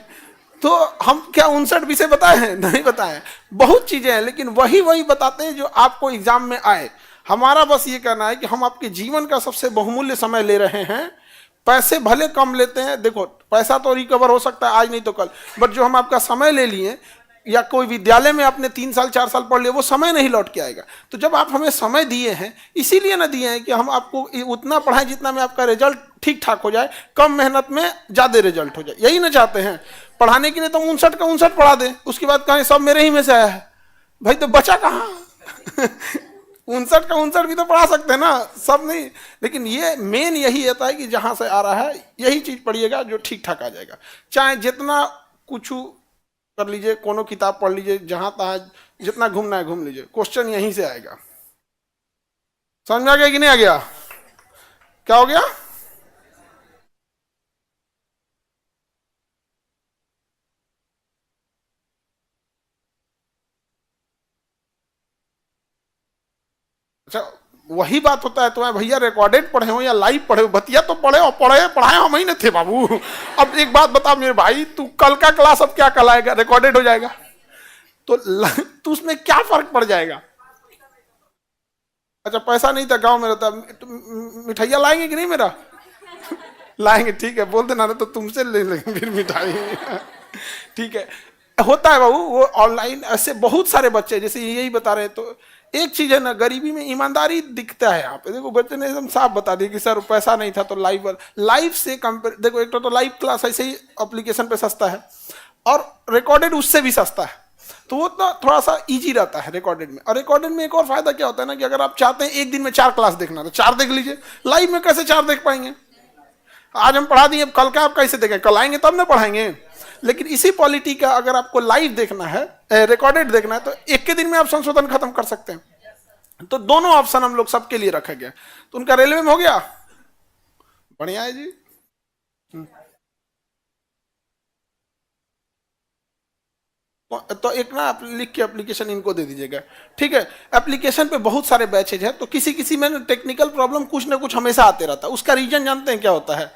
तो हम क्या 59 विषय बताए हैं? नहीं बताए। बहुत चीजें हैं, लेकिन वही वही बताते हैं जो आपको एग्जाम में आए। हमारा बस ये कहना है कि हम आपके जीवन का सबसे बहुमूल्य समय ले रहे हैं। पैसे भले कम लेते हैं, देखो पैसा तो रिकवर हो सकता है आज नहीं तो कल, बट जो हम आपका समय ले लिए, या कोई विद्यालय में आपने 3 साल 4 साल पढ़ लिया, वो समय नहीं लौट के आएगा। तो जब आप हमें समय दिए हैं, इसीलिए ना दिए हैं कि हम आपको उतना पढ़ाएं जितना में आपका रिजल्ट ठीक ठाक हो जाए, कम मेहनत में ज्यादा रिजल्ट हो जाए, यही ना चाहते हैं। पढ़ाने के लिए तो 59 का 59 पढ़ा दें, उसके बाद कहें सब मेरे ही में से आया है, भाई तो बचा कहाँ? 59 का 59 भी तो पढ़ा सकते हैं ना, सब नहीं। लेकिन ये मेन यही रहता है कि जहां से आ रहा है यही चीज पढ़िएगा जो ठीक ठाक आ जाएगा। चाहे जितना कुछ कर लीजिए, कोनो किताब पढ़ लीजिए, जहां तहां जितना घूमना है घूम लीजिए, क्वेश्चन यहीं से आएगा। समझ में आ गया कि नहीं आ गया? क्या हो गया? अच्छा, वही बात होता है। तुम्हें भैया रिकॉर्डेड पढ़े हो या लाइव पढ़े हो, बतिया तो पढ़े और पढ़ाए हम ही नहीं थे बाबू। अब एक बात बता मेरे भाई, तू कल का क्लास अब क्या कल आएगा? रिकॉर्डेड हो जाएगा तो तू उसमें क्या फर्क पड़ जाएगा? अच्छा, पैसा नहीं था, गांव में रहता, मिठाइया लाएंगे कि नहीं मेरा? लाएंगे, ठीक है, बोल देना ना तो तुमसे ले लेंगे फिर मिठाई। ठीक है, होता है बाबू, वो ऑनलाइन ऐसे बहुत सारे बच्चे जैसे यही बता रहे हैं। तो एक चीज है ना, गरीबी में ईमानदारी दिखता है यहाँ पे। देखो बच्चे ने एकदम साफ बता दिया कि सर पैसा नहीं था तो लाइव से कंपेयर। देखो एक तो लाइव क्लास ऐसे ही एप्लीकेशन पे सस्ता है, और रिकॉर्डेड उससे भी सस्ता है, तो वो तो थोड़ा सा इजी रहता है रिकॉर्डेड में। और रिकॉर्डेड में एक और फायदा क्या होता है ना, कि अगर आप चाहते हैं एक दिन में 4 क्लास देखना तो 4 देख लीजिए। लाइव में कैसे 4 देख पाएंगे? आज हम पढ़ा दिए, कल का आप कैसे देखें? कल आएंगे तब ना पढ़ाएंगे। लेकिन इसी पॉलिटी का अगर आपको लाइव देखना है, रिकॉर्डेड देखना है, तो एक के दिन में आप संशोधन खत्म कर सकते हैं। तो दोनों ऑप्शन हम लोग सबके लिए रखा गया। तो उनका रेलवे में हो गया, बढ़िया है जी। तो एक ना आप लिख के एप्लीकेशन इनको दे दीजिएगा, ठीक है। एप्लीकेशन पे बहुत सारे बैचेज है, तो किसी किसी में टेक्निकल प्रॉब्लम कुछ ना कुछ हमेशा आते रहता है। उसका रीजन जानते हैं क्या होता है?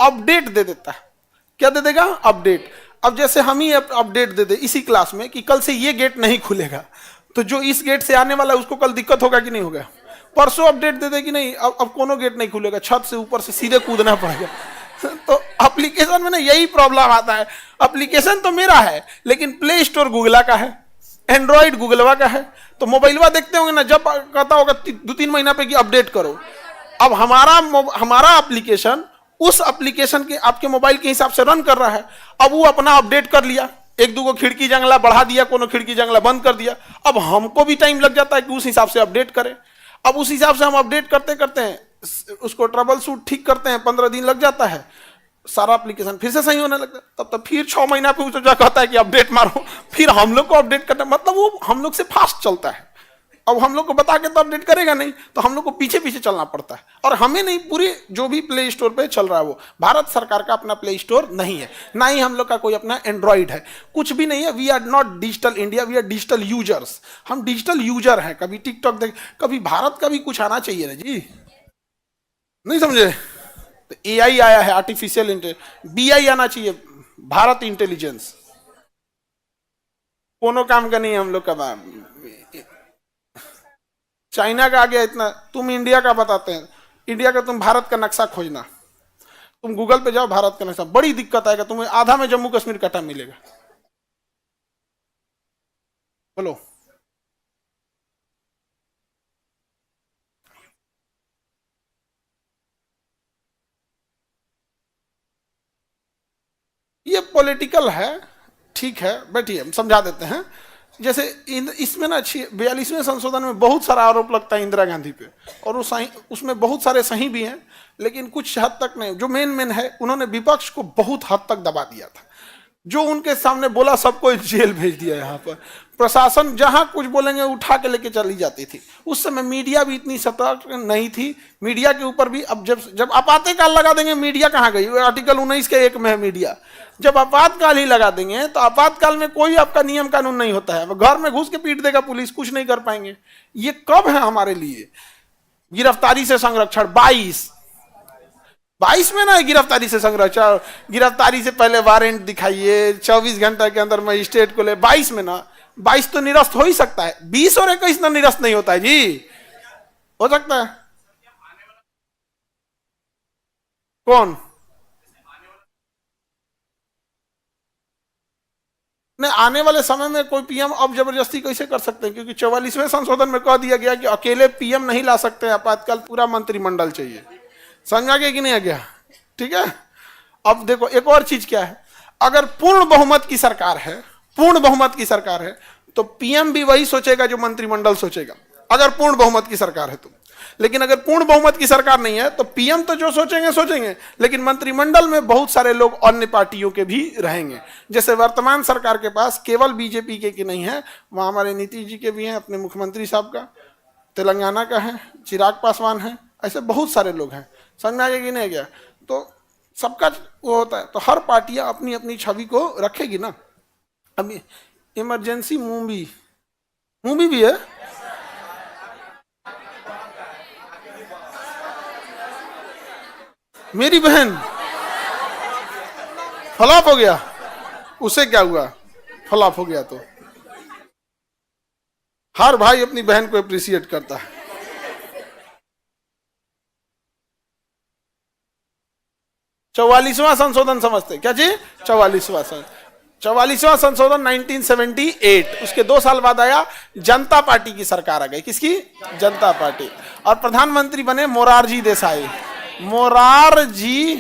अपडेट दे देता है। क्या दे देगा? अपडेट। अब जैसे हम ही अपडेट दे दे इसी क्लास में कि कल से ये गेट नहीं खुलेगा, तो जो इस गेट से आने वाला है उसको कल दिक्कत होगा कि नहीं होगा? परसों अपडेट दे दे कि नहीं अब कोनो गेट नहीं खुलेगा, छत से ऊपर से सीधे कूदना पड़ेगा। तो एप्लीकेशन में ना यही प्रॉब्लम आता है। एप्लीकेशन तो मेरा है, लेकिन प्ले स्टोर गूगला का है, एंड्रॉइड गूगलवा का है। तो मोबाइलवा देखते होंगे ना, जब कहता होगा 2-3 महीना पे कि अपडेट करो। अब हमारा एप्लीकेशन उस एप्लीकेशन के आपके मोबाइल के हिसाब से रन कर रहा है। अब वो अपना अपडेट कर लिया, एक दो खिड़की जंगला बढ़ा दिया, कोनो खिड़की जंगला बंद कर दिया। अब हमको भी टाइम लग जाता है कि उस हिसाब से अपडेट करें। अब उस हिसाब से हम अपडेट करते करते हैं उसको ट्रबल शूट ठीक करते हैं, 15 दिन लग जाता है, सारा एप्लीकेशन फिर से सही होने लगता है। तब फिर 6 महीना पे उसे जो कहता है कि अपडेट मारो, फिर हम लोग को अपडेट करना, मतलब वो हम लोग से फास्ट चलता है। अब हम लोग को बता के तो अपडेट करेगा नहीं, तो हम लोग को पीछे पीछे चलना पड़ता है। और हमें नहीं, पूरे जो भी प्ले स्टोर पे चल रहा है वो भारत सरकार का अपना प्ले स्टोर नहीं है, ना ही हम लोग का कोई अपना एंड्रॉइड है, कुछ भी नहीं है। We are not digital India, we are digital users. हम डिजिटल यूजर हैं। कभी टिकटॉक देख, कभी भारत का भी कुछ आना चाहिए ना जी। नहीं समझे? तो एआई आया है, आर्टिफिशियल इंटेलिजेंस, बीआई आना चाहिए, भारत इंटेलिजेंस। कोनो काम का नहीं है हम लोग का। चाइना का आ गया इतना, तुम इंडिया का बताते हैं। इंडिया का तुम भारत का नक्शा खोजना, तुम गूगल पे जाओ, भारत का नक्शा, बड़ी दिक्कत आएगा तुम्हें। आधा में जम्मू कश्मीर कटा मिलेगा। बोलो। ये पॉलिटिकल है, ठीक है, बैठिए हम समझा देते हैं। जैसे इसमें ना 42वें संशोधन में बहुत सारा आरोप लगता है इंदिरा गांधी पे, और उसमें बहुत सारे सही भी हैं, लेकिन कुछ हद तक नहीं। जो मेन है, उन्होंने विपक्ष को बहुत हद तक दबा दिया था। जो उनके सामने बोला सबको जेल भेज दिया। यहाँ पर प्रशासन जहां कुछ बोलेंगे उठा के लेके चली जाती थी। उस समय मीडिया भी इतनी सतर्क नहीं थी। मीडिया के ऊपर भी अब जब आपातकाल लगा देंगे, मीडिया कहाँ गई? आर्टिकल 19 के 1 में है मीडिया। जब आपातकाल ही लगा देंगे तो आपातकाल में कोई आपका नियम कानून नहीं होता है। घर में घुस के पीट देगा पुलिस, कुछ नहीं कर पाएंगे। ये कब है हमारे लिए? गिरफ्तारी से संरक्षण 22 में ना, गिरफ्तारी से संरक्षण। गिरफ्तारी से पहले वारंट दिखाइए, 24 घंटे के अंदर मजिस्ट्रेट को ले। 22 में ना, 22 तो निरस्त हो ही सकता है, 20 और 21 ना निरस्त नहीं होता है जी। हो सकता है। कौन? नहीं, आने वाले समय में कोई पीएम अब जबरदस्ती कैसे कर सकते हैं? क्योंकि 44वें संशोधन में कह दिया गया कि अकेले पीएम नहीं ला सकते, आपातकाल पूरा मंत्रिमंडल चाहिए। समझ आ गया कि नहीं आ गया? ठीक है। अब देखो एक और चीज क्या है, अगर पूर्ण बहुमत की सरकार है, पूर्ण बहुमत की सरकार है, तो पीएम भी वही सोचेगा जो मंत्रिमंडल सोचेगा, अगर पूर्ण बहुमत की सरकार है तो। लेकिन अगर पूर्ण बहुमत की सरकार नहीं है तो पीएम तो जो सोचेंगे सोचेंगे, लेकिन मंत्रिमंडल में बहुत सारे लोग अन्य पार्टियों के भी रहेंगे। जैसे वर्तमान सरकार के पास केवल बीजेपी के नहीं है, वहां हमारे नीतीश जी के भी हैं, अपने मुख्यमंत्री साहब का, तेलंगाना का है, चिराग पासवान है, ऐसे बहुत सारे लोग हैं। समझ में आ गया कि नहीं गया? तो सबका वो होता है, तो हर पार्टियां अपनी अपनी छवि को रखेगी ना। अभी इमरजेंसी मूवी भी है। मेरी बहन फ्लॉप हो गया, उसे क्या हुआ? फ्लॉप हो गया तो हर भाई अपनी बहन को अप्रिशिएट करता है। 44वां संशोधन समझते क्या जी? 44वां संशोधन 1978, उसके 2 साल बाद आया, जनता पार्टी की सरकार आ गई। किसकी? जनता पार्टी। और प्रधानमंत्री बने मोरारजी देसाई। मोरारजी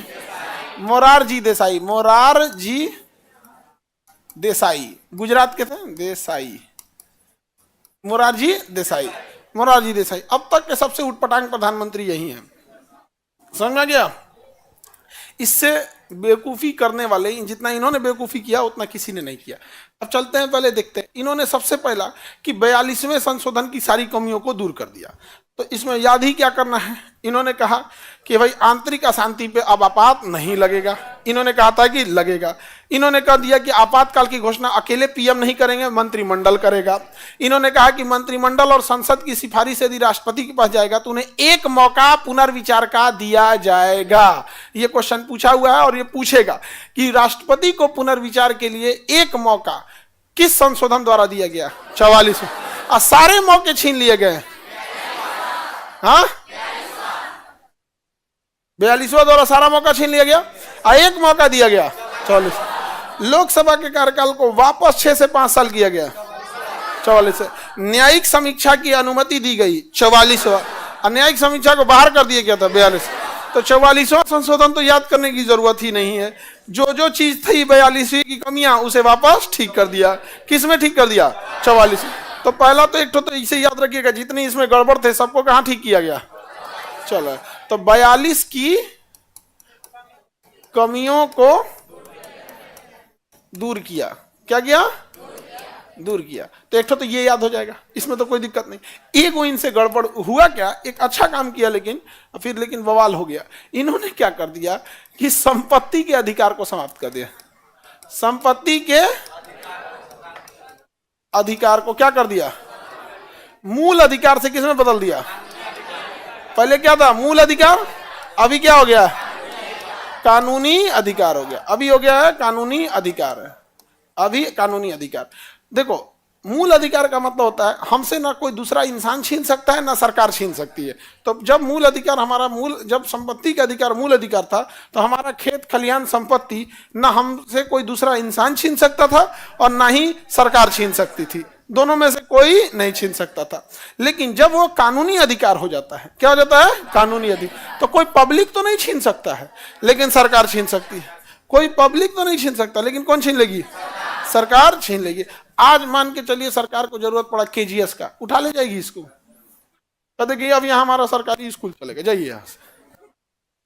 देसाई, गुजरात के थे, मोरारजी देसाई अब तक के सबसे उटपटांग प्रधानमंत्री यही हैं। समझ में आ गया? इससे बेवकूफ़ी करने वाले, जितना इन्होंने बेवकूफ़ी किया उतना किसी ने नहीं किया। अब चलते हैं, पहले देखते हैं। इन्होंने सबसे पहला कि 42वें संशोधन की सारी कमियों को दूर कर दिया। तो इसमें याद ही क्या करना है, इन्होंने कहा कि भाई आंतरिक अशांति पे अब आपात नहीं लगेगा। इन्होंने कहा था कि लगेगा। इन्होंने कह दिया कि आपातकाल की घोषणा अकेले पीएम नहीं करेंगे, मंत्रिमंडल करेगा। इन्होंने कहा कि मंत्रिमंडल और संसद की सिफारिश यदि राष्ट्रपति के पास जाएगा तो उन्हें एक मौका पुनर्विचार का दिया जाएगा। ये क्वेश्चन पूछा हुआ है और ये पूछेगा कि राष्ट्रपति को पुनर्विचार के लिए एक मौका किस संशोधन द्वारा दिया गया? 44। और सारे मौके छीन लिए गए। हाँ, 42वां द्वारा सारा मौका छीन लिया गया और एक मौका दिया गया 44। लोकसभा के कार्यकाल को वापस 6 से 5 साल किया गया 44 से। न्यायिक समीक्षा की अनुमति दी गई 44वां, और न्यायिक समीक्षा को बाहर कर दिया गया था 42। तो 44वां संशोधन तो याद करने की जरूरत ही नहीं है। जो चीज थी 42वीं की कमियां, उसे वापस ठीक कर दिया। किस में ठीक कर दिया? 44। तो पहला तो एक तो इसे याद रखिएगा, जितनी इसमें गड़बड़ थे सबको कहां ठीक किया गया? चलो, तो 42 की कमियों को दूर किया। क्या किया? दूर किया। तो एक तो ये याद हो जाएगा, इसमें तो कोई दिक्कत नहीं। एक वो इनसे गड़बड़ हुआ क्या, एक अच्छा काम किया लेकिन बवाल हो गया। इन्होंने क्या कर दिया कि संपत्ति के अधिकार को समाप्त कर दिया। संपत्ति के अधिकार को क्या कर दिया? मूल अधिकार से किसमें बदल दिया? पहले क्या था? मूल अधिकार। अभी क्या हो गया? कानूनी अधिकार हो गया। अभी हो गया है कानूनी अधिकार है। अभी कानूनी अधिकार। देखो, मूल अधिकार का मतलब होता है हमसे ना कोई दूसरा इंसान छीन सकता है ना सरकार छीन सकती है। तो जब मूल अधिकार हमारा जब संपत्ति का अधिकार मूल अधिकार था, तो हमारा खेत खलिहान संपत्ति ना हमसे कोई दूसरा इंसान छीन सकता था और ना ही सरकार छीन सकती थी। दोनों में से कोई नहीं छीन सकता था। लेकिन जब वो कानूनी अधिकार हो जाता है, क्या हो जाता है? कानूनी अधिकार। तो कोई पब्लिक तो नहीं छीन सकता है, लेकिन सरकार छीन सकती है। कोई पब्लिक तो नहीं छीन सकता, लेकिन कौन छीन लेगी? सरकार छीन लेगी। आज मान के चलिए सरकार को जरूरत पड़ा केजीएस का, उठा ले जाएगी इसको। कहते कि अब यहाँ हमारा सरकारी स्कूल चलेगा, जाइए यहाँ से,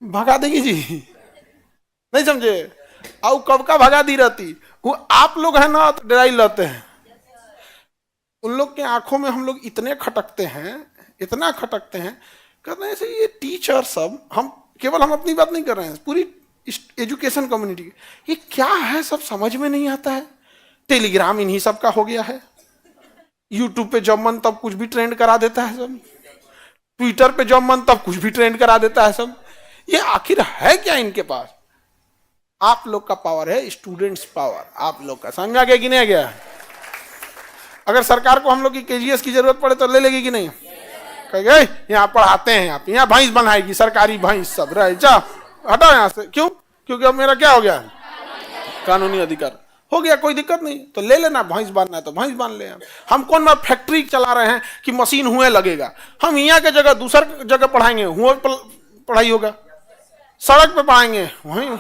भगा देगी जी। नहीं समझे? और कब का भगा दी रहती, वो आप लोग है ना तो डराई लेते हैं, उन लोग के आंखों में हम लोग इतने खटकते हैं, इतना खटकते हैं। कहते हैं ऐसे ये टीचर सब, हम केवल हम अपनी बात नहीं कर रहे हैं, पूरी एजुकेशन कम्युनिटी ये क्या है सब समझ में नहीं आता है। टेलीग्राम इन्हीं सब का हो गया है, यूट्यूब पे जब मन तब कुछ भी ट्रेंड करा देता है सब, ट्विटर पे जब मन तब कुछ भी ट्रेंड करा देता है सब। ये आखिर है क्या इनके पास? आप लोग का पावर है, स्टूडेंट्स पावर आप लोग का। समझ में आ गया कि नहीं आ गया? अगर सरकार को हम लोग की केजीएस की जरूरत पड़े तो ले लेगी कि नहीं? कहेगा यहाँ पढ़ाते हैं, यहाँ भैंस बनाएगी, सरकारी भैंस सब रहे, जा हटाओ यहाँ से। क्यों? क्योंकि अब मेरा क्या हो गया, कानूनी अधिकार हो गया, कोई दिक्कत नहीं, तो ले लेना। भैंस बांधना है तो भैंस बांध ले। हम कौन बार फैक्ट्री चला रहे हैं कि मशीन हुए लगेगा? हम यहाँ के जगह दूसर जगह पढ़ाएंगे, हुए पढ़ाई होगा, सड़क पे पढ़ाएंगे, वहीं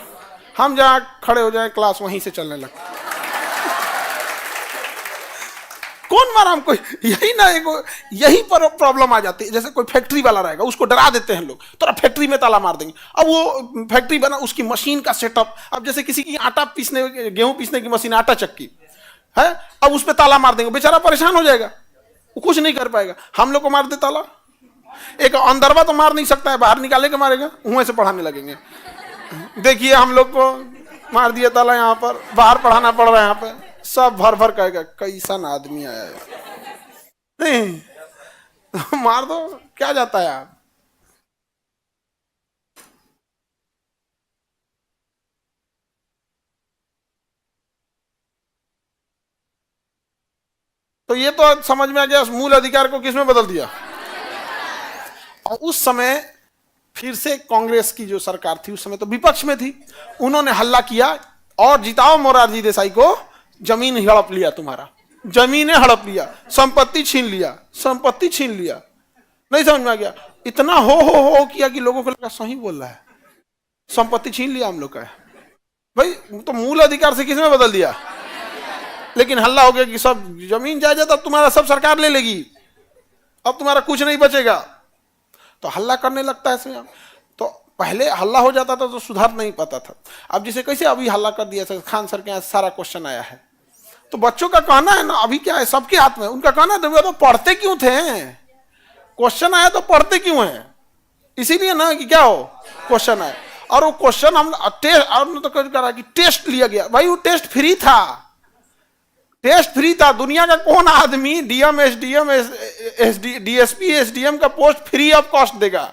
हम जहाँ खड़े हो जाए क्लास वहीं से चलने लगता। कौन मारा हमको? यही ना, यही पर प्रॉब्लम आ जाती है। जैसे कोई फैक्ट्री वाला रहेगा, उसको डरा देते हैं लोग, तो फैक्ट्री में ताला मार देंगे। अब वो फैक्ट्री बना, उसकी मशीन का सेटअप, अब जैसे किसी की आटा पीसने, गेहूं पीसने की मशीन, आटा चक्की है, अब उस पर ताला मार देंगे, बेचारा परेशान हो जाएगा, वो कुछ नहीं कर पाएगा। हम लोग को मार दे ताला, एक अंदरवा तो मार नहीं सकता है, बाहर निकाले के मारेगा, वहीं से पढ़ाने लगेंगे। देखिए हम लोग को मार दिया ताला, यहाँ पर बाहर पढ़ाना पड़ रहा है, यहाँ पे सब भर भर कहेगा कैसन आदमी आया है। नहीं तो मार दो, क्या जाता है यार। तो ये तो समझ में आ गया, मूल अधिकार को किसमें बदल दिया। और उस समय फिर से कांग्रेस की जो सरकार थी, उस समय तो विपक्ष में थी, उन्होंने हल्ला किया और जिताओ मोरारजी देसाई को, जमीन हड़प लिया, तुम्हारा जमीनें हड़प लिया, संपत्ति छीन लिया, संपत्ति छीन लिया। नहीं समझ में आ गया? इतना हो किया कि लोगों को लगा सही बोल रहा है, संपत्ति छीन लिया हम लोग का। भाई तो मूल अधिकार से किसमें बदल दिया? लेकिन हल्ला हो गया कि सब जमीन जायदाद अब तुम्हारा सब सरकार ले लेगी, अब तुम्हारा कुछ नहीं बचेगा, तो हल्ला करने लगता है इसमें। तो पहले हल्ला हो जाता था तो सुधार नहीं पाता था। अब जैसे कैसे अभी हल्ला कर दिया, खान सर के यहाँ सारा क्वेश्चन आया है, तो बच्चों का कहना है ना, अभी क्या है सबके हाथ में, उनका कहना है तो पढ़ते क्यों थे, क्वेश्चन आया तो पढ़ते क्यों हैं, इसीलिए ना कि क्या हो क्वेश्चन आया। और वो क्वेश्चन हम तो करा कि टेस्ट लिया गया, भाई वो टेस्ट फ्री था, टेस्ट फ्री था। दुनिया का कौन आदमी डीएम एसडीएम डीएसपी एसडीएम का पोस्ट फ्री ऑफ कॉस्ट देगा?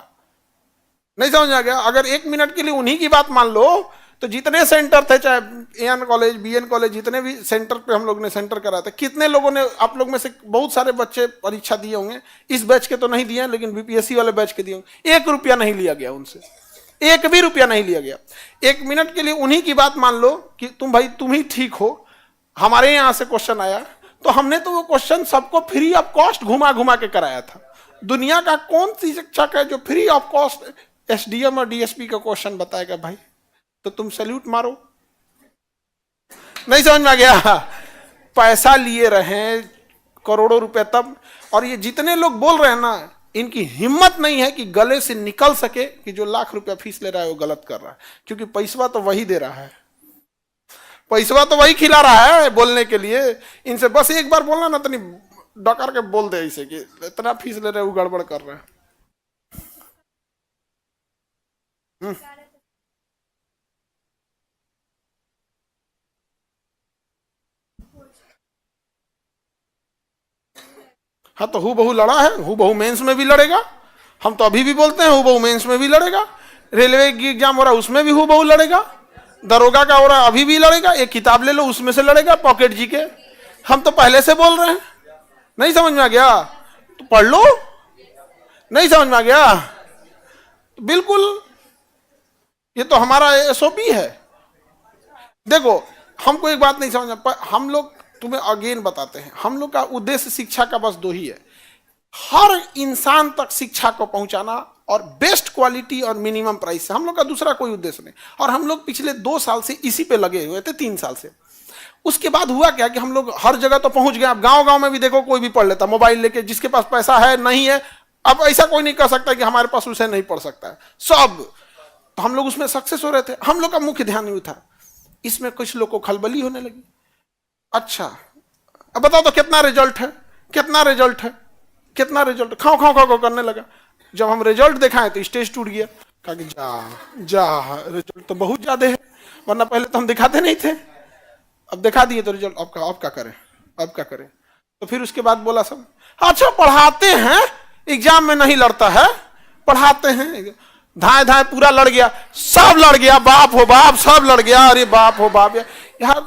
नहीं समझ आ गया? अगर 1 मिनट के लिए उन्हीं की बात मान लो, तो जितने सेंटर थे, चाहे एन कॉलेज बीएन कॉलेज, जितने भी सेंटर पे हम लोग ने सेंटर करा था, कितने लोगों ने, आप लोग में से बहुत सारे बच्चे परीक्षा दिए होंगे, इस बैच के तो नहीं दिए, लेकिन बीपीएससी वाले बैच के दिए होंगे। 1 रुपया नहीं लिया गया उनसे, 1 भी रुपया नहीं लिया गया। 1 मिनट के लिए उन्हीं की बात मान लो कि तुम भाई तुम ही ठीक हो, हमारे यहाँ से क्वेश्चन आया, तो हमने तो वो क्वेश्चन सबको फ्री ऑफ कॉस्ट घुमा घुमा के कराया था। दुनिया का कौन सी शिक्षक है जो फ्री ऑफ कॉस्ट एसडीएम और डीएसपी का क्वेश्चन बताएगा? भाई तो तुम सैल्यूट मारो। नहीं समझ में आ गया? पैसा लिए रहे करोड़ों रुपए तब, और ये जितने लोग बोल रहे हैं ना, इनकी हिम्मत नहीं है कि गले से निकल सके कि जो लाख रुपया फीस ले रहा है वो गलत कर रहा है, क्योंकि पैसा तो वही दे रहा है, पैसा तो वही खिला रहा है बोलने के लिए। इनसे बस एक बार बोलना ना, तनी डकार के बोल दे इसे कि इतना फीस ले रहे वो गड़बड़ कर रहे हैं। हाँ तो हु बहु लड़ा है, हु बहु मेंस में भी लड़ेगा। हम तो अभी भी बोलते हैं हु बहु मेंस में भी लड़ेगा। रेलवे की एग्जाम हो रहा है उसमें भी हु बहु लड़ेगा। दरोगा का हो रहा है अभी भी लड़ेगा। एक किताब ले लो उसमें से लड़ेगा, पॉकेट जी के। हम तो पहले से बोल रहे हैं। नहीं समझ में आ गया तो पढ़ लो। नहीं समझ में आ गया तो बिल्कुल, ये तो हमारा एसओपी है। देखो हमको एक बात नहीं समझ में, हम लोग तुम्हें अगेन बताते हैं, हम लोग का उद्देश्य शिक्षा का बस 2 ही है, हर इंसान तक शिक्षा को पहुंचाना और बेस्ट क्वालिटी और मिनिमम प्राइस से। हम लोग का दूसरा कोई उद्देश्य नहीं। और हम लोग पिछले 2 साल से इसी पे लगे हुए थे, 3 साल से। उसके बाद हुआ क्या कि हम लोग हर जगह तो पहुंच गए। अब गांव गांव में भी देखो कोई भी पढ़ लेता मोबाइल लेके, जिसके पास पैसा है नहीं है। अब ऐसा कोई नहीं कह सकता कि हमारे पास उसे नहीं पढ़ सकता है, सब। तो हम लोग उसमें सक्सेस हो रहे थे। हम लोग का मुख्य ध्यान नहीं था। इसमें कुछ लोग को खलबली होने लगी। अच्छा, अब बताओ तो कितना रिजल्ट है, कितना रिजल्ट है, कितना रिजल्ट, खाओ खाओ खाओ करने लगा। जब हम रिजल्ट दिखाए तो स्टेज टूट गया। कहा कि जा जा, रिजल्ट तो बहुत ज्यादा है, वरना पहले तो हम दिखाते नहीं थे, अब दिखा दिए तो रिजल्ट, अब क्या करें, अब क्या करें। तो फिर उसके बाद बोला सब, अच्छा पढ़ाते हैं, एग्जाम में नहीं लड़ता है, पढ़ाते हैं, धाए धाए पूरा लड़ गया, सब लड़ गया, बाप हो बाप, सब लड़ गया, अरे बाप हो बाप यार।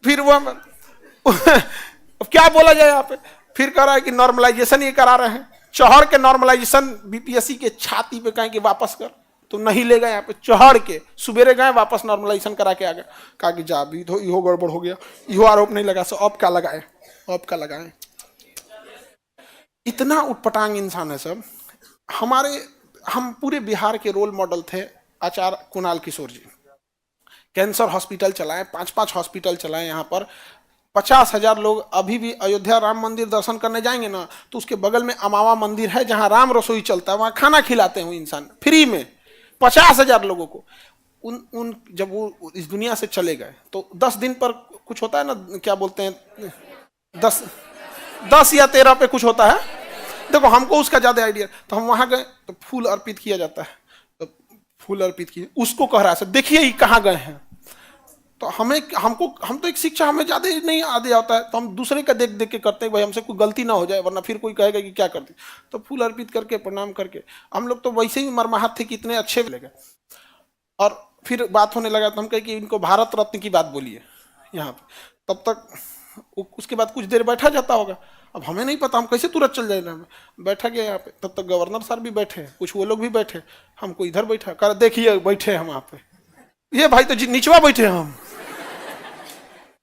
फिर वो अब क्या बोला जाए यहाँ पे, फिर कह रहा है कि नॉर्मलाइजेशन ये करा रहे हैं, चढ़ के नॉर्मलाइजेशन बीपीएससी के छाती पे कहें कि वापस कर, तो नहीं लेगा यहाँ पे, चढ़ के सुबेरे गए वापस नॉर्मलाइजेशन करा के आ गए। कहा कि जा भी तो इहो गड़बड़ हो गया, इहो आरोप नहीं लगा, सो अब क्या लगाए, अब क्या लगाए। इतना उटपटांग इंसान है सब। हम पूरे बिहार के रोल मॉडल थे आचार्य कुणाल किशोर जी। कैंसर हॉस्पिटल चलाए, 5-5 हॉस्पिटल चलाए यहाँ पर। 50,000 लोग अभी भी अयोध्या राम मंदिर दर्शन करने जाएंगे ना, तो उसके बगल में अमावा मंदिर है जहां राम रसोई चलता है, वहां खाना खिलाते हैं वो इंसान फ्री में 50,000 लोगों को। जब वो इस दुनिया से चले गए तो 10 दिन पर कुछ होता है ना, क्या बोलते हैं, 10 या 13 पे कुछ होता है, देखो हमको उसका ज्यादा आइडिया। तो हम वहां गए तो फूल अर्पित किया जाता है, तो फूल अर्पित किए, उसको कह रहा है देखिए ये कहाँ गए हैं। तो हम तो एक शिक्षा हमें ज्यादा नहीं आदि आता है, तो हम दूसरे का देख देख के करते हैं, भाई हमसे कोई गलती ना हो जाए, वरना फिर कोई कहेगा कि क्या करते। तो फूल अर्पित करके प्रणाम करके हम लोग तो वैसे ही मरमाहत थे कि इतने अच्छे लगे। और फिर बात होने लगा तो हम कहे कि इनको भारत रत्न की बात बोलिए यहाँ पे। तब तक उसके बाद कुछ देर बैठा जाता होगा, अब हमें नहीं पता हम कैसे तुरंत चल जाएगा। बैठा गया यहाँ पे, तब तक गवर्नर सर भी बैठे, कुछ वो लोग भी बैठे, हमको इधर बैठा कर देखिए बैठे हम वहाँ पे, ये भाई तो निचवा बैठे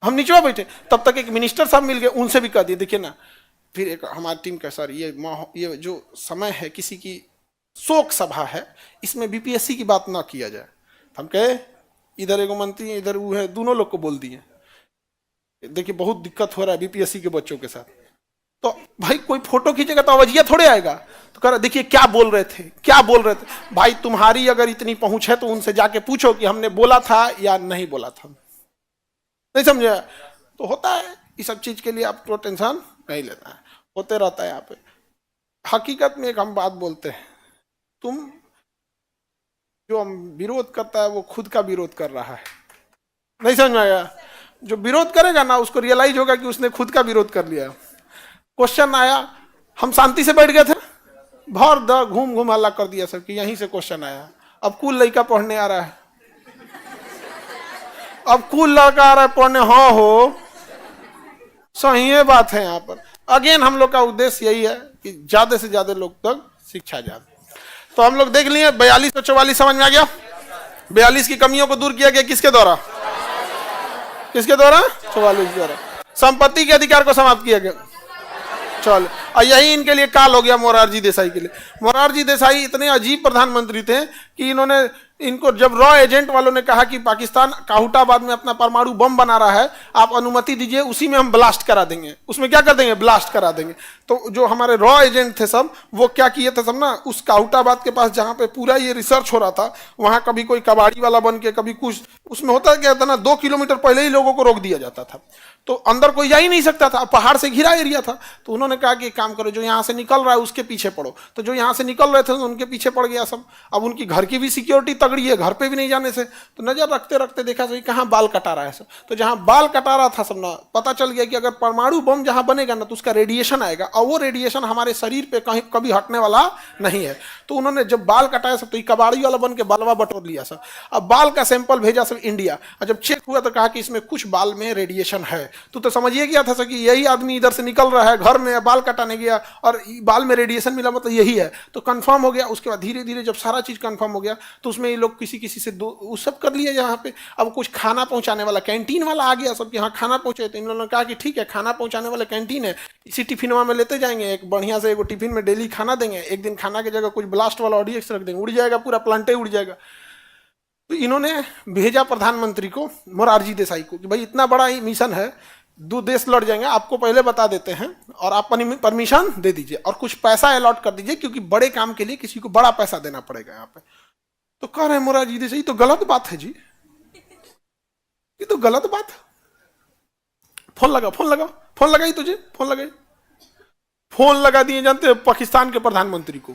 हम निचवा बैठे। तब तक एक मिनिस्टर साहब मिल गए, उनसे भी कह दिए देखिए ना। फिर एक हमारी टीम का सर, ये जो समय है किसी की शोक सभा है, इसमें बीपीएससी की बात ना किया जाए। हम कहे इधर एगो मंत्री है, इधर वो है, दोनों लोग को बोल दिए देखिए बहुत दिक्कत हो रहा है बीपीएससी के बच्चों के साथ। तो भाई कोई फोटो खींचेगा तो आवाजिया थोड़े आएगा। तो कह रहा देखिए क्या बोल रहे थे, क्या बोल रहे थे। भाई तुम्हारी अगर इतनी पहुंच है तो उनसे जाके पूछो कि हमने बोला था या नहीं बोला था। नहीं समझे? तो होता है इस सब चीज के लिए आप तो टेंशन नहीं लेता है, होते रहता है यहाँ पे। हकीकत में एक हम बात बोलते हैं, तुम जो हम विरोध करता है वो खुद का विरोध कर रहा है। नहीं समझ में आया? जो विरोध करेगा ना उसको रियलाइज होगा कि उसने खुद का विरोध कर लिया। क्वेश्चन आया, हम शांति से बैठ गए थे, भर द घूम घूम हल्ला कर दिया सब कि यहीं से क्वेश्चन आया। अब कुल लड़का पढ़ने आ रहा है, अब कुल लड़का आ रहा है पढ़ने। हाँ हो सही है बात है। यहाँ पर अगेन हम लोग का उद्देश्य यही है कि ज्यादा से ज्यादा लोग तक शिक्षा जाए। तो हम लोग देख लिए 42 और 44 समझ में आ गया। 42 की कमियों को दूर किया गया किसके द्वारा? किसके द्वारा? 44 द्वारा। संपत्ति के अधिकार को समाप्त किया गया। चल, और यही इनके लिए काल हो गया मोरारजी देसाई के लिए। मोरारजी देसाई इतने अजीब प्रधानमंत्री थे कि इनको जब रॉ एजेंट वालों ने कहा कि पाकिस्तान काहुटाबाद में अपना परमाणु बम बना रहा है, आप अनुमति दीजिए, उसी में हम ब्लास्ट करा देंगे। उसमें क्या कर देंगे? ब्लास्ट करा देंगे। तो जो हमारे रॉ एजेंट थे सब, वो क्या किए थे सब ना, उस काहुटाबाद के पास जहाँ पे पूरा ये रिसर्च हो रहा था, वहां कभी कोई कबाड़ी वाला बन के, कभी कुछ, उसमें होता क्या था ना, 2 किलोमीटर पहले ही लोगों को रोक दिया जाता था, तो अंदर कोई जा ही नहीं सकता था, पहाड़ से घिरा एरिया था। तो उन्होंने कहा कि एक काम करो, जो यहाँ से निकल रहा है उसके पीछे पड़ो। तो जो यहाँ से निकल रहे थे उनके पीछे पड़ गया सब। अब उनकी घर की भी सिक्योरिटी तगड़ी है, घर पे भी नहीं जाने से। तो नजर रखते रखते देखा सही कहाँ बाल कटा रहा है सब। तो जहाँ बाल कटा रहा था सब ना, पता चल गया कि अगर परमाणु बम जहाँ बनेगा ना तो उसका रेडिएशन आएगा, और वो रेडिएशन हमारे शरीर पे कहीं कभी हटने वाला नहीं है। तो उन्होंने जब बाल कटाया सब, तो कबाड़ी वाला बन के बालवा बटोर लिया सब। अब बाल का सैंपल भेजा सब इंडिया, और जब चेक हुआ तो कहा कि इसमें कुछ बाल में रेडिएशन है। तो समझिए गया था कि यही आदमी इधर से निकल रहा है, घर में बाल कटाने गया और बाल में रेडिएशन मिला, मतलब यही है। तो कंफर्म हो गया। उसके बाद धीरे धीरे जब सारा चीज कंफर्म हो गया तो उसमें ये लोग किसी किसी से वो सब कर लिए यहाँ पे। अब कुछ खाना पहुंचाने वाला कैंटीन वाला आ गया सब, यहाँ खाना पहुंचे। तो इन लोगों ने कहा कि ठीक है, खाना पहुंचाने वाला कैंटीन है, इसी टिफिनवा में लेते जाएंगे, एक बढ़िया से एक टिफिन में डेली खाना देंगे। एक दिन खाना की जगह कुछ ब्लास्ट वाला ऑडियक्स रख देंगे, उड़ जाएगा, पूरा प्लांटे उड़ जाएगा। तो इन्होंने भेजा प्रधानमंत्री को, मोरारजी देसाई को, कि भाई इतना बड़ा ही मिशन है, 2 देश लड़ जाएंगे, आपको पहले बता देते हैं और आप परमिशन दे दीजिए और कुछ पैसा अलॉट कर दीजिए, क्योंकि बड़े काम के लिए किसी को बड़ा पैसा देना पड़ेगा यहाँ पे। तो कह रहे हैं मोरारजी देसाई, तो गलत बात है जी, ये तो गलत बात है। फोन लगा, फोन लगा, फोन लगाई तुझे, फोन लगाई, फोन लगा दिए जानते हो पाकिस्तान के प्रधानमंत्री को,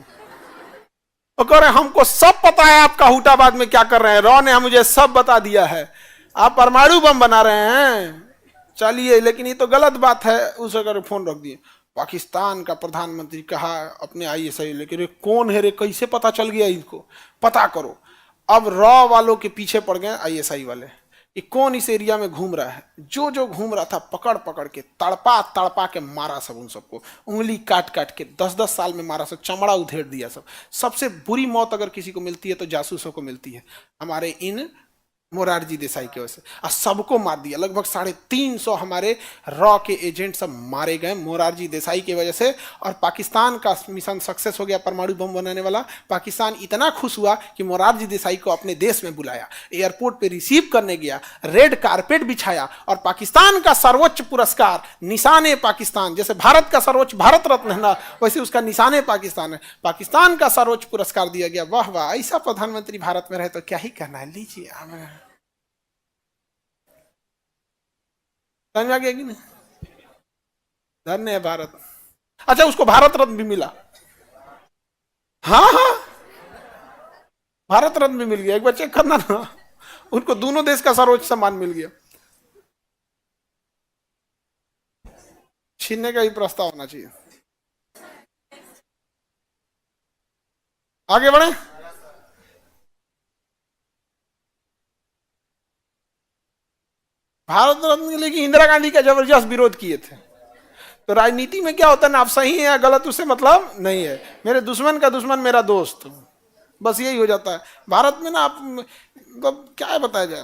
और कह रहे हमको सब पता है आपका हुटाबाद में क्या कर रहे हैं, रॉ ने मुझे सब बता दिया है, आप परमाणु बम बना रहे हैं। चलिए, लेकिन ये तो गलत बात है, उस अगर फोन रख दिए। पाकिस्तान का प्रधानमंत्री कहा अपने आईएसआई लेकिन कौन है रे, कैसे पता चल गया इनको, पता करो। अब रॉ वालों के पीछे पड़ गए आईएसआई वाले कि कौन इस एरिया में घूम रहा है। जो जो घूम रहा था पकड़ पकड़ के तड़पा तड़पा के मारा सब, उन सबको उंगली काट काट के 10-10 साल में मारा सब, चमड़ा उधेड़ दिया सब। सबसे बुरी मौत अगर किसी को मिलती है तो जासूसों को मिलती है, हमारे इन मोरारजी देसाई की वजह से, और सबको मार दिया। लगभग 350 हमारे रॉ के एजेंट सब मारे गए मोरारजी देसाई की वजह से। और पाकिस्तान का मिशन सक्सेस हो गया, परमाणु बम बनाने वाला। पाकिस्तान इतना खुश हुआ कि मोरारजी देसाई को अपने देश में बुलाया, एयरपोर्ट पे रिसीव करने गया, रेड कारपेट बिछाया, और पाकिस्तान का सर्वोच्च पुरस्कार निशाने पाकिस्तान, जैसे भारत का सर्वोच्च भारत रत्न है ना, वैसे उसका निशाने पाकिस्तान है, पाकिस्तान का सर्वोच्च पुरस्कार दिया गया। वाह वाह, ऐसा प्रधानमंत्री भारत में रहे तो क्या ही करना है, लीजिए। समझ आ गया कि नहीं? धन्य है भारत। अच्छा, उसको भारत रत्न भी मिला। हाँ हाँ, भारत रत्न भी मिल गया। एक बार चेक करना ना, उनको दोनों देश का सर्वोच्च सम्मान मिल गया। छीनने का ही प्रस्ताव होना चाहिए। आगे बढ़े। भारत रत्न के लिए इंदिरा गांधी का जबरदस्त विरोध किए थे। तो राजनीति में क्या होता है ना, आप सही है या गलत उससे मतलब नहीं है, मेरे दुश्मन का दुश्मन मेरा दोस्त, बस यही हो जाता है भारत में ना। आप मतलब क्या बताया जाए,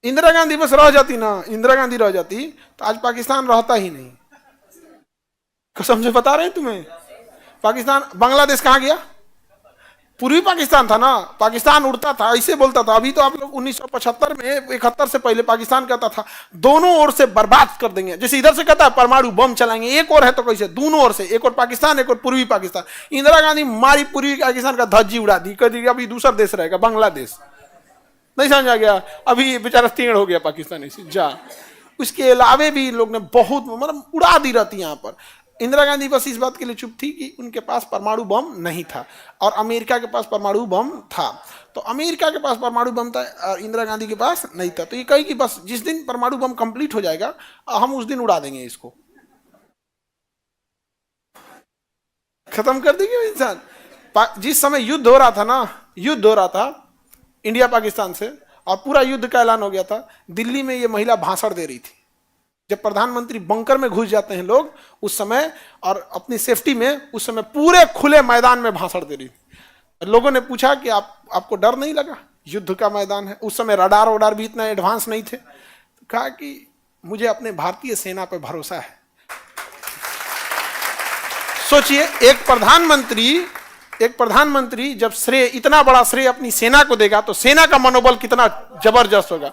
इंदिरा गांधी बस रह जाती ना, इंदिरा गांधी रह जाती तो आज पाकिस्तान रहता ही नहीं। कसम से बता रहे हैं तुम्हें, पाकिस्तान, बांग्लादेश कहाँ गया? पूर्वी पाकिस्तान था ना, पाकिस्तान उड़ता था, ऐसे बोलता था। अभी तो आप लोग 1975 में 71 से पहले पाकिस्तान कहता था दोनों ओर से बर्बाद कर देंगे, जैसे इधर से कहता है परमाणु बम चलाएंगे, एक और है तो कैसे, दोनों ओर से, एक और पाकिस्तान एक और पूर्वी पाकिस्तान। इंदिरा गांधी मारी पूर्वी पाकिस्तान का धज्जी उड़ा दी, कह दी अभी दूसरा देश रहेगा बांग्लादेश। नहीं समझ आ गया? अभी बेचारा तीर्ण हो गया पाकिस्तान ऐसे जा। उसके अलावे भी लोग ने बहुत मतलब उड़ा दी रहती यहाँ पर। इंदिरा गांधी बस इस बात के लिए चुप थी कि उनके पास परमाणु बम नहीं था, और अमेरिका के पास परमाणु बम था। तो अमेरिका के पास परमाणु बम था और इंदिरा गांधी के पास नहीं था। तो ये कही कि बस जिस दिन परमाणु बम कंप्लीट हो जाएगा हम उस दिन उड़ा देंगे इसको, खत्म कर देंगे इंसान। जिस समय युद्ध हो रहा था ना, युद्ध हो रहा था इंडिया पाकिस्तान से, और पूरा युद्ध का ऐलान हो गया था, दिल्ली में ये महिला भाषण दे रही थी। जब प्रधानमंत्री बंकर में घुस जाते हैं लोग उस समय, और अपनी सेफ्टी में, उस समय पूरे खुले मैदान में भाषण दे रही थी। लोगों ने पूछा कि आपको डर नहीं लगा, युद्ध का मैदान है। उस समय रडार वडार भी इतना एडवांस नहीं थे। तो कहा कि मुझे अपने भारतीय सेना पर भरोसा है। सोचिए, एक प्रधानमंत्री जब श्रेय, इतना बड़ा श्रेय अपनी सेना को देगा तो सेना का मनोबल कितना जबरदस्त होगा।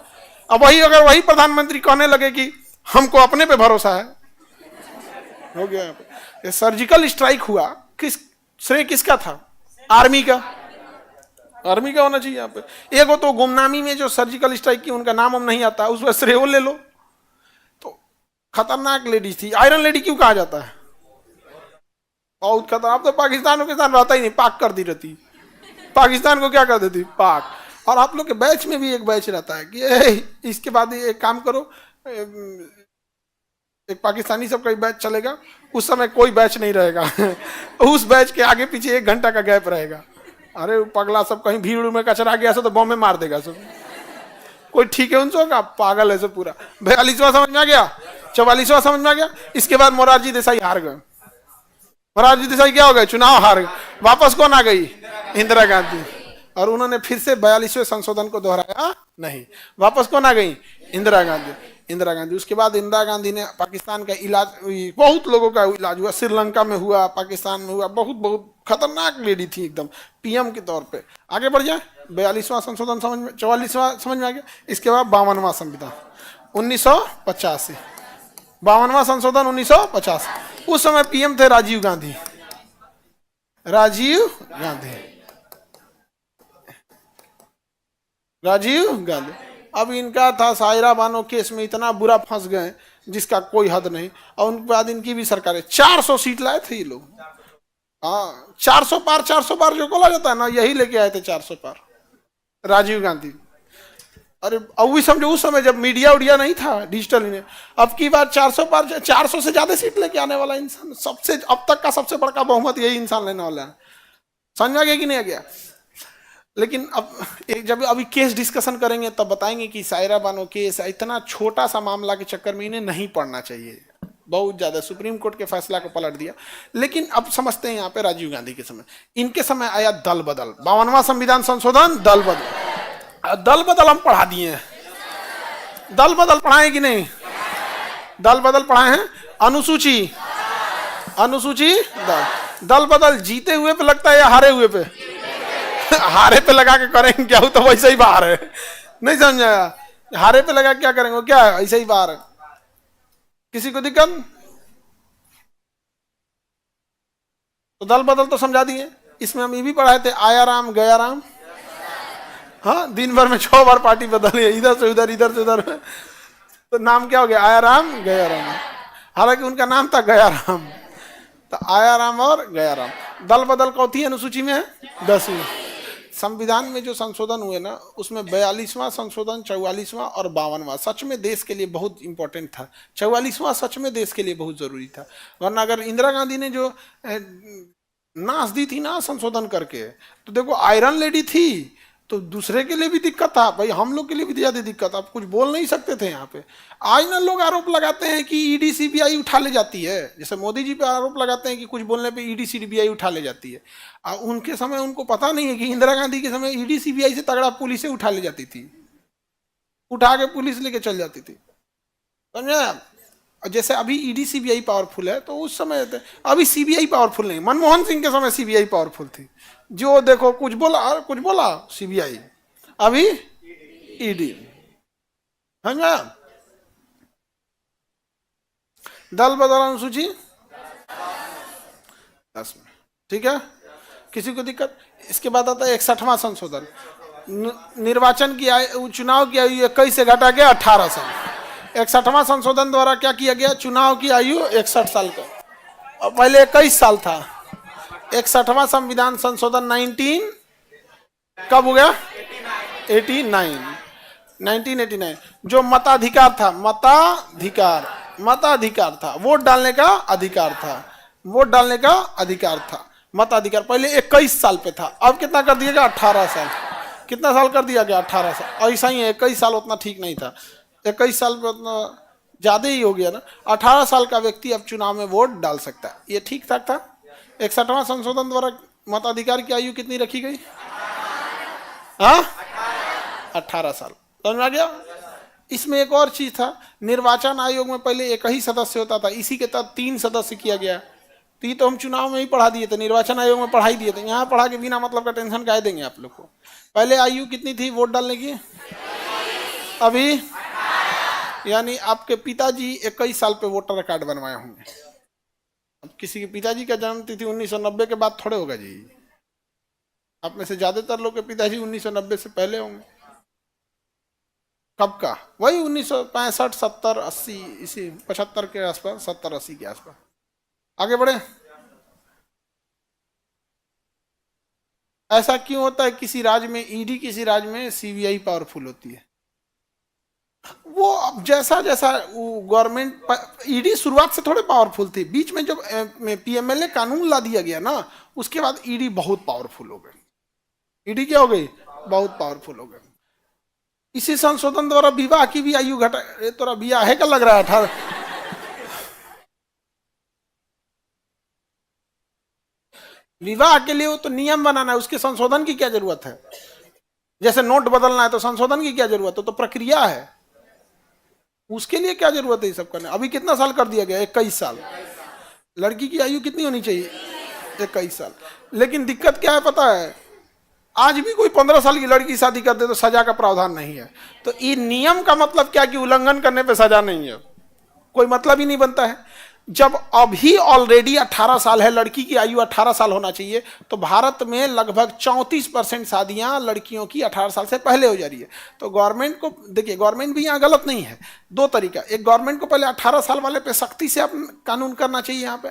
अब अगर वही प्रधानमंत्री कहने लगे कि हमको अपने पे भरोसा है, हो गया। ये सर्जिकल स्ट्राइक हुआ, श्रेय किसका था? आर्मी का। आर्मी का होना चाहिए यहाँ पे। एक तो गुमनामी में जो सर्जिकल स्ट्राइक की, उनका नाम हम नहीं आता, उस पर श्रेय ले लो। तो खतरनाक लेडी थी। आयरन लेडी क्यों कहा जाता है? बहुत खतरनाक। तो पाकिस्तान के साथ रहता ही नहीं, पाक कर दी रहती। पाकिस्तान को क्या कर देती? पाक। और आप लोग के बैच में भी एक बैच रहता है कि इसके बाद एक काम करो, एक पाकिस्तानी सबका बैच चलेगा, उस समय कोई बैच नहीं रहेगा। उस बैच के आगे पीछे 1 घंटा का गैप रहेगा। अरे पगला सब, कहीं भीड़ में कचरा गया तो बम में मार देगा सब। कोई ठीक है उनसे का? पागल है सब पूरा। 42वां समझ में आ गया? 44वां समझ में आ गया? इसके बाद मोरारजी देसाई हार गए। मोरारजी देसाई क्या हो गए? चुनाव हार गए। वापस कौन आ गई? इंदिरा गांधी। और उन्होंने फिर से 42वें संशोधन को दोहराया नहीं। वापस कौन आ गई? इंदिरा गांधी। इंदिरा गांधी। उसके बाद इंदिरा गांधी ने पाकिस्तान का इलाज, बहुत लोगों का इलाज हुआ, श्रीलंका में हुआ, पाकिस्तान में हुआ। बहुत बहुत खतरनाक लेडी थी एकदम, पीएम के तौर पे। आगे बढ़ जाए। 42वां संशोधन समझ में, 44वां समझ में आ गया। इसके बाद 52वां संविधान 1985। 52वां संशोधन 1950। उस समय पीएम थे राजीव गांधी। राजीव गांधी। अब इनका था सायरा बानो केस में इतना बुरा फंस गए जिसका कोई हद नहीं, और उनके बाद इनकी भी सरकार है। 400 सीट लाए थे ये लोग। हाँ 400 पार, 400 पार जो बोला जाता है ना, यही लेके आए थे 400 पार राजीव गांधी। अरे अब भी समझो उस समय जब मीडिया उडिया नहीं था, डिजिटल नहीं। अब की बार 400 पार, 400 से ज्यादा सीट लेके आने वाला इंसान, सबसे अब तक का सबसे बड़ा बहुमत यही इंसान लेने वाला है। समझ में आ गया कि नहीं आ गया? लेकिन अब जब अभी केस डिस्कशन करेंगे तब बताएंगे कि सायरा बानो केस इतना छोटा सा मामला के चक्कर में इन्हें नहीं पढ़ना चाहिए, बहुत ज्यादा सुप्रीम कोर्ट के फैसला को पलट दिया। लेकिन अब समझते हैं यहाँ पे राजीव गांधी के समय, इनके समय आया दल बदल, 52वां संविधान संशोधन, दल बदल। दल बदल हम पढ़ा दिए हैं, दल बदल पढ़ाए कि नहीं? दल बदल पढ़ाए हैं। अनुसूची, अनुसूची दल बदल जीते हुए पे लगता है या हारे हुए पे? हारे पे लगा के करेंगे क्या? तो वैसे ही बाहर है, नहीं समझाया? हारे पे लगा क्या करेंगे? क्या है ऐसे ही बाहर है। किसी को दिक्कत? तो दल बदल तो समझा दिए। इसमें हम ये भी पढ़ाए थे, आया राम गया राम। हाँ दिन भर में 6 बार पार्टी बदली है, इधर से उधर, इधर से उधर। तो नाम क्या हो गया? आया राम गया राम। हालांकि उनका नाम था गया राम, तो आया राम और गया राम। दल बदल कौन थी अनुसूची में? 10वीं। संविधान में जो संशोधन हुए ना, उसमें 42वां संशोधन, 44वां और 52वां सच में देश के लिए बहुत इंपॉर्टेंट था। 44वां सच में देश के लिए बहुत जरूरी था, वरना अगर इंदिरा गांधी ने जो नाश दी थी ना संशोधन करके, तो देखो आयरन लेडी थी तो दूसरे के लिए भी दिक्कत था भाई, हम लोग के लिए भी ज्यादा दिक्कत। आप कुछ बोल नहीं सकते थे यहाँ पे। आज ना लोग आरोप लगाते हैं कि ईडी सीबीआई उठा ले जाती है, जैसे मोदी जी पे आरोप लगाते हैं कि कुछ बोलने पे ईडी सीबीआई उठा ले जाती है। उनके समय उनको पता नहीं है कि इंदिरा गांधी के समय ईडी सीबीआई से तगड़ा पुलिस उठा ले जाती थी, उठा के पुलिस लेके चल जाती थी, समझे? जैसे अभी ईडी सीबीआई पावरफुल है, तो उस समय अभी सीबीआई पावरफुल नहीं। मनमोहन सिंह के समय सीबीआई पावरफुल थी, जो देखो कुछ बोला सीबीआई, अभी ईडी। समझा? दल बदल अनुसूची 10 में, ठीक है? किसी को दिक्कत? इसके बाद आता है 61वां संशोधन, निर्वाचन की आयु, चुनाव की आयु 21 से घटा के 18 साल। 61वां संशोधन द्वारा क्या किया गया? चुनाव की आयु 61 साल का, और पहले 21 साल था। 61वां संविधान संशोधन 19 कब हो गया? 1989। जो मताधिकार था, मताधिकार था, वोट डालने का अधिकार था, वोट डालने का अधिकार था। मताधिकार पहले 21 साल पे था, अब कितना कर दिया गया? 18 साल। कितना साल कर दिया गया? 18 साल। ऐसा ही है, 21 साल उतना ठीक नहीं था, 21 साल पे उतना ज्यादा ही हो गया ना। 18 साल का व्यक्ति अब चुनाव में वोट डाल सकता है, ये ठीक ठाक था। 61वां संशोधन द्वारा मताधिकार की आयु कितनी रखी गई? हाँ 18 साल। समझ में आ गया? इसमें एक और चीज था, निर्वाचन आयोग में पहले एक ही सदस्य होता था, इसी के तहत 3 सदस्य किया गया। तो ये तो हम चुनाव में ही पढ़ा दिए थे, निर्वाचन आयोग में पढ़ाई दिए थे, यहाँ पढ़ा के बिना मतलब का टेंशन काहे देंगे आप लोग को। पहले आयु कितनी थी वोट डालने की? अभी यानी आपके पिताजी 21 साल पे वोटर कार्ड बनवाए होंगे। अब किसी के पिताजी का जन्म तिथि 1990 के बाद थोड़े होगा जी, आप में से ज्यादातर लोग के पिताजी 1990 से पहले होंगे। कब का? वही 1965, 70, 80, इसी 75 के आसपास, 70, 80 के आसपास। आगे बढ़े। ऐसा क्यों होता है? किसी राज्य में ईडी, किसी राज्य में सीबीआई पावरफुल होती है। वो अब जैसा जैसा गवर्नमेंट, ईडी शुरुआत से थोड़े पावरफुल थी, बीच में जब पीएमएलए कानून ला दिया गया ना, उसके बाद ईडी बहुत पावरफुल हो गई। ईडी क्या हो गई? बहुत पावरफुल हो गई। इसी संशोधन द्वारा विवाह की भी आयु घटा, तोरा विवाह है क्या लग रहा है 18? विवाह के लिए वो तो नियम बनाना है, उसके संशोधन की क्या जरूरत है? जैसे नोट बदलना है तो संशोधन की क्या जरूरत है? तो प्रक्रिया है, उसके लिए क्या जरूरत है ये सब करने? अभी कितना साल कर दिया गया? 21 साल। लड़की की आयु कितनी होनी चाहिए? 21 साल। लेकिन दिक्कत क्या है पता है? आज भी कोई 15 साल की लड़की शादी कर दे तो सजा का प्रावधान नहीं है। तो ये नियम का मतलब क्या कि उल्लंघन करने पे सजा नहीं है। कोई मतलब ही नहीं बनता है। जब अभी ऑलरेडी 18 साल है, लड़की की आयु 18 साल होना चाहिए, तो भारत में लगभग 34% शादियां लड़कियों की 18 साल से पहले हो जा रही है। तो गवर्नमेंट को देखिए, गवर्नमेंट भी यहाँ गलत नहीं है। दो तरीका, एक गवर्नमेंट को पहले 18 साल वाले पे सख्ती से कानून करना चाहिए यहाँ पे।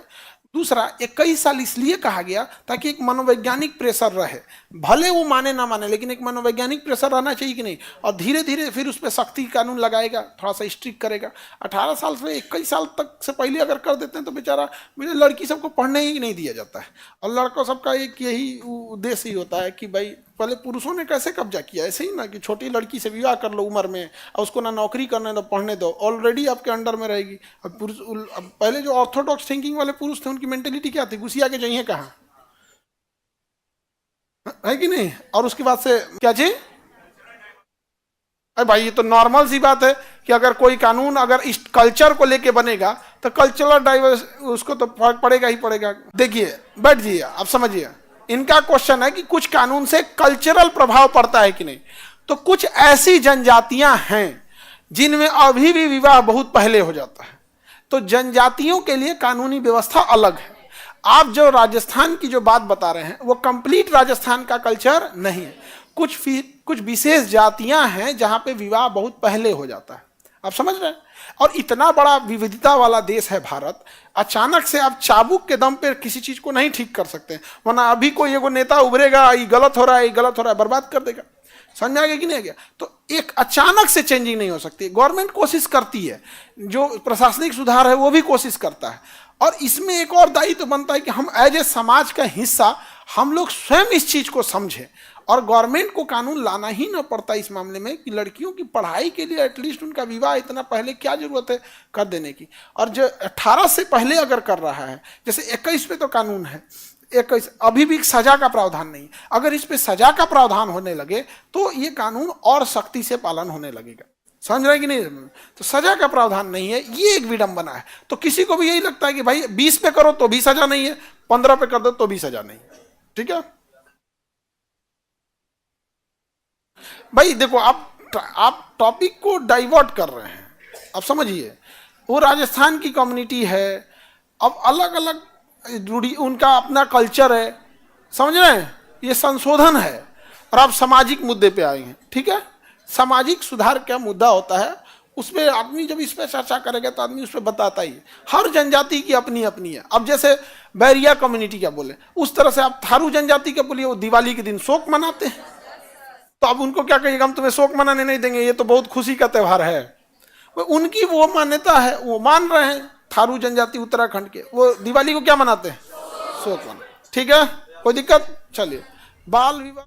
दूसरा, 21 साल इसलिए कहा गया ताकि एक मनोवैज्ञानिक प्रेशर रहे, भले वो माने ना माने, लेकिन एक मनोवैज्ञानिक प्रेशर रहना चाहिए कि नहीं, और धीरे धीरे फिर उस पर सख्ती कानून लगाएगा, थोड़ा सा स्ट्रिक्ट करेगा। 18 साल से 21 साल तक से पहले अगर कर देते हैं तो बेचारा मेरे लड़की सबको पढ़ने ही नहीं दिया जाता है। और लड़कों सबका एक यही उद्देश्य ही होता है कि भाई पहले पुरुषों ने कैसे कब्जा किया, ऐसे ही ना कि छोटी लड़की से विवाह कर लो उम्र में, और उसको ना नौकरी करने दो, पढ़ने दो, ऑलरेडी आपके अंडर में रहेगी। अब पुरुष, अब पहले जो ऑर्थोडॉक्स थिंकिंग वाले पुरुष थे उनकी मेंटेलिटी क्या थी, घुसिया के जाइए कहाँ, है कि नहीं। और उसके बाद से क्या चीज, अरे भाई ये तो नॉर्मल सी बात है कि अगर कोई कानून अगर इस कल्चर को लेके बनेगा तो कल्चरल डाइवर्स उसको तो फर्क पड़ेगा ही पड़ेगा। देखिए बैठ जाइए, आप समझिए, इनका क्वेश्चन है कि कुछ कानून से कल्चरल प्रभाव पड़ता है कि नहीं। तो कुछ ऐसी जनजातियां हैं जिनमें अभी भी विवाह बहुत पहले हो जाता है, तो जनजातियों के लिए कानूनी व्यवस्था अलग है। आप जो राजस्थान की जो बात बता रहे हैं वो कंप्लीट राजस्थान का कल्चर नहीं है। कुछ विशेष जातियां हैं जहां पे विवाह बहुत पहले हो जाता है, आप समझ रहे हैं। और इतना बड़ा विविधता वाला देश है भारत, अचानक से आप चाबुक के दम पे किसी चीज को नहीं ठीक कर सकते, वरना अभी कोई एगो नेता उभरेगा, ये गलत हो रहा है, ये गलत हो रहा है, बर्बाद कर देगा। समझ आ गया कि नहीं आ गया। तो एक अचानक से चेंजिंग नहीं हो सकती। गवर्नमेंट कोशिश करती है, जो प्रशासनिक सुधार है वो भी कोशिश करता है, और इसमें एक और दायित्व बनता है कि हम एज ए समाज का हिस्सा हम लोग स्वयं इस चीज को समझें, और गवर्नमेंट को कानून लाना ही ना पड़ता इस मामले में कि लड़कियों की पढ़ाई के लिए एटलीस्ट उनका विवाह इतना पहले क्या जरूरत है कर देने की। और जो 18 से पहले अगर कर रहा है, जैसे 21 पे तो कानून है, 21 अभी भी सजा का प्रावधान नहीं, अगर इस पे सजा का प्रावधान होने लगे तो ये कानून और सख्ती से पालन होने लगेगा। समझ रहे कि नहीं। तो सजा का प्रावधान नहीं है, ये एक विडंबना है। तो किसी को भी यही लगता है कि भाई 20 पे करो तो भी सजा नहीं है, 15 पे कर दो तो भी सजा नहीं है। ठीक है भाई, देखो आप टॉपिक को डाइवर्ट कर रहे हैं। अब समझिए, वो राजस्थान की कम्युनिटी है, अब अलग अलग रूढ़ी, उनका अपना कल्चर है, समझ रहे हैं, ये संशोधन है। और आप सामाजिक मुद्दे पे आए हैं, ठीक है। सामाजिक सुधार क्या मुद्दा होता है, उस पर आदमी जब इस पर चर्चा करेगा तो आदमी उस पर बताता ही है। हर जनजाति की अपनी अपनी है। अब जैसे बैरिया कम्युनिटी क्या बोले, उस तरह से आप थारू जनजाति क्या बोलिए, वो दिवाली के दिन शोक मनाते हैं, तो अब उनको क्या कहिएगा, हम तुम्हें शोक मनाने नहीं देंगे, ये तो बहुत खुशी का त्यौहार है। उनकी वो मान्यता है, वो मान रहे हैं। थारू जनजाति उत्तराखंड के, वो दिवाली को क्या मनाते हैं, शोक मना। ठीक है, कोई दिक्कत। चलिए, बाल विवाह